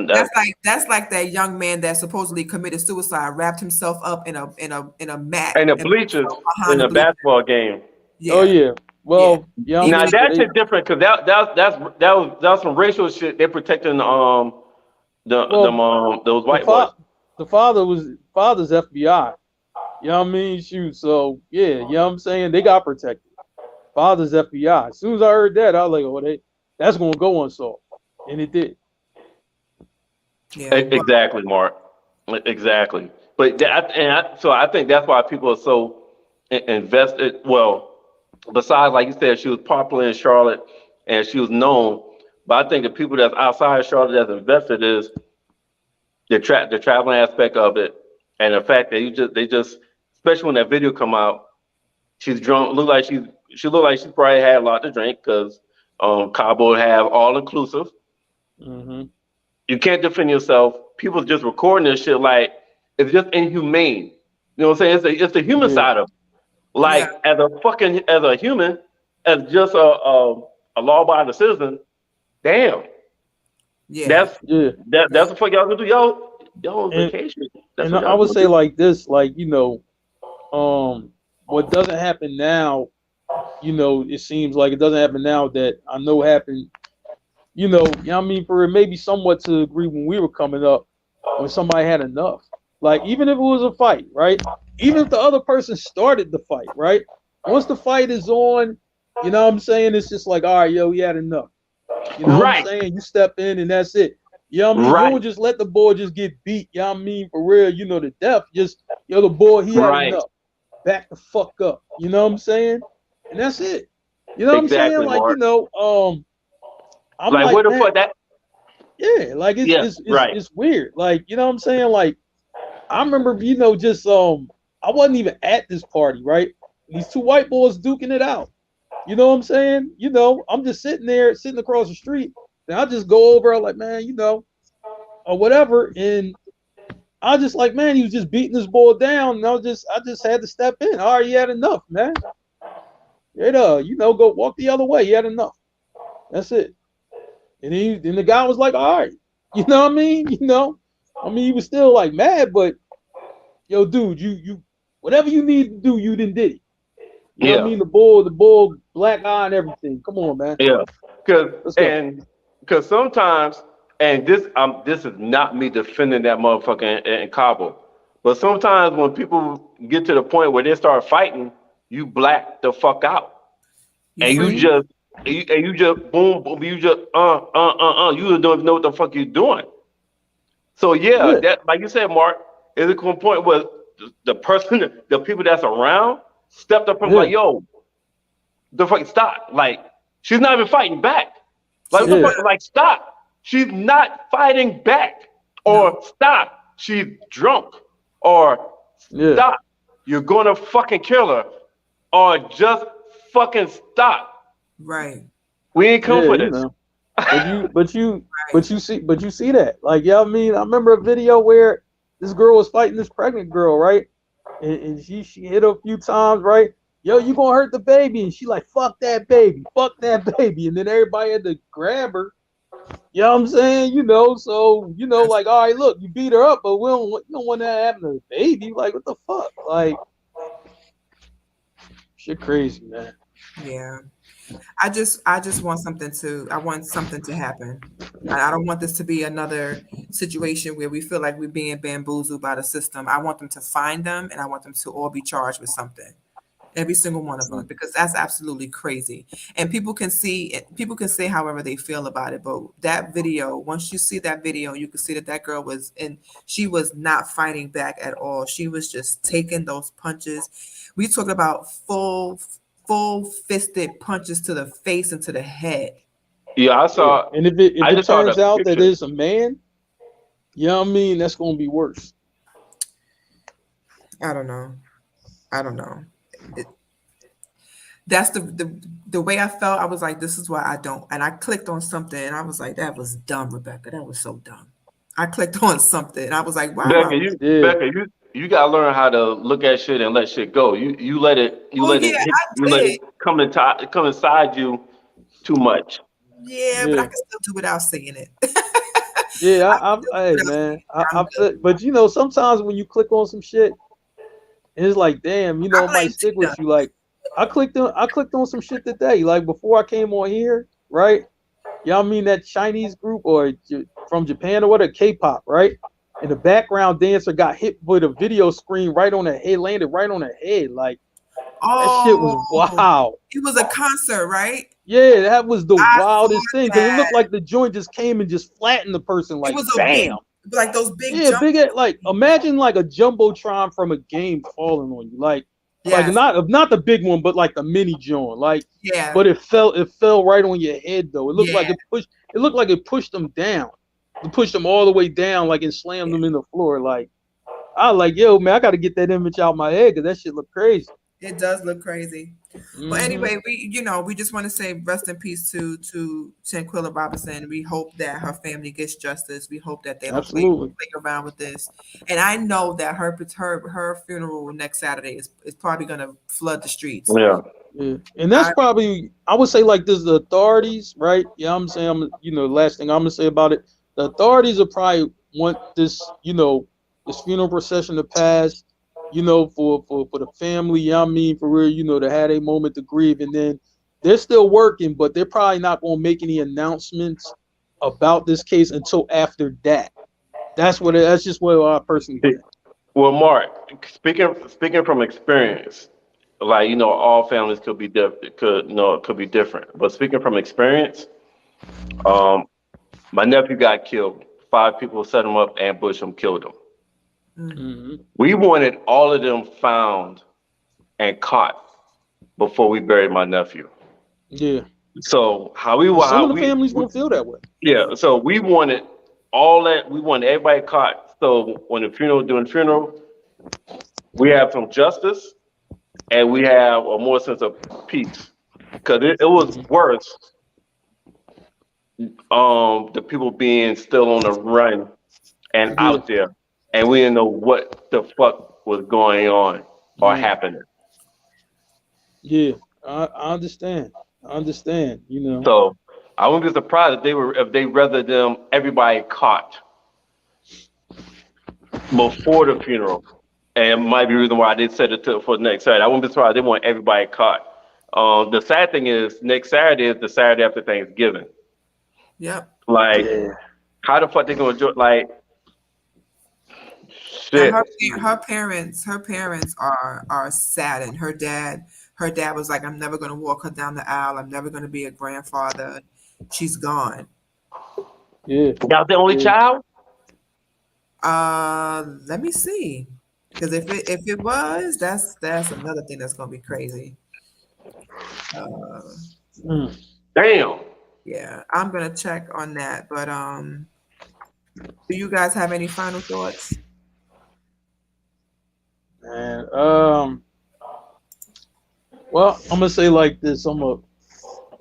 That's like that young man that supposedly committed suicide, wrapped himself up in a mat and the and bleachers behind in the a bleachers. basketball game. Yeah. Oh yeah. Well, yeah. Even Now if that shit different because that was some racial shit. They're protecting those white boys. The father's FBI. You know what I mean? Shoot. So yeah, you know what I'm saying? They got protected. Father's FBI. As soon as I heard that, I was like, oh, that's gonna go unsolved. And it did. Yeah. Exactly, Mark. Exactly. But so I think that's why people are so invested. Well, besides, like you said, she was popular in Charlotte and she was known. But I think the people that's outside of Charlotte that's invested is the traveling aspect of it, and the fact that they just, especially when that video come out, she's drunk. She looked like she probably had a lot to drink because Cabo have all inclusive. Mm-hmm. You can't defend yourself. People just recording this shit like it's just inhumane. You know what I'm saying? It's the human side of it. Like as a human, as just a law-abiding citizen, damn. Yeah. That's what fuck y'all gonna do. Y'all on vacation. And I would say like this, like, you know, what doesn't happen now, you know, it seems like it doesn't happen now that I know happened, you know what I mean, for maybe somewhat to agree when we were coming up, when somebody had enough. Like, even if it was a fight, right? Even if the other person started the fight, right? Once the fight is on, you know what I'm saying? It's just like, all right, yo, we had enough. You know what I'm saying? You step in and that's it. You know what I mean? You don't just let the boy just get beat, you know what I mean, for real, you know, to death. Just, yo, the boy, he had enough. Back the fuck up. You know what I'm saying? And that's it. You know what I'm saying? Like, Mark. you know, I'm like where the fuck that? Yeah, like it's weird. Like, you know what I'm saying? Like, I remember, you know, just I wasn't even at this party, right? These two white boys duking it out. You know what I'm saying? You know, I'm just sitting across the street, and I just go over, I'm like, man, you know, or whatever, and I was just like, man, he was just beating this boy down, and I just had to step in. All right, he had enough, man. You know, go walk the other way. He had enough. That's it. And then the guy was like, all right, you know what I mean? You know, I mean, he was still like mad, but yo, dude, you whatever you need to do, you done did it. You know what I mean? The bull, black eye and everything. Come on, man. Yeah, because sometimes, and this is not me defending that motherfucker in Cabo, but sometimes when people get to the point where they start fighting, you black the fuck out, you just boom, you just you don't even know what the fuck you're doing. So that, like you said, Mark, is a point where the people that's around stepped up and like, yo, the fucking stop. Like, she's not even fighting back. Like, what the fuck? Like, stop. She's not fighting back. Or stop. She's drunk. Or stop. You're gonna fucking kill her. Or just fucking stop. Right. We ain't come for this. But you see that. Like, yeah, I mean, I remember a video where this girl was fighting this pregnant girl, right? And she hit her a few times, right? Yo, you gonna hurt the baby. And she like, fuck that baby. And then everybody had to grab her. You know what I'm saying? You know, so, you know, like, all right, look, you beat her up, but we don't want that to happen to the baby. Like, what the fuck? Like, Shit crazy, man. Yeah. I just want I want something to happen. I don't want this to be another situation where we feel like we're being bamboozled by the system. I want them to find them, and I want them to all be charged with something. Every single one of them, because that's absolutely crazy. And people can say however they feel about it, but that video, once you see that video, you can see that girl she was not fighting back at all. She was just taking those punches. We talk about full fisted punches to the face and to the head. Yeah, I saw. And if it just saw turns the out that picture. it's a man, you know what I mean, that's gonna be worse. I don't know. That's the way I felt. I was like, this is why I don't. And I clicked on something, and I was like, that was dumb, Rebecca. That was so dumb. I clicked on something, and I was like, wow. Becca, you gotta learn how to look at shit and let shit go. You let it let it come inside you too much. Yeah, but I can still do without saying it. Yeah, hey man, but you know, sometimes when you click on some shit, it's like, damn, you know, it might stick with you. Like, I clicked on some shit today, like before I came on here, right? Y'all mean that Chinese group or from Japan or what, a K-pop, right? And the background dancer got hit with a video screen right on her head, landed right on her head. Like, that shit was wild. It was a concert, right? Yeah, that was the wildest thing. Because it looked like the joint just came and just flattened the person. Like, bam. Like those big, like imagine like a jumbotron from a game falling on you. Like not the big one, but like the mini joint. Like, but it fell right on your head though. It looked like it pushed them down. It pushed them all the way down, like, and slammed them in the floor. Like, I was like, yo, man, I gotta get that image out my head because that shit look crazy. It does look crazy. But anyway, we just want to say rest in peace to Shanquella Robinson. We hope that her family gets justice. We hope that they don't play around with this. And I know that her funeral next Saturday is probably gonna flood the streets. Yeah. And that's probably, I would say, like this, the authorities, right? Yeah, I'm saying, last thing I'm gonna say about it, the authorities will probably want this, this funeral procession to pass, for the family, you know what I mean, for real, to have a moment to grieve. And then they're still working, but they're probably not going to make any announcements about this case until after that. That's just what I personally think. Well, Mark, speaking from experience, like, all families could be could be different. But speaking from experience, my nephew got killed. 5 people set him up, ambushed him, killed him. Mm-hmm. We wanted all of them found and caught before we buried my nephew. Yeah. So some of the families won't feel that way. Yeah. So we wanted all that. We wanted everybody caught. So when during the funeral, we have some justice and we have a more sense of peace, because it was worse. The people being still on the run and out there. And we didn't know what the fuck was going on or happening. Yeah, I understand. So I wouldn't be surprised if they rather everybody caught before the funeral. And it might be the reason why I did set it for next Saturday. I wouldn't be surprised they want everybody caught. The sad thing is next Saturday is the Saturday after Thanksgiving. Yep. Like, how the fuck they gonna do it? Like, her parents are saddened. Her dad was like, I'm never gonna walk her down the aisle. I'm never gonna be a grandfather. She's gone. Yeah. Y'all the only child? Let me see. Because if it was, that's another thing that's gonna be crazy. Damn. Yeah, I'm gonna check on that. But do you guys have any final thoughts? Man, well, I'm gonna say like this. For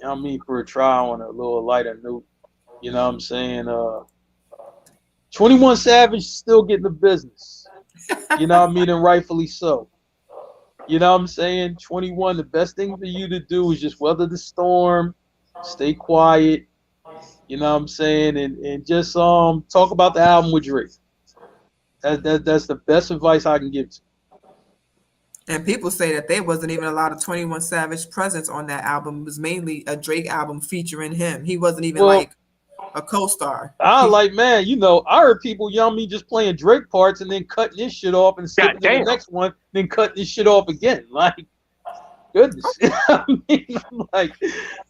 a try on a little lighter note, you know what I'm saying? 21 Savage still getting the business. You know what I mean? And rightfully so. You know what I'm saying? 21, the best thing for you to do is just weather the storm, stay quiet, you know what I'm saying, and just talk about the album with Drake. That's the best advice I can give to you. And people say that there wasn't even a lot of 21 Savage presence on that album. It was mainly a Drake album featuring him. He wasn't even Well, like a co-star. I like, man, you know, I heard people, you know what I mean, just playing Drake parts and then cutting this shit off and skipping to the Goddamn. next one, then cutting this shit off again. Like, goodness. I mean, I'm like,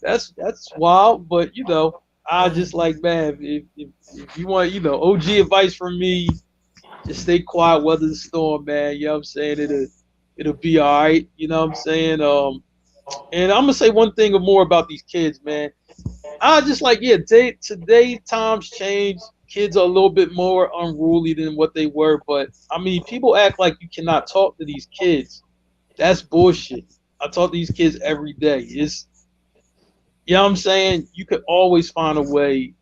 that's wild. But, you know, I just like, man, if you want, you know, OG advice from me, just stay quiet, weather the storm, man. You know what I'm saying? It'll be all right. You know what I'm saying? And I'm gonna say one thing more about these kids, man. I just like, yeah, today times change. Kids are a little bit more unruly than what they were, but I mean, people act like you cannot talk to these kids. That's bullshit. I talk to these kids every day. It's, you know what I'm saying? You could always find a way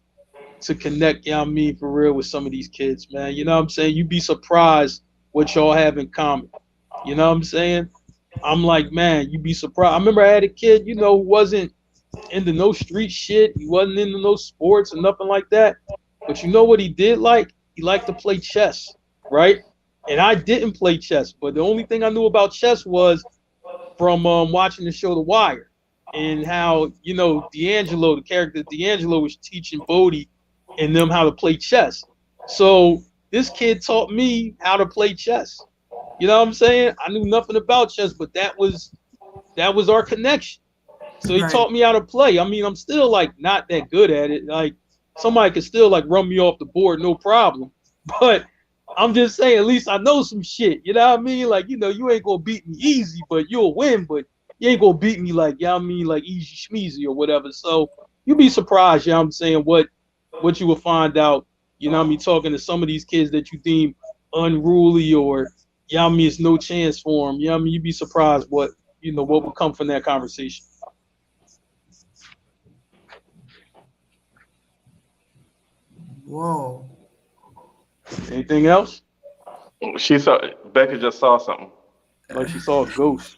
to connect, you know what I mean, for real with some of these kids, man. You know what I'm saying? You'd be surprised what y'all have in common. You know what I'm saying? I'm like, man, you'd be surprised. I remember I had a kid, you know, who wasn't into no street shit. He wasn't into no sports or nothing like that. But you know what he did like? He liked to play chess, right? And I didn't play chess, but the only thing I knew about chess was from watching the show The Wire, and how, you know, D'Angelo, the character D'Angelo, was teaching Bodie and them how to play chess. So this kid taught me how to play chess. You know what I'm saying? I knew nothing about chess, but that was our connection. So he Right. taught me how to play. I mean, I'm still like not that good at it. Like somebody could still like run me off the board, no problem. But I'm just saying, at least I know some shit. You know what I mean? Like, you know, you ain't gonna beat me easy, but you'll win. But you ain't gonna beat me like, you know what I mean, like easy schmeezy or whatever. So you'll be surprised, you know what I'm saying, what you will find out, you know what I mean, talking to some of these kids that you deem unruly or, you know what I mean, it's no chance for them. You know what I mean? You'd be surprised what, you know, what will come from that conversation. Whoa. Anything else? Becca just saw something. Like she saw a ghost.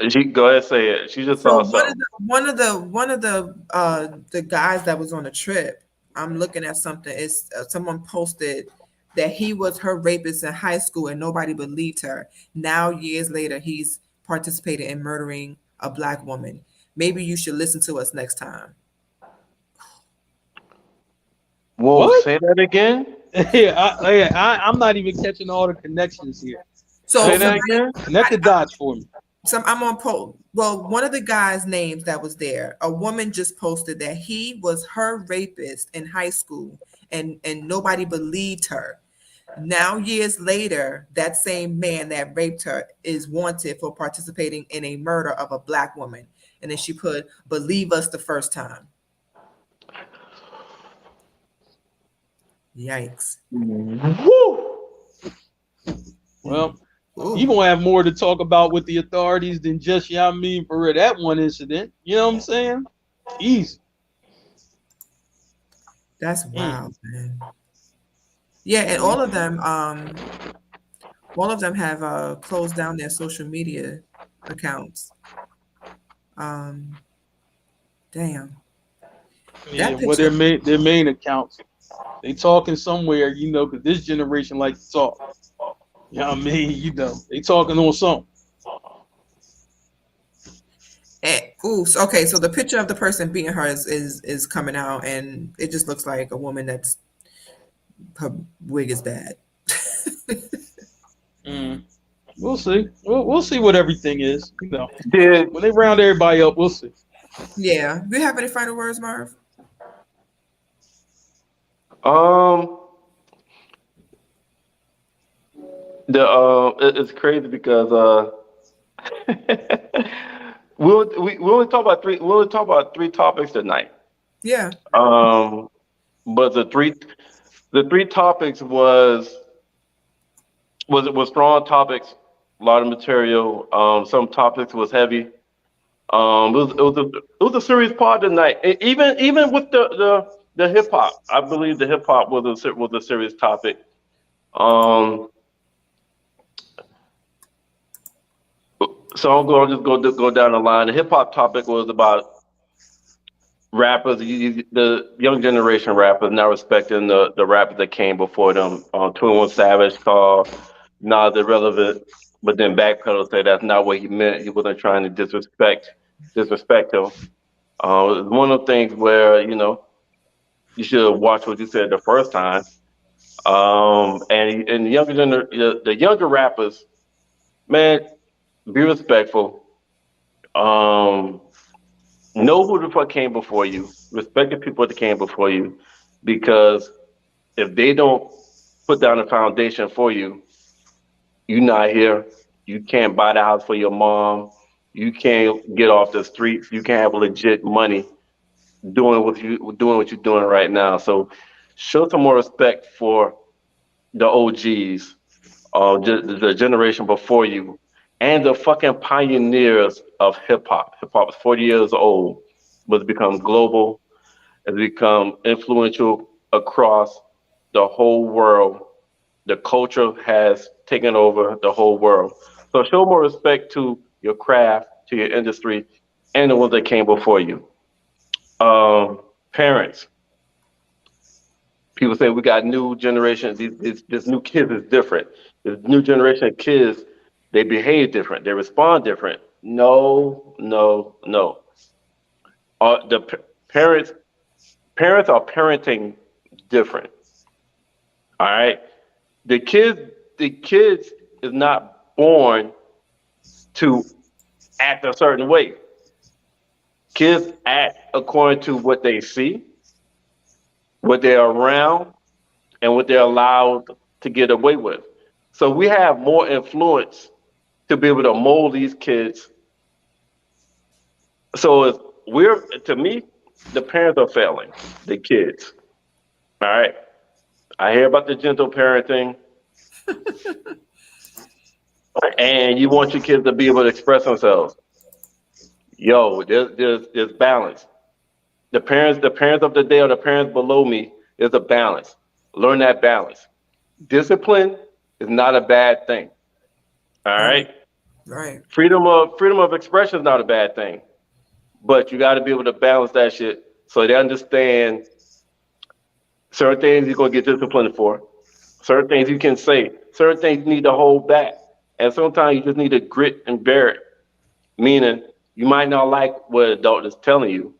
She go ahead and say it. She just So saw something. one of the guys that was on the trip, I'm looking at something. It's someone posted that he was her rapist in high school and nobody believed her. Now years later, he's participated in murdering a black woman. Maybe you should listen to us next time. Whoa, What? say that again? I'm not even catching all the connections here. So Say that again? Connect the dots for me. I'm on poll. Well, one of the guys' names that was there, a woman just posted that he was her rapist in high school and nobody believed her. Now, years later, that same man that raped her is wanted for participating in a murder of a black woman. And then she put, believe us the first time. Yikes. Woo! Well, Ooh. you gonna have more to talk about with the authorities than just, you know what I mean, for real, that one incident. You know what I'm saying? Easy. That's wild, man. Yeah, and all of them have closed down their social media accounts. Damn. Yeah, well, their main accounts. They talking somewhere, you know, because this generation like to talk. You know what I mean? You know, they talking on something. Okay, so the picture of the person beating her is coming out, and it just looks like a woman that's her wig is bad. We'll see. We'll see what everything is. You know, Did when they round everybody up, we'll see. Yeah. Do you have any final words, Marv? it's crazy because we only talk about three topics tonight. Yeah. But the three topics was strong topics, a lot of material. Some topics was heavy. It was a serious pod tonight. Even with the hip hop, I believe the hip hop was a serious topic. So I'll just go down the line. The hip hop topic was about rappers, the young generation rappers not respecting the rappers that came before them. 21 Savage called Nas irrelevant. but then backpedal say that's not what he meant. He wasn't trying to disrespect him. It's one of the things where you should watch what you said the first time. And the younger rappers, man, be respectful. Know who the fuck came before you. Respect the people that came before you, because if they don't put down a foundation for you, you're not here. You can't buy the house for your mom. You can't get off the streets. You can't have legit money doing what you're doing right now. So show some more respect for the OGs, the generation before you, and the fucking pioneers of hip hop. Hip hop is 40 years old, but it's become global. It's become influential across the whole world. The culture has taken over the whole world. So show more respect to your craft, to your industry, and the ones that came before you. Parents. People say we got new generation. This new kids is different. This new generation of kids, they behave different. They respond different. No, no, no. Parents are parenting different. All right. The kids is not born to act a certain way. Kids act according to what they see, what they're around, and what they're allowed to get away with. So we have more influence to be able to mold these kids. So to me, the parents are failing the kids. All right. I hear about the gentle parenting, and you want your kids to be able to express themselves. Yo, there's balance. The parents of the day or the parents below me is a balance. Learn that balance. Discipline is not a bad thing. All right. Right. Freedom of expression is not a bad thing, but you got to be able to balance that shit so they understand certain things you're gonna get disciplined for, certain things you can say, certain things you need to hold back, and sometimes you just need to grit and bear it. Meaning, you might not like what an adult is telling you,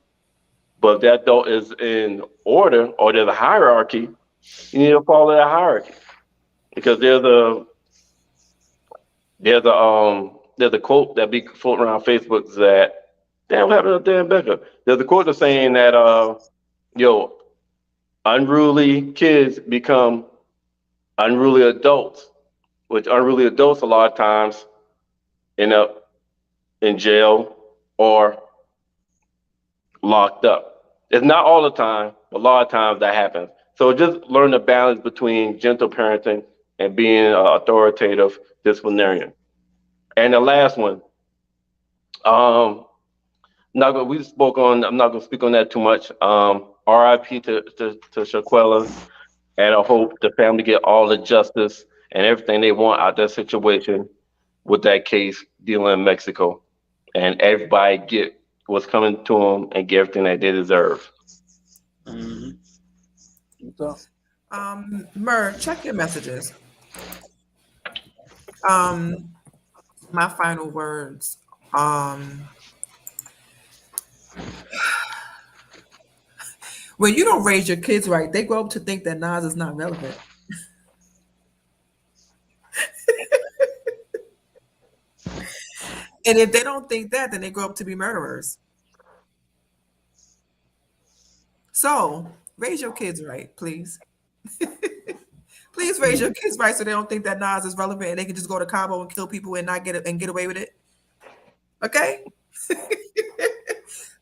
but if that adult is in order or there's a hierarchy, you need to follow that hierarchy. Because there's a quote that be floating around Facebook that, damn, what happened to Dan Becker? There's a quote that's saying that unruly kids become unruly adults, which unruly adults a lot of times end up in jail or locked up. It's not all the time, but a lot of times that happens. So just learn the balance between gentle parenting and being an authoritative disciplinarian. And the last one, I'm not gonna speak on that too much. RIP to Shaquella, and I hope the family get all the justice and everything they want out of that situation with that case dealing in Mexico, and everybody get what's coming to them and get everything that they deserve. Mm-hmm. Mer, check your messages. My final words. When you don't raise your kids right, they grow up to think that Nas is not relevant. And if they don't think that, then they grow up to be murderers. So raise your kids right, please. Please raise your kids right so they don't think that Nas is relevant and they can just go to Cabo and kill people and not get away with it. Okay?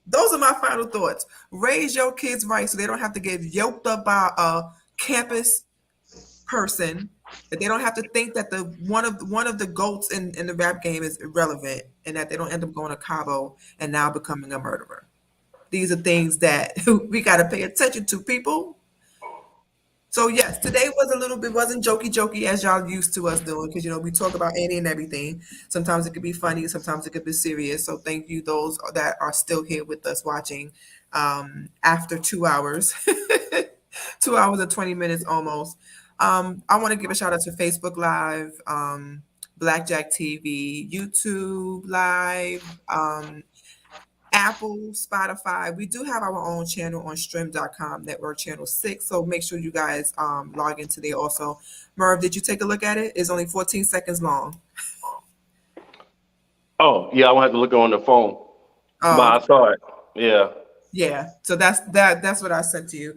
Those are my final thoughts. Raise your kids right so they don't have to get yoked up by a campus person. That they don't have to think that one of the goats in the rap game is irrelevant, and that they don't end up going to Cabo and now becoming a murderer. These are things that we got to pay attention to, people. So yes, today wasn't jokey as y'all used to us doing, because we talk about any and everything. Sometimes it could be funny, sometimes it could be serious. So thank you those that are still here with us watching after 2 hours, 2 hours and 20 minutes almost. I want to give a shout out to Facebook Live, Blackjack TV, YouTube Live, Apple, Spotify. We do have our own channel on stream.com, network channel 6. So make sure you guys log into there also. Merv, did you take a look at it? It's only 14 seconds long. Oh, yeah, I won't have to look on the phone. But Oh, I saw it. Yeah. yeah. So that's what I sent to you.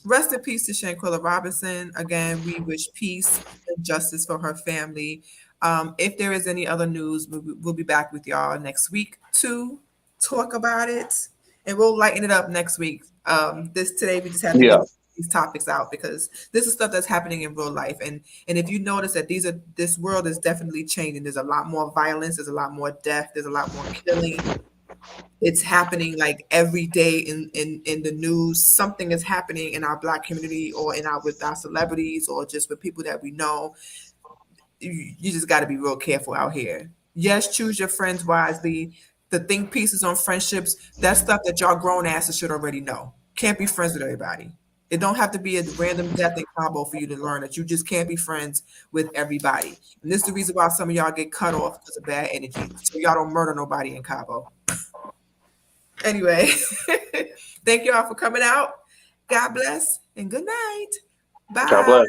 Rest in peace to Shanquella Robinson. Again, we wish peace and justice for her family. If there is any other news, we'll be back with y'all next week to talk about it, and we'll lighten it up next week. Today we just have to Yeah. get these topics out because this is stuff that's happening in real life, and if you notice that this world is definitely changing. There's a lot more violence. There's a lot more death. There's a lot more killing. It's happening like every day in the news. Something is happening in our Black community or with our celebrities or just with people that we know. You just got to be real careful out here. Yes, choose your friends wisely. The think pieces on friendships, that's stuff that y'all grown asses should already know. Can't be friends with everybody. It don't have to be a random death in combo for you to learn that you just can't be friends with everybody. And this is the reason why some of y'all get cut off because of bad energy. So y'all don't murder nobody in Cabo. Anyway, thank y'all for coming out. God bless and good night. Bye. God bless.